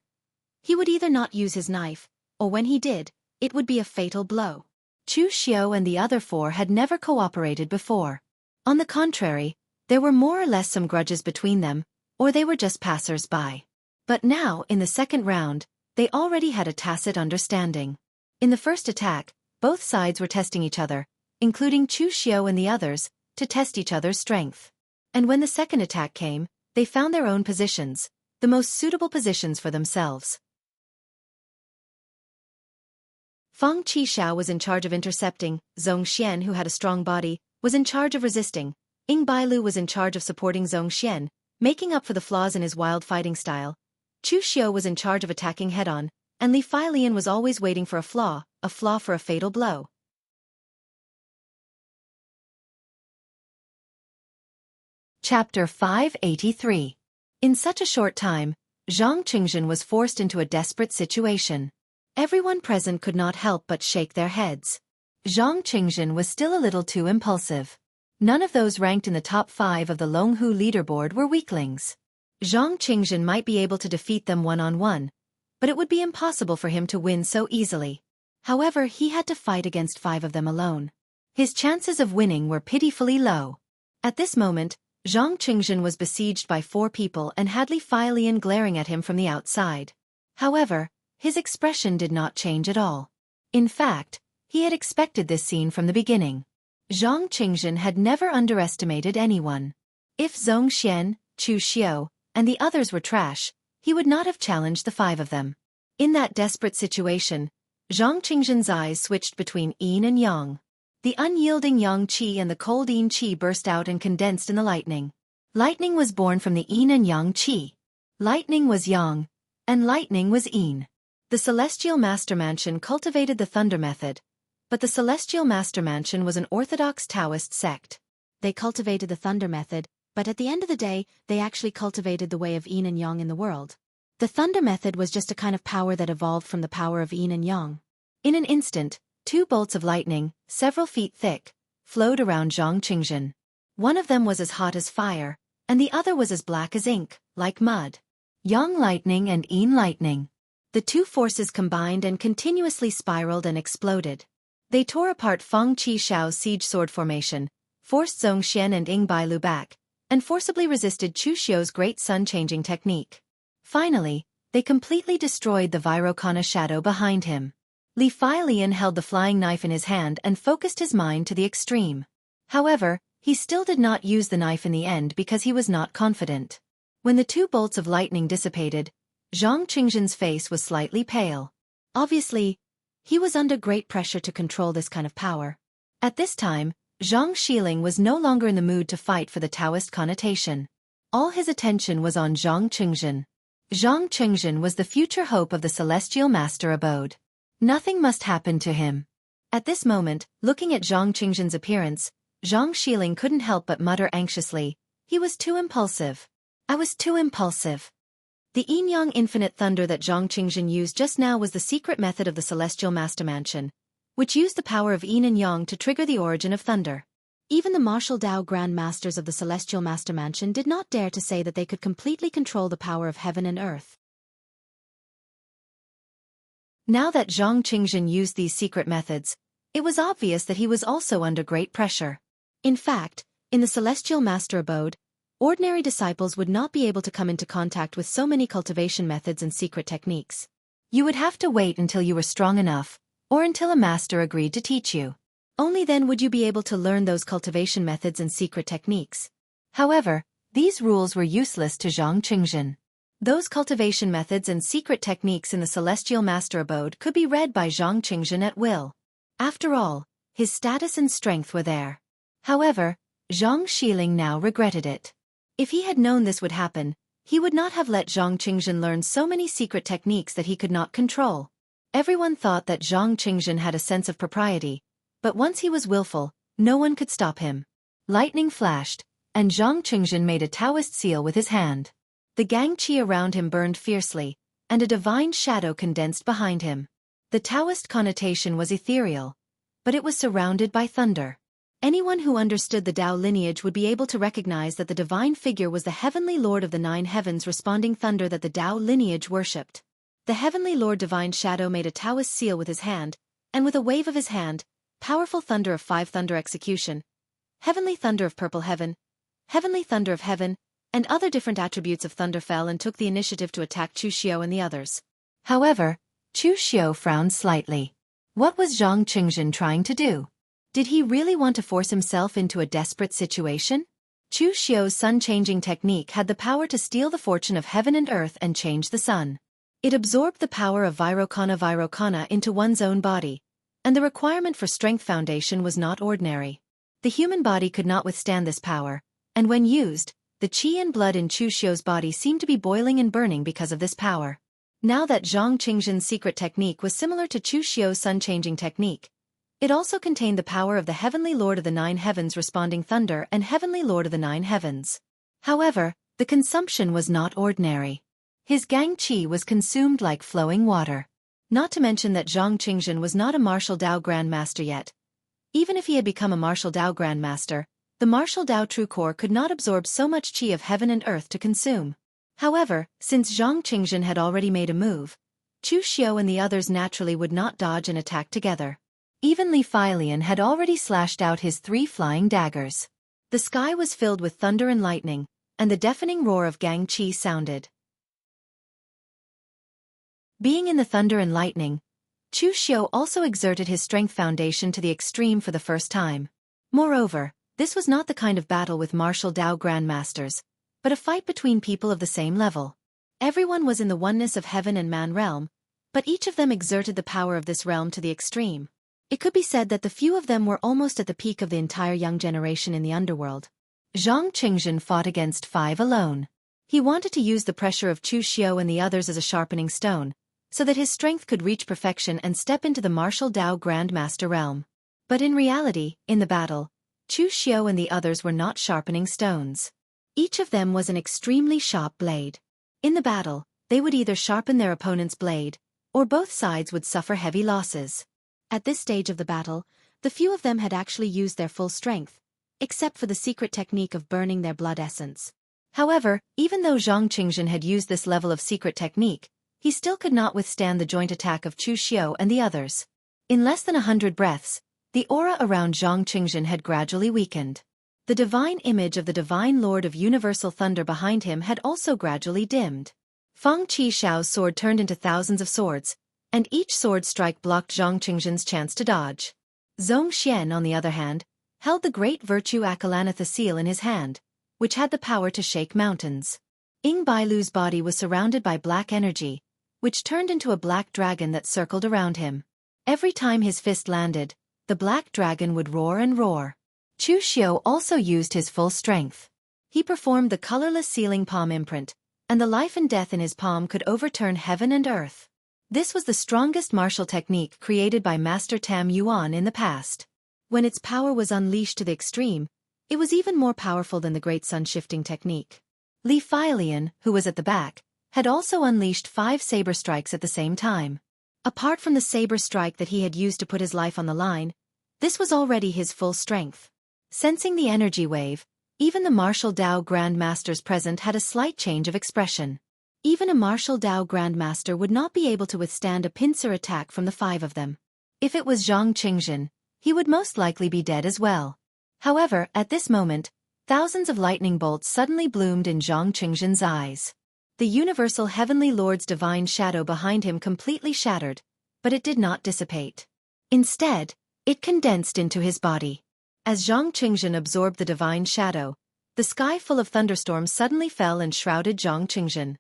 he would either not use his knife, or when he did, it would be a fatal blow. Chu Xiao and the other four had never cooperated before. On the contrary, there were more or less some grudges between them, or they were just passers-by. But now, in the second round, they already had a tacit understanding. In the first attack, both sides were testing each other, including Chu Xiao and the others, to test each other's strength. And when the second attack came, they found their own positions, the most suitable positions for themselves. Fang Qishao was in charge of intercepting, Zhong Xian, who had a strong body, was in charge of resisting, Ying Bailu was in charge of supporting Zhong Xian, making up for the flaws in his wild fighting style. Chu Xiao was in charge of attacking head-on, and Li Feilian was always waiting for a flaw for a fatal blow. Chapter 583. In such a short time, Zhang Qingjin was forced into a desperate situation. Everyone present could not help but shake their heads. Zhang Qingjin was still a little too impulsive. None of those ranked in the top 5 of the Longhu leaderboard were weaklings. Zhang Qingjin might be able to defeat them one-on-one, but it would be impossible for him to win so easily. However, he had to fight against 5 of them alone. His chances of winning were pitifully low. At this moment, Zhang Qingjin was besieged by 4 people and had Li Feilian glaring at him from the outside. However, his expression did not change at all. In fact, he had expected this scene from the beginning. Zhang Qingjin had never underestimated anyone. If Zhong Xian, Chu Xiao, and the others were trash, he would not have challenged the 5 of them. In that desperate situation, Zhang Qingjin's eyes switched between yin and yang. The unyielding yang qi and the cold yin qi burst out and condensed in the lightning. Lightning was born from the yin and yang qi. Lightning was yang, and lightning was yin. The Celestial Master Mansion cultivated the Thunder method, but the Celestial Master Mansion was an orthodox Taoist sect. They cultivated the Thunder method, but at the end of the day, they actually cultivated the way of yin and yang in the world. The Thunder method was just a kind of power that evolved from the power of yin and yang. In an instant, 2 bolts of lightning, several feet thick, flowed around Zhang Qingjin. One of them was as hot as fire, and the other was as black as ink, like mud. Yang lightning and yin lightning. The 2 forces combined and continuously spiraled and exploded. They tore apart Fang Qishao's siege sword formation, forced Zhong Xian and Ying Bailu back, and forcibly resisted Chu Xiao's great sun-changing technique. Finally, they completely destroyed the Virokana shadow behind him. Li Feilian held the flying knife in his hand and focused his mind to the extreme. However, he still did not use the knife in the end because he was not confident. When the 2 bolts of lightning dissipated, Zhang Qingjin's face was slightly pale. Obviously, he was under great pressure to control this kind of power. At this time, Zhang Xiling was no longer in the mood to fight for the Taoist connotation. All his attention was on Zhang Qingjin. Zhang Qingjin was the future hope of the Celestial Master Abode. Nothing must happen to him. At this moment, looking at Zhang Qingjin's appearance, Zhang Xiling couldn't help but mutter anxiously, "He was too impulsive. I was too impulsive." The yin-yang infinite thunder that Zhang Qingjin used just now was the secret method of the Celestial Master Mansion, which used the power of yin and yang to trigger the origin of thunder. Even the martial Dao Grand Masters of the Celestial Master Mansion did not dare to say that they could completely control the power of heaven and earth. Now that Zhang Qingjin used these secret methods, it was obvious that he was also under great pressure. In fact, in the Celestial Master Abode, ordinary disciples would not be able to come into contact with so many cultivation methods and secret techniques. You would have to wait until you were strong enough, or until a master agreed to teach you. Only then would you be able to learn those cultivation methods and secret techniques. However, these rules were useless to Zhang Qingjin. Those cultivation methods and secret techniques in the Celestial Master Abode could be read by Zhang Qingjin at will. After all, his status and strength were there. However, Zhang Xiling now regretted it. If he had known this would happen, he would not have let Zhang Qingjin learn so many secret techniques that he could not control. Everyone thought that Zhang Qingjin had a sense of propriety, but once he was willful, no one could stop him. Lightning flashed, and Zhang Qingjin made a Taoist seal with his hand. The Gang Qi around him burned fiercely, and a divine shadow condensed behind him. The Taoist connotation was ethereal, but it was surrounded by thunder. Anyone who understood the Tao lineage would be able to recognize that the divine figure was the heavenly lord of the 9 heavens responding thunder that the Tao lineage worshipped. The heavenly lord divine shadow made a Taoist seal with his hand, and with a wave of his hand, powerful thunder of 5 thunder execution, heavenly thunder of purple heaven, heavenly thunder of heaven, and other different attributes of thunder fell and took the initiative to attack Chu Xiao and the others. However, Chu Xiao frowned slightly. What was Zhang Qingjin trying to do? Did he really want to force himself into a desperate situation? Chu Xiao's sun-changing technique had the power to steal the fortune of heaven and earth and change the sun. It absorbed the power of Vairocana into one's own body, and the requirement for strength foundation was not ordinary. The human body could not withstand this power, and when used, the qi and blood in Chu Xiao's body seemed to be boiling and burning because of this power. Now that Zhang Qingjin's secret technique was similar to Chu Xiao's sun-changing technique, it also contained the power of the heavenly lord of the 9 heavens responding thunder and heavenly lord of the 9 heavens. However, the consumption was not ordinary. His gang qi was consumed like flowing water. Not to mention that Zhang Qingjin was not a martial Dao Grandmaster yet. Even if he had become a martial Dao Grandmaster, the martial Dao True Core could not absorb so much qi of heaven and earth to consume. However, since Zhang Qingjin had already made a move, Chu Xiao and the others naturally would not dodge and attack together. Even Li Feilian had already slashed out his 3 flying daggers. The sky was filled with thunder and lightning, and the deafening roar of gang qi sounded. Being in the thunder and lightning, Chu Xiao also exerted his strength foundation to the extreme for the first time. Moreover, this was not the kind of battle with martial Dao Grandmasters, but a fight between people of the same level. Everyone was in the oneness of heaven and man realm, but each of them exerted the power of this realm to the extreme. It could be said that the few of them were almost at the peak of the entire young generation in the underworld. Zhang Qingjin fought against 5 alone. He wanted to use the pressure of Chu Xiao and the others as a sharpening stone, so that his strength could reach perfection and step into the martial Dao Grandmaster realm. But in reality, in the battle, Chu Xiao and the others were not sharpening stones. Each of them was an extremely sharp blade. In the battle, they would either sharpen their opponent's blade, or both sides would suffer heavy losses. At this stage of the battle, the few of them had actually used their full strength, except for the secret technique of burning their blood essence. However, even though Zhang Qingjin had used this level of secret technique, he still could not withstand the joint attack of Chu Xiao and the others. In less than 100 breaths, the aura around Zhang Qingjin had gradually weakened. The divine image of the divine lord of universal thunder behind him had also gradually dimmed. Feng Qi Shao's sword turned into thousands of swords, and each sword strike blocked Zhang Qingjin's chance to dodge. Zhong Xian, on the other hand, held the great virtue Akalanatha seal in his hand, which had the power to shake mountains. Ying Bailu's body was surrounded by black energy, which turned into a black dragon that circled around him. Every time his fist landed, the black dragon would roar and roar. Chu Xiao also used his full strength. He performed the colorless sealing palm imprint, and the life and death in his palm could overturn heaven and earth. This was the strongest martial technique created by Master Tam Yuan in the past. When its power was unleashed to the extreme, it was even more powerful than the Great Sun Shifting technique. Li Feilian, who was at the back, had also unleashed 5 saber strikes at the same time. Apart from the saber strike that he had used to put his life on the line, this was already his full strength. Sensing the energy wave, even the martial Dao Grandmasters present had a slight change of expression. Even a martial Dao Grandmaster would not be able to withstand a pincer attack from the 5 of them. If it was Zhang Qingjin, he would most likely be dead as well. However, at this moment, thousands of lightning bolts suddenly bloomed in Zhang Qingjin's eyes. The universal heavenly lord's divine shadow behind him completely shattered, but it did not dissipate. Instead, it condensed into his body. As Zhang Qingjin absorbed the divine shadow, the sky full of thunderstorms suddenly fell and shrouded Zhang Qingjin.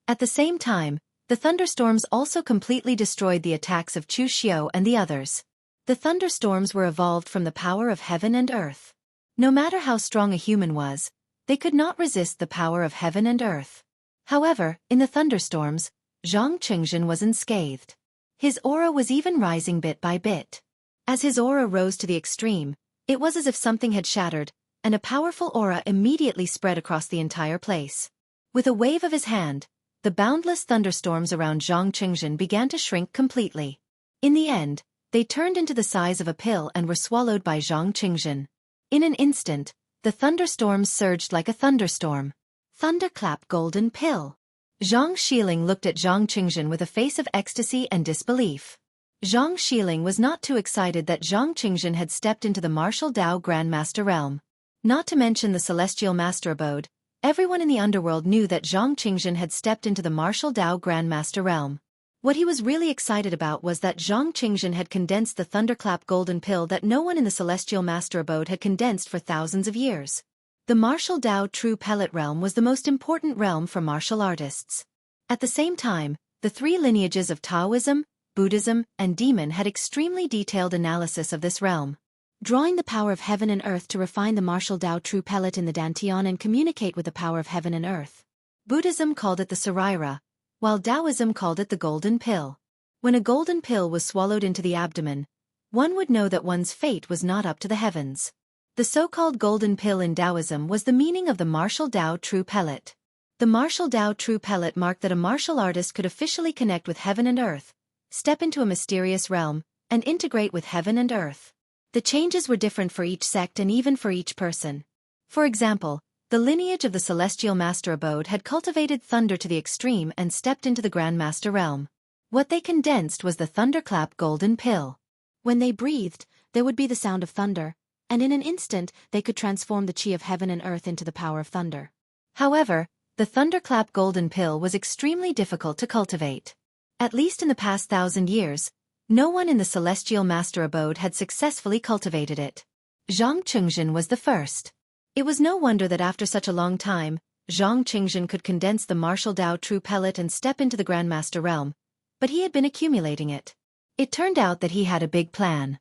At the same time, the thunderstorms also completely destroyed the attacks of Chu Xiao and the others. The thunderstorms were evolved from the power of heaven and earth. No matter how strong a human was, they could not resist the power of heaven and earth. However, in the thunderstorms, Zhang Qingjin was unscathed. His aura was even rising bit by bit. As his aura rose to the extreme, it was as if something had shattered, and a powerful aura immediately spread across the entire place. With a wave of his hand, the boundless thunderstorms around Zhang Qingjin began to shrink completely. In the end, They turned into the size of a pill and were swallowed by Zhang Qingzhen. In an instant, the thunderstorms surged like a thunderstorm. Thunderclap golden pill. Zhang Xiling looked at Zhang Qingzhen with a face of ecstasy and disbelief. Zhang Xiling was not too excited that Zhang Qingzhen had stepped into the martial Dao Grandmaster realm. Not to mention the celestial master abode, everyone in the underworld knew that Zhang Qingzhen had stepped into the martial Dao Grandmaster realm. What he was really excited about was that Zhang Qingzhen had condensed the thunderclap golden pill that no one in the celestial master abode had condensed for thousands of years. The martial Dao true pellet realm was the most important realm for martial artists. At the same time, the three lineages of Taoism, Buddhism, and Demon had extremely detailed analysis of this realm. Drawing the power of heaven and earth to refine the martial Dao true pellet in the Dantian and communicate with the power of heaven and earth. Buddhism called it the Saraira, while Taoism called it the golden pill. When a golden pill was swallowed into the abdomen, one would know that one's fate was not up to the heavens. The so-called golden pill in Taoism was the meaning of the martial Dao true pellet. The martial Dao true pellet marked that a martial artist could officially connect with heaven and earth, step into a mysterious realm, and integrate with heaven and earth. The changes were different for each sect and even for each person. For example, the lineage of the Celestial Master Abode had cultivated thunder to the extreme and stepped into the Grandmaster realm. What they condensed was the thunderclap golden pill. When they breathed, there would be the sound of thunder, and in an instant they could transform the chi of heaven and earth into the power of thunder. However, the thunderclap golden pill was extremely difficult to cultivate. At least in the past 1,000 years, no one in the Celestial Master Abode had successfully cultivated it. Zhang Qingzhen was the first. It was no wonder that after such a long time, Zhang Qingzhen could condense the martial Dao true pellet and step into the Grandmaster realm, but he had been accumulating it. It turned out that he had a big plan.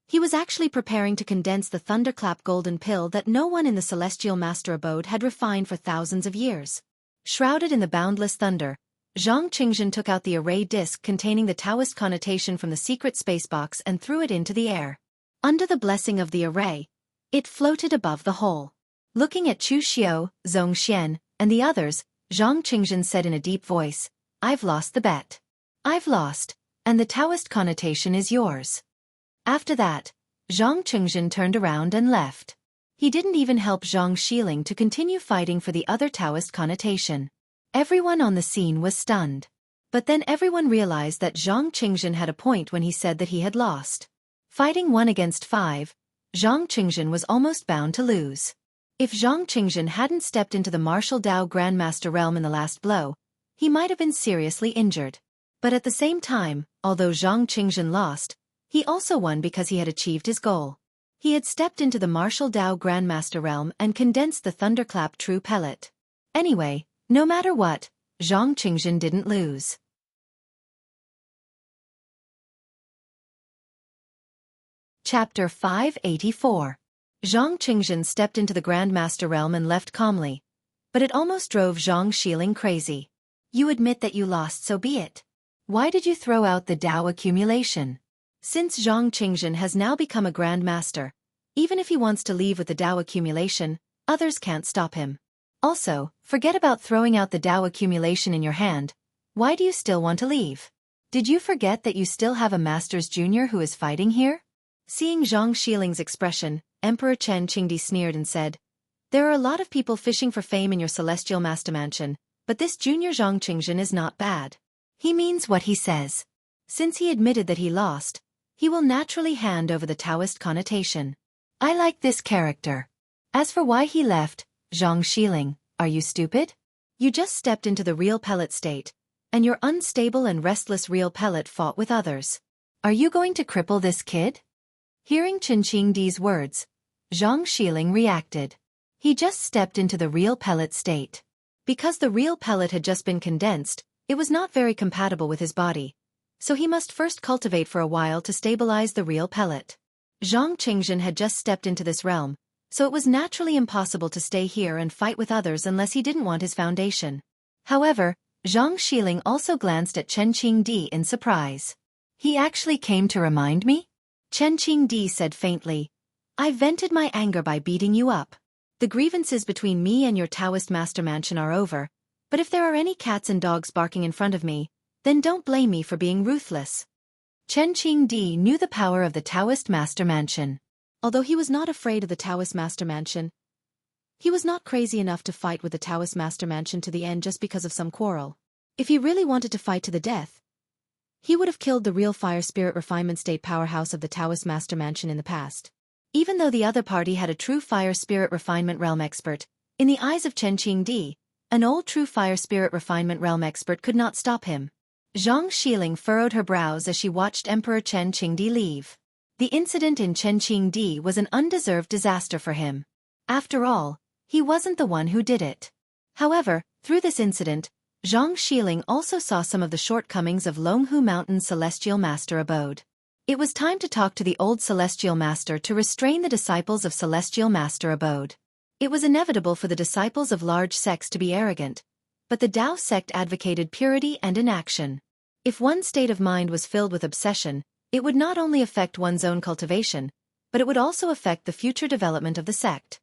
He was actually preparing to condense the thunderclap golden pill that no one in the Celestial Master Abode had refined for thousands of years. Shrouded in the boundless thunder, Zhang Qingzhen took out the array disc containing the Taoist connotation from the secret space box and threw it into the air. Under the blessing of the array, it floated above the hole. Looking at Chu Xiao, Zhong Xian, and the others, Zhang Qingzhen said in a deep voice, "I've lost the bet. I've lost, and the Taoist connotation is yours." After that, Zhang Qingzhen turned around and left. He didn't even help Zhang Xiling to continue fighting for the other Taoist connotation. Everyone on the scene was stunned. But then everyone realized that Zhang Qingzhen had a point when he said that he had lost. Fighting 1 against 5, Zhang Qingzhen was almost bound to lose. If Zhang Qingzhen hadn't stepped into the martial Dao Grandmaster realm in the last blow, he might have been seriously injured. But at the same time, although Zhang Qingzhen lost, he also won because he had achieved his goal. He had stepped into the martial Dao Grandmaster realm and condensed the thunderclap true pellet. Anyway, no matter what, Zhang Qingzhen didn't lose. Chapter 584. Zhang Qingzhen stepped into the Grandmaster realm and left calmly. But it almost drove Zhang Xiling crazy. You admit that you lost, so be it. Why did you throw out the Dao accumulation? Since Zhang Qingzhen has now become a Grandmaster, even if he wants to leave with the Dao accumulation, others can't stop him. Also, forget about throwing out the Dao accumulation in your hand. Why do you still want to leave? Did you forget that you still have a Master's Junior who is fighting here? Seeing Zhang Xiling's expression, Emperor Chen Qingdi sneered and said, "There are a lot of people fishing for fame in your Celestial Master Mansion, but this Junior Zhang Qingzhen is not bad. He means what he says. Since he admitted that he lost, he will naturally hand over the Taoist connotation. I like this character." As for why he left, Zhang Xiling, are you stupid? You just stepped into the real pellet state, and your unstable and restless real pellet fought with others. Are you going to cripple this kid? Hearing Chen Qingdi's words, Zhang Xiling reacted. He just stepped into the real pellet state. Because the real pellet had just been condensed, it was not very compatible with his body, so he must first cultivate for a while to stabilize the real pellet. Zhang Qingzhen had just stepped into this realm, so it was naturally impossible to stay here and fight with others unless he didn't want his foundation. However, Zhang Xiling also glanced at Chen Qingdi in surprise. He actually came to remind me? Chen Qingdi said faintly, I vented my anger by beating you up. The grievances between me and your Taoist Master Mansion are over, but if there are any cats and dogs barking in front of me, Then don't blame me for being ruthless. Chen Qingdi knew the power of the Taoist Master Mansion. Although he was not afraid of the Taoist Master Mansion, he was not crazy enough to fight with the Taoist Master Mansion to the end just because of some quarrel. If he really wanted to fight to the death, he would have killed the real fire spirit refinement state powerhouse of the Taoist Master Mansion in the past. Even though the other party had a true fire spirit refinement realm expert, in the eyes of Chen Qingdi, an old true fire spirit refinement realm expert could not stop him. Zhang Xiling furrowed her brows as she watched Emperor Chen Qingdi leave. The incident in Chen Qingdi was an undeserved disaster for him. After all, he wasn't the one who did it. However, through this incident, Zhang Xiling also saw some of the shortcomings of Longhu Mountain's Celestial Master abode. It was time to talk to the old Celestial Master to restrain the disciples of Celestial Master abode. It was inevitable for the disciples of large sects to be arrogant, but the Tao sect advocated purity and inaction. If one's state of mind was filled with obsession, it would not only affect one's own cultivation, but it would also affect the future development of the sect.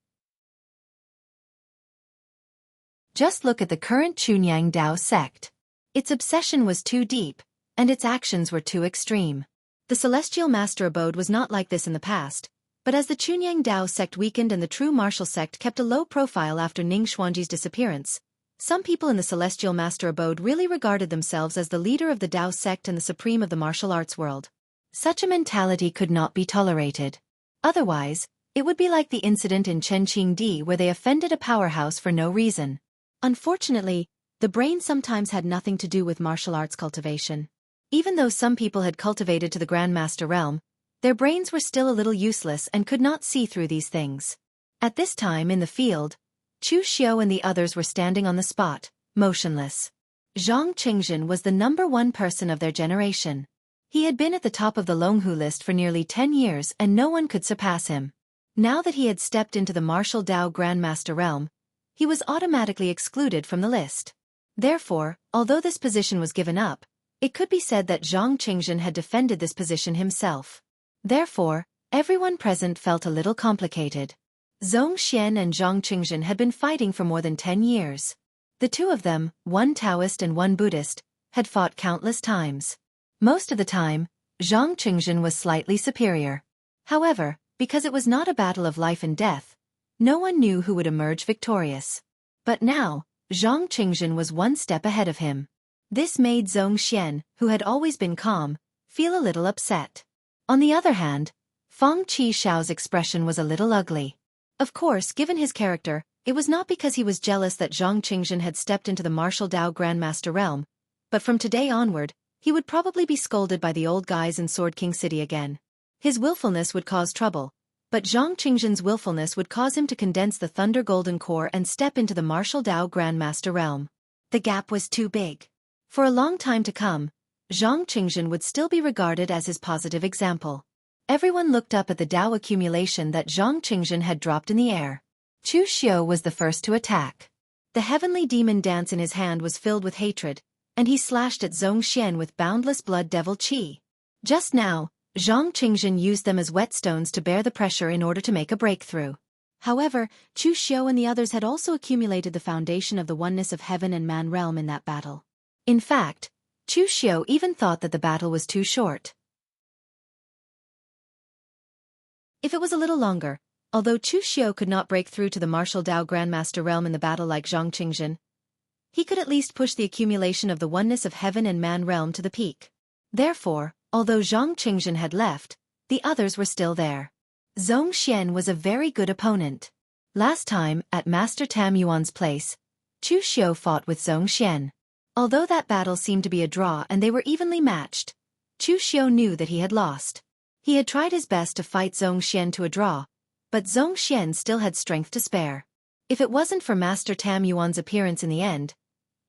Just look at the current Chunyang Tao sect. Its obsession was too deep, and its actions were too extreme. The Celestial Master abode was not like this in the past, but as the Chunyang Tao sect weakened and the true martial sect kept a low profile after Ning Xuanji's disappearance, some people in the Celestial Master abode really regarded themselves as the leader of the Tao sect and the supreme of the martial arts world. Such a mentality could not be tolerated. Otherwise, it would be like the incident in Chen Qingdi where they offended a powerhouse for no reason. Unfortunately, the brain sometimes had nothing to do with martial arts cultivation. Even though some people had cultivated to the Grandmaster realm, their brains were still a little useless and could not see through these things. At this time in the field, Chu Xiao and the others were standing on the spot, motionless. Zhang Qingzhen was the #1 person of their generation. He had been at the top of the Longhu list for nearly 10 years and no one could surpass him. Now that he had stepped into the martial Tao Grandmaster realm, he was automatically excluded from the list. Therefore, although this position was given up, it could be said that Zhang Qingzhen had defended this position himself. Therefore, everyone present felt a little complicated. Zhong Xian and Zhang Qingzhen had been fighting for more than 10 years. The two of them, one Taoist and one Buddhist, had fought countless times. Most of the time, Zhang Qingzhen was slightly superior. However, because it was not a battle of life and death, no one knew who would emerge victorious. But now, Zhang Qingzhen was one step ahead of him. This made Zhong Xian, who had always been calm, feel a little upset. On the other hand, Feng Qi Xiao's expression was a little ugly. Of course, given his character, it was not because he was jealous that Zhang Qingzhen had stepped into the martial Tao Grandmaster realm, but from today onward, he would probably be scolded by the old guys in Sword King City again. His willfulness would cause trouble, but Zhang Qingzhen's willfulness would cause him to condense the Thunder Golden Core and step into the martial Tao Grandmaster realm. The gap was too big. For a long time to come, Zhang Qingzhen would still be regarded as his positive example. Everyone looked up at the Tao accumulation that Zhang Qingzhen had dropped in the air. Chu Xiao was the first to attack. The heavenly demon dance in his hand was filled with hatred, and he slashed at Zhong Xian with boundless blood devil qi. Just now, Zhang Qingzhen used them as whetstones to bear the pressure in order to make a breakthrough. However, Chu Xiao and the others had also accumulated the foundation of the oneness of heaven and man realm in that battle. In fact, Chu Xiao even thought that the battle was too short. If it was a little longer, although Chu Xiao could not break through to the martial Tao Grandmaster realm in the battle like Zhang Qingzhen, he could at least push the accumulation of the oneness of heaven and man realm to the peak. Therefore, although Zhang Qingzhen had left, the others were still there. Zhong Xian was a very good opponent. Last time, at Master Tam Yuan's place, Chu Xiao fought with Zhong Xian. Although that battle seemed to be a draw and they were evenly matched, Chu Xiao knew that he had lost. He had tried his best to fight Zhong Xian to a draw, but Zhong Xian still had strength to spare. If it wasn't for Master Tam Yuan's appearance in the end,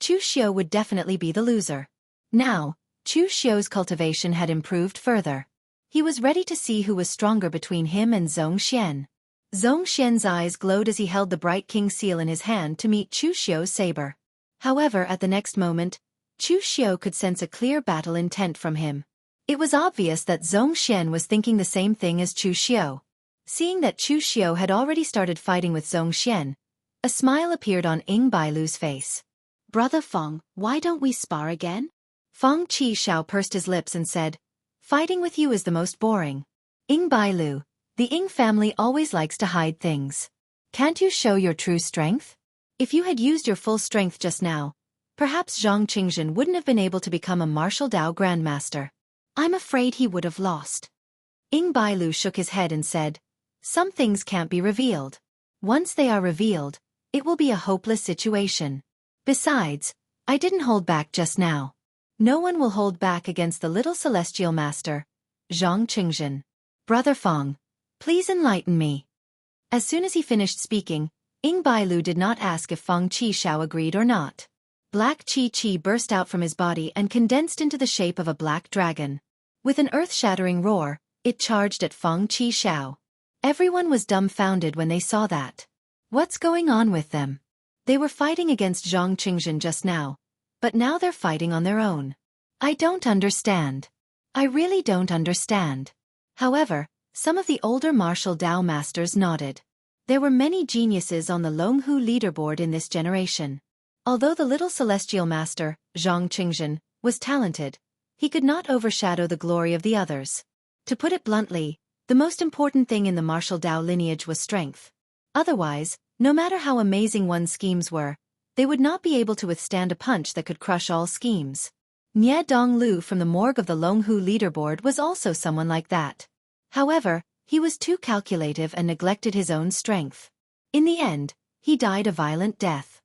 Chu Xiao would definitely be the loser. Now, Chu Xiao's cultivation had improved further. He was ready to see who was stronger between him and Zhong Xian. Zhong Xian's eyes glowed as he held the bright king seal in his hand to meet Chu Xiao's saber. However, at the next moment, Chu Xiao could sense a clear battle intent from him. It was obvious that Zhong Xian was thinking the same thing as Chu Xiao. Seeing that Chu Xiao had already started fighting with Zhong Xian, a smile appeared on Ying Bailu's face. "Brother Feng, why don't we spar again?" Fang Qixiao pursed his lips and said, "Fighting with you is the most boring. Ing Bailu, the Ing family always likes to hide things. Can't you show your true strength? If you had used your full strength just now, perhaps Zhang Qingzhen wouldn't have been able to become a martial Dao grandmaster. I'm afraid he would have lost." Ing Bailu shook his head and said, "Some things can't be revealed. Once they are revealed, it will be a hopeless situation. Besides, I didn't hold back just now. No one will hold back against the little celestial master, Zhang Qingzhen. Brother Fang, please enlighten me." As soon as he finished speaking, Ing Bailu did not ask if Fang Qixiao agreed or not. Black Qi burst out from his body and condensed into the shape of a black dragon. With an earth-shattering roar, it charged at Fang Qixiao. Everyone was dumbfounded when they saw that. What's going on with them? They were fighting against Zhang Qingzhen just now, but now they're fighting on their own. I don't understand. I really don't understand. However, some of the older martial Dao masters nodded. There were many geniuses on the Longhu leaderboard in this generation. Although the little celestial master, Zhang Qingzhen, was talented, he could not overshadow the glory of the others. To put it bluntly, the most important thing in the martial Dao lineage was strength. Otherwise, no matter how amazing one's schemes were, they would not be able to withstand a punch that could crush all schemes. Nie Donglu from the morgue of the Longhu leaderboard was also someone like that. However, he was too calculative and neglected his own strength. In the end, he died a violent death.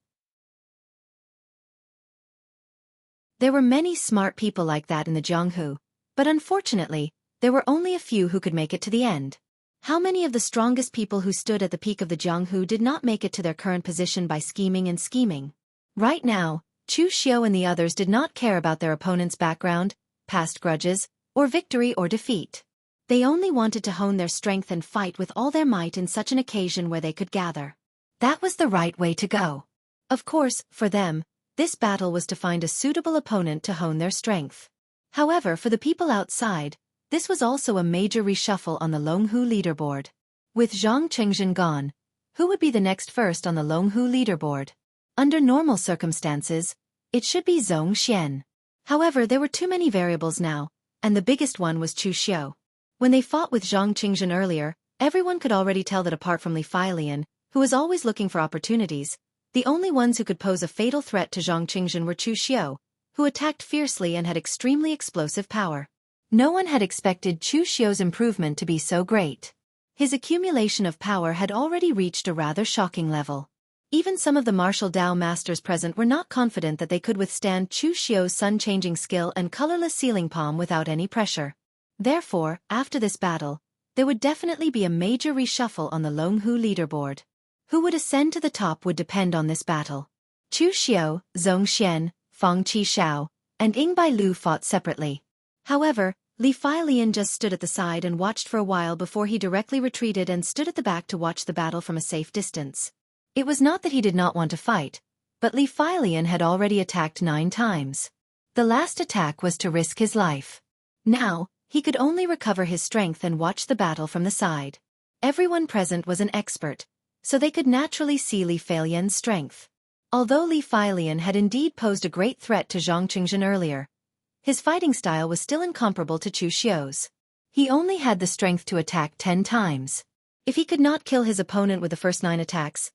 There were many smart people like that in the Jianghu, but unfortunately, there were only a few who could make it to the end. How many of the strongest people who stood at the peak of the Jianghu did not make it to their current position by scheming and scheming? Right now, Chu Xiu and the others did not care about their opponent's background, past grudges, or victory or defeat. They only wanted to hone their strength and fight with all their might in such an occasion where they could gather. That was the right way to go. Of course, for them, this battle was to find a suitable opponent to hone their strength. However, for the people outside, this was also a major reshuffle on the Longhu leaderboard. With Zhang Qingzhen gone, who would be the next first on the Longhu leaderboard? Under normal circumstances, it should be Zhong Xian. However, there were too many variables now, and the biggest one was Chu Xiu. When they fought with Zhang Qingzhen earlier, everyone could already tell that apart from Li Failian, who was always looking for opportunities, the only ones who could pose a fatal threat to Zhang Qingzhen were Chu Xiu, who attacked fiercely and had extremely explosive power. No one had expected Chu Xiu's improvement to be so great. His accumulation of power had already reached a rather shocking level. Even some of the martial Dao masters present were not confident that they could withstand Chu Xiu's sun-changing skill and colorless ceiling palm without any pressure. Therefore, after this battle, there would definitely be a major reshuffle on the Longhu leaderboard. Who would ascend to the top would depend on this battle. Chu Xiu, Zhong Xian, Fang Qixiao, and Ing Bailu fought separately. However, Li Failian just stood at the side and watched for a while before he directly retreated and stood at the back to watch the battle from a safe distance. It was not that he did not want to fight, but Li Failian had already attacked 9 times. The last attack was to risk his life. Now, he could only recover his strength and watch the battle from the side. Everyone present was an expert, so they could naturally see Li Failian's strength. Although Li Failian had indeed posed a great threat to Zhang Qingzhen earlier, his fighting style was still incomparable to Chu Xiu's. He only had the strength to attack 10 times. If he could not kill his opponent with the first 9 attacks,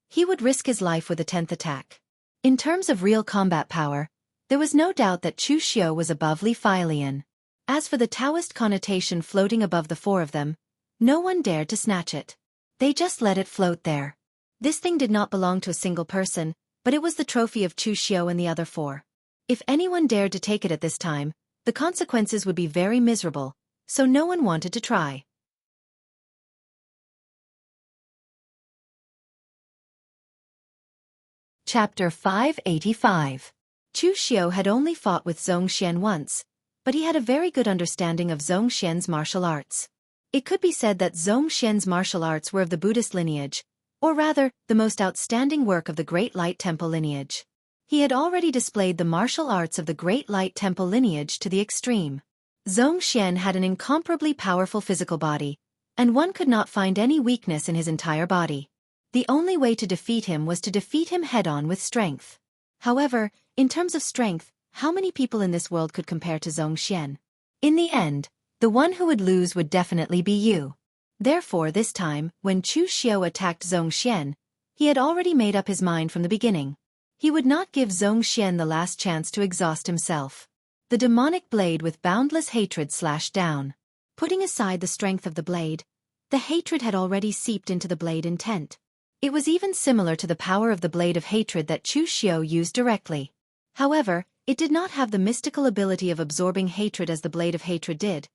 he would risk his life with the 10th attack. In terms of real combat power, there was no doubt that Chu Xiu was above Li Failian. As for the Taoist connotation floating above the 4 of them, no one dared to snatch it. They just let it float there. This thing did not belong to a single person, but it was the trophy of Chu Xiu and the other 4. If anyone dared to take it at this time, the consequences would be very miserable, so no one wanted to try. Chapter 585. Chu Xiu had only fought with Zhong Xian once, but he had a very good understanding of Zhong Xian's martial arts. It could be said that Zhong Xian's martial arts were of the Buddhist lineage, or rather, the most outstanding work of the Great Light Temple lineage. He had already displayed the martial arts of the Great Light Temple lineage to the extreme. Zhong Xian had an incomparably powerful physical body, and one could not find any weakness in his entire body. The only way to defeat him was to defeat him head-on with strength. However, in terms of strength, how many people in this world could compare to Zhongxian? In the end, the one who would lose would definitely be you. Therefore this time, when Chu Xiao attacked Zhongxian, he had already made up his mind from the beginning. He would not give Zhongxian the last chance to exhaust himself. The demonic blade with boundless hatred slashed down. Putting aside the strength of the blade, the hatred had already seeped into the blade intent. It was even similar to the power of the blade of hatred that Chu Xiao used directly. However, it did not have the mystical ability of absorbing hatred as the blade of hatred did,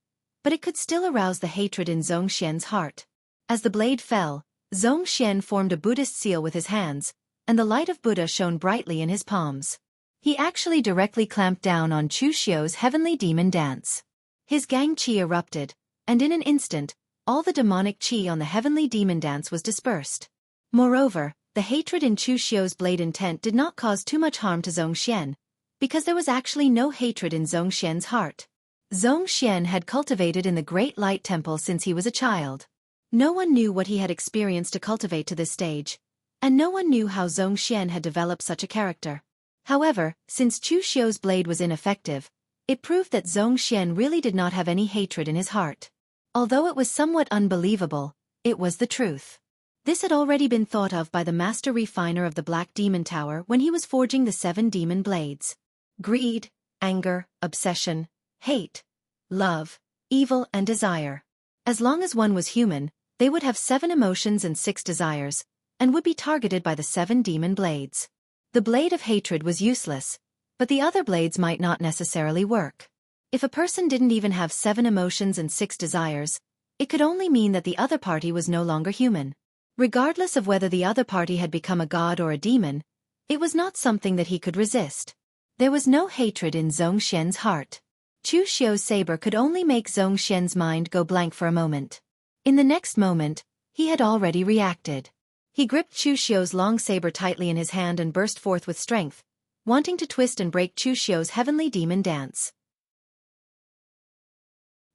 but it could still arouse the hatred in Zhongxian's heart. As the blade fell, Zhongxian formed a Buddhist seal with his hands, and the light of Buddha shone brightly in his palms. He actually directly clamped down on Chu Xiao's heavenly demon dance. His gang qi erupted, and in an instant, all the demonic qi on the heavenly demon dance was dispersed. Moreover, the hatred in Chu Xiao's blade intent did not cause too much harm to Zhongxian, because there was actually no hatred in Zhongxian's heart. Zhongxian had cultivated in the Great Light Temple since he was a child. No one knew what he had experienced to cultivate to this stage, and no one knew how Zhongxian had developed such a character. However, since Chu Xiao's blade was ineffective, it proved that Zhongxian really did not have any hatred in his heart. Although it was somewhat unbelievable, it was the truth. This had already been thought of by the master refiner of the Black Demon Tower when he was forging the 7 demon blades. Greed, anger, obsession, hate, love, evil and desire. As long as one was human, they would have 7 emotions and 6 desires, and would be targeted by the 7 demon blades. The blade of hatred was useless, but the other blades might not necessarily work. If a person didn't even have 7 emotions and 6 desires, it could only mean that the other party was no longer human. Regardless of whether the other party had become a god or a demon, it was not something that he could resist. There was no hatred in Zhongxian's heart. Chu Xiao's saber could only make Zhongxian's mind go blank for a moment. In the next moment, he had already reacted. He gripped Chu Xiao's long saber tightly in his hand and burst forth with strength, wanting to twist and break Chu Xiao's heavenly demon dance.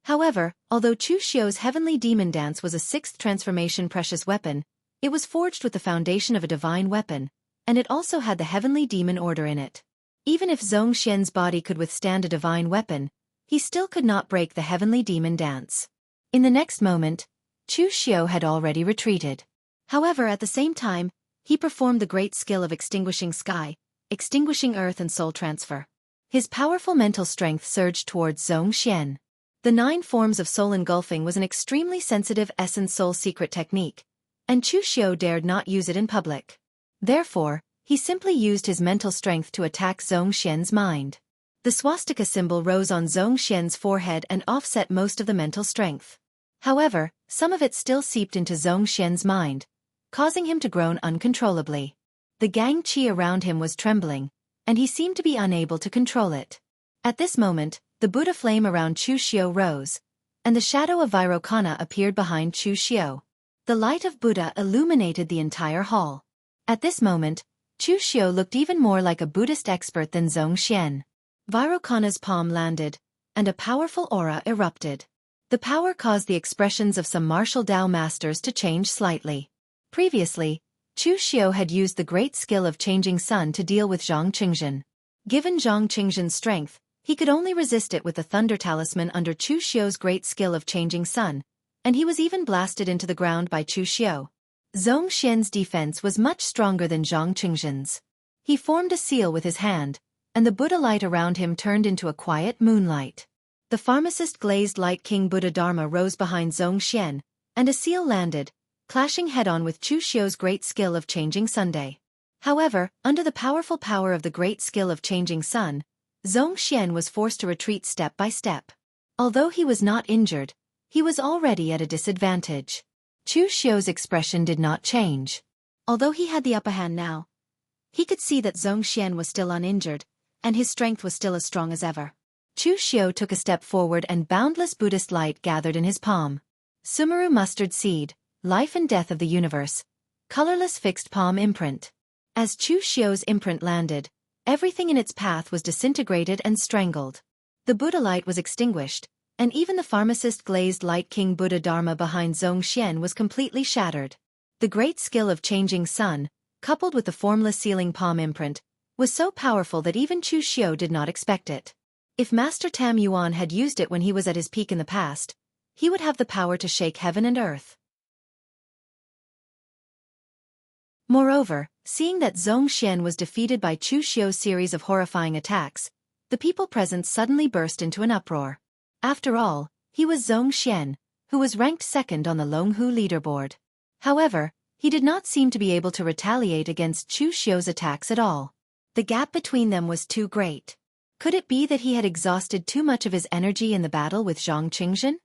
However, although Chu Xiao's heavenly demon dance was a 6th transformation precious weapon, it was forged with the foundation of a divine weapon, and it also had the heavenly demon order in it. Even if Zhongxian's body could withstand a divine weapon, he still could not break the heavenly demon dance. In the next moment, Chu Xiao had already retreated. However, at the same time, he performed the great skill of extinguishing sky, extinguishing earth and soul transfer. His powerful mental strength surged towards Zhongxian. The 9 forms of soul engulfing was an extremely sensitive essence soul secret technique, and Chu Xiao dared not use it in public. Therefore, he simply used his mental strength to attack Zhongxian's mind. The swastika symbol rose on Zhongxian's forehead and offset most of the mental strength. However, some of it still seeped into Zhongxian's mind, causing him to groan uncontrollably. The gang qi around him was trembling, and he seemed to be unable to control it. At this moment, the Buddha flame around Chu Xiao rose, and the shadow of Vairocana appeared behind Chu Xiao. The light of Buddha illuminated the entire hall. At this moment, Chu Xiao looked even more like a Buddhist expert than Zhongxian. Vairocana's palm landed, and a powerful aura erupted. The power caused the expressions of some martial Dao masters to change slightly. Previously, Chu Xiao had used the great skill of changing sun to deal with Zhang Qingzhen. Given Zhang Qingzhen's strength, he could only resist it with the thunder talisman under Chu Xiao's great skill of changing sun, and he was even blasted into the ground by Chu Xiao. Zhongxian's defense was much stronger than Zhang Qingzhen's. He formed a seal with his hand, and the Buddha light around him turned into a quiet moonlight. The pharmacist glazed light King Buddha Dharma rose behind Zhongxian, and a seal landed, clashing head-on with Chu Xiao's great skill of changing Sunday. However, under the powerful power of the great skill of changing sun, Zhongxian was forced to retreat step by step. Although he was not injured, he was already at a disadvantage. Chu Xiao's expression did not change. Although he had the upper hand now, he could see that Zhongxian was still uninjured, and his strength was still as strong as ever. Chu Xiao took a step forward and boundless Buddhist light gathered in his palm. Sumeru mustard seed, life and death of the universe, colorless fixed palm imprint. As Chu Xiao's imprint landed, everything in its path was disintegrated and strangled. The Buddha light was extinguished, and even the pharmacist glazed light King Buddha Dharma behind Zhongxian was completely shattered. The great skill of changing sun, coupled with the formless sealing palm imprint, was so powerful that even Chu Xiu did not expect it. If Master Tam Yuan had used it when he was at his peak in the past, he would have the power to shake heaven and earth. Moreover, seeing that Zhongxian was defeated by Chu Xiu's series of horrifying attacks, the people present suddenly burst into an uproar. After all, he was Zhongxian, who was ranked second on the Longhu leaderboard. However, he did not seem to be able to retaliate against Chu Xiu's attacks at all. The gap between them was too great. Could it be that he had exhausted too much of his energy in the battle with Zhang Qingjin?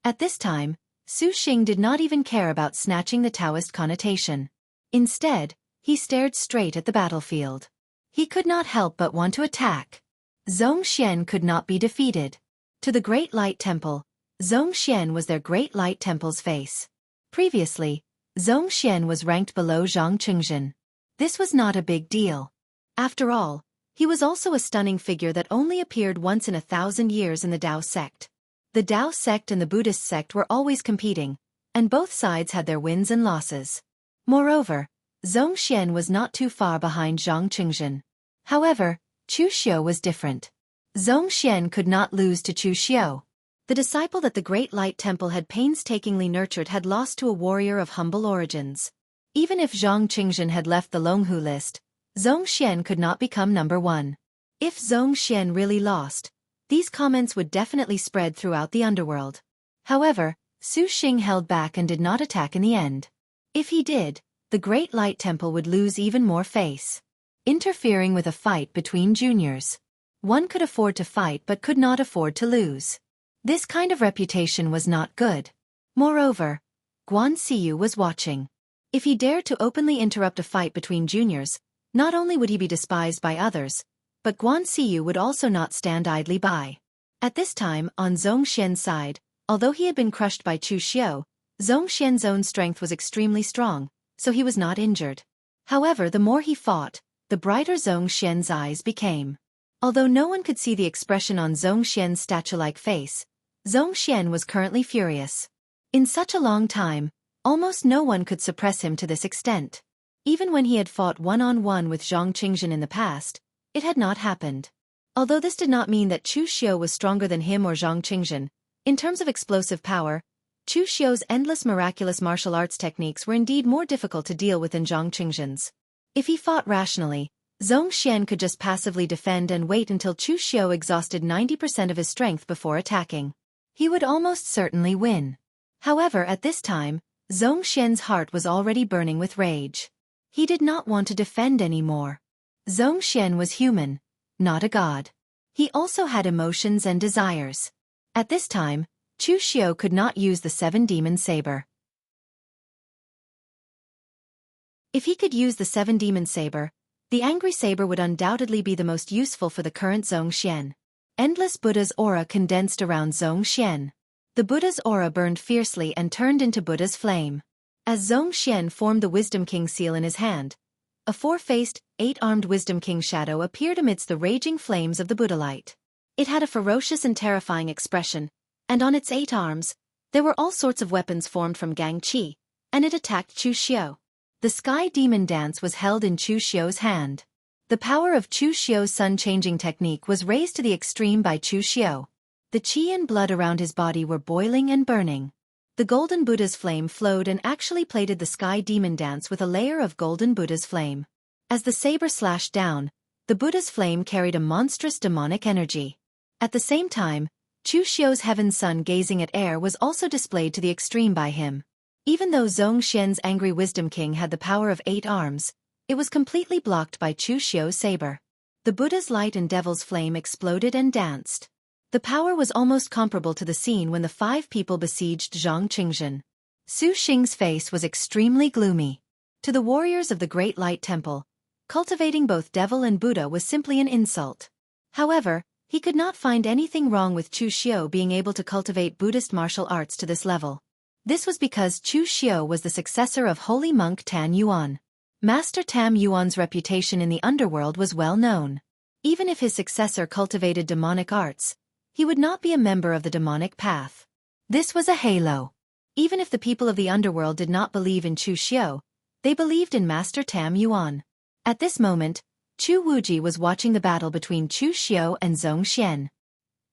At this time, Su Xing did not even care about snatching the Taoist connotation. Instead, he stared straight at the battlefield. He could not help but want to attack. Zhongxian could not be defeated. To the Great Light Temple, Zhongxian was their Great Light Temple's face. Previously, Zhongxian was ranked below Zhang Qingjin. This was not a big deal. After all, he was also a stunning figure that only appeared once in 1,000 years in the Tao sect. The Tao sect and the Buddhist sect were always competing, and both sides had their wins and losses. Moreover, Zhongxian was not too far behind Zhang Qingjin. However, Chu Xiu was different. Zhongxian could not lose to Chu Xiu. The disciple that the Great Light Temple had painstakingly nurtured had lost to a warrior of humble origins. Even if Zhang Qingjin had left the Longhu list, Zhongxian could not become number one. If Zhongxian really lost, these comments would definitely spread throughout the underworld. However, Su Xing held back and did not attack in the end. If he did, the Great Light Temple would lose even more face. Interfering with a fight between juniors. One could afford to fight but could not afford to lose. This kind of reputation was not good. Moreover, Guan Xiyu was watching. If he dared to openly interrupt a fight between juniors, not only would he be despised by others, but Guan Xiyu would also not stand idly by. At this time, on Zhongxian's side, although he had been crushed by Chu Xiu, Zhongxian's own strength was extremely strong, so he was not injured. However, the more he fought, the brighter Zhongxian's eyes became. Although no one could see the expression on Zhongxian's statue-like face, Zhongxian was currently furious. In such a long time, almost no one could suppress him to this extent. Even when he had fought one-on-one with Zhang Qingjin in the past, it had not happened. Although this did not mean that Chu Xiu was stronger than him or Zhang Qingjin, in terms of explosive power, Chu Xiu's endless miraculous martial arts techniques were indeed more difficult to deal with than Zhang Qingjin's. If he fought rationally, Zhongxian could just passively defend and wait until Chu Xiu exhausted 90% of his strength before attacking. He would almost certainly win. However, at this time, Zhongxian's heart was already burning with rage. He did not want to defend anymore. Zhongxian was human, not a god. He also had emotions and desires. At this time, Chu Xiu could not use the seven-demon saber. If he could use the seven-demon saber, the angry saber would undoubtedly be the most useful for the current Zhongxian. Endless Buddha's aura condensed around Zhongxian. The Buddha's aura burned fiercely and turned into Buddha's flame. As Zhongxian formed the Wisdom King seal in his hand, a four-faced, eight-armed Wisdom King shadow appeared amidst the raging flames of the Buddha light. It had a ferocious and terrifying expression, and on its 8 arms, there were all sorts of weapons formed from Gang Qi, and it attacked Chu Xiu. The Sky Demon Dance was held in Chu Xiu's hand. The power of Chu Xiu's sun-changing technique was raised to the extreme by Chu Xiu. The qi and blood around his body were boiling and burning. The Golden Buddha's flame flowed and actually plated the Sky Demon Dance with a layer of Golden Buddha's flame. As the saber slashed down, the Buddha's flame carried a monstrous demonic energy. At the same time, Chu Xiu's heaven sun gazing at air was also displayed to the extreme by him. Even though Zhongxian's angry Wisdom King had the power of 8 arms, it was completely blocked by Chu Xiu's saber. The Buddha's light and devil's flame exploded and danced. The power was almost comparable to the scene when the 5 people besieged Zhang Qingjin. Su Xing's face was extremely gloomy. To the warriors of the Great Light Temple, cultivating both devil and Buddha was simply an insult. However, he could not find anything wrong with Chu Xiu being able to cultivate Buddhist martial arts to this level. This was because Chu Xiu was the successor of holy monk Tan Yuan. Master Tam Yuan's reputation in the underworld was well known. Even if his successor cultivated demonic arts, he would not be a member of the demonic path. This was a halo. Even if the people of the underworld did not believe in Chu Xiu, they believed in Master Tam Yuan. At this moment, Chu Wuji was watching the battle between Chu Xiao and Zhong Xian.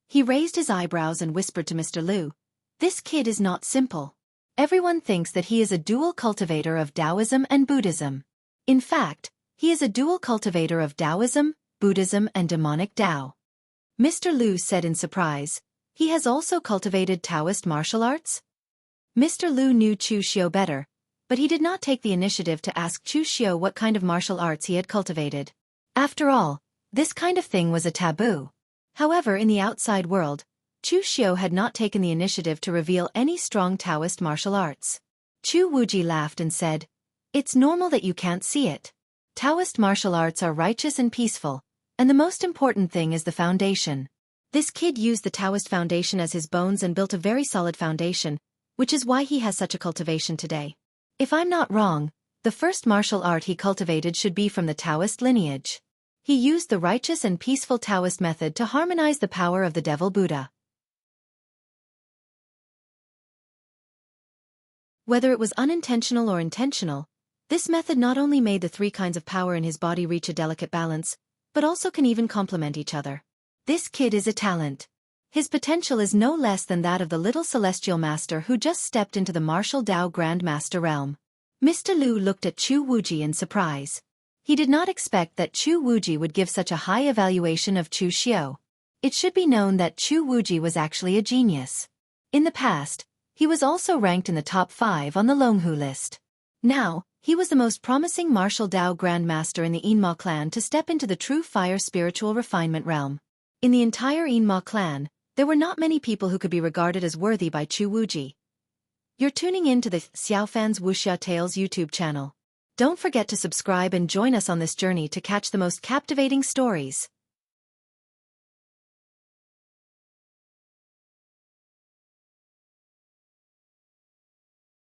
He raised his eyebrows and whispered to Mr. Lu, "This kid is not simple. Everyone thinks that he is a dual cultivator of Taoism and Buddhism. In fact, he is a dual cultivator of Taoism, Buddhism and demonic Tao." Mr. Lu said in surprise, "He has also cultivated Taoist martial arts?" Mr. Lu knew Chu Xiao better, but he did not take the initiative to ask Chu Xiao what kind of martial arts he had cultivated. After all, this kind of thing was a taboo. However, in the outside world, Chu Xiao had not taken the initiative to reveal any strong Taoist martial arts. Chu Wuji laughed and said, "It's normal that you can't see it. Taoist martial arts are righteous and peaceful, and the most important thing is the foundation." This kid used the Taoist foundation as his bones and built a very solid foundation, which is why he has such a cultivation today. If I'm not wrong, the first martial art he cultivated should be from the Taoist lineage. He used the righteous and peaceful Taoist method to harmonize the power of the devil Buddha. Whether it was unintentional or intentional, this method not only made the three kinds of power in his body reach a delicate balance, but also can even complement each other. This kid is a talent. His potential is no less than that of the little celestial master who just stepped into the martial Tao Grand Master realm. Mr. Lu looked at Chu Wuji in surprise. He did not expect that Chu Wuji would give such a high evaluation of Chu Xiao. It should be known that Chu Wuji was actually a genius. In the past, he was also ranked in the top 5 on the Longhu list. Now, he was the most promising martial Tao Grand Master in the Yinma clan to step into the true fire spiritual refinement realm. In the entire Yinma clan, there were not many people who could be regarded as worthy by Chu Wuji. You're tuning in to the Xiaofan's Wuxia Tales YouTube channel. Don't forget to subscribe and join us on this journey to catch the most captivating stories.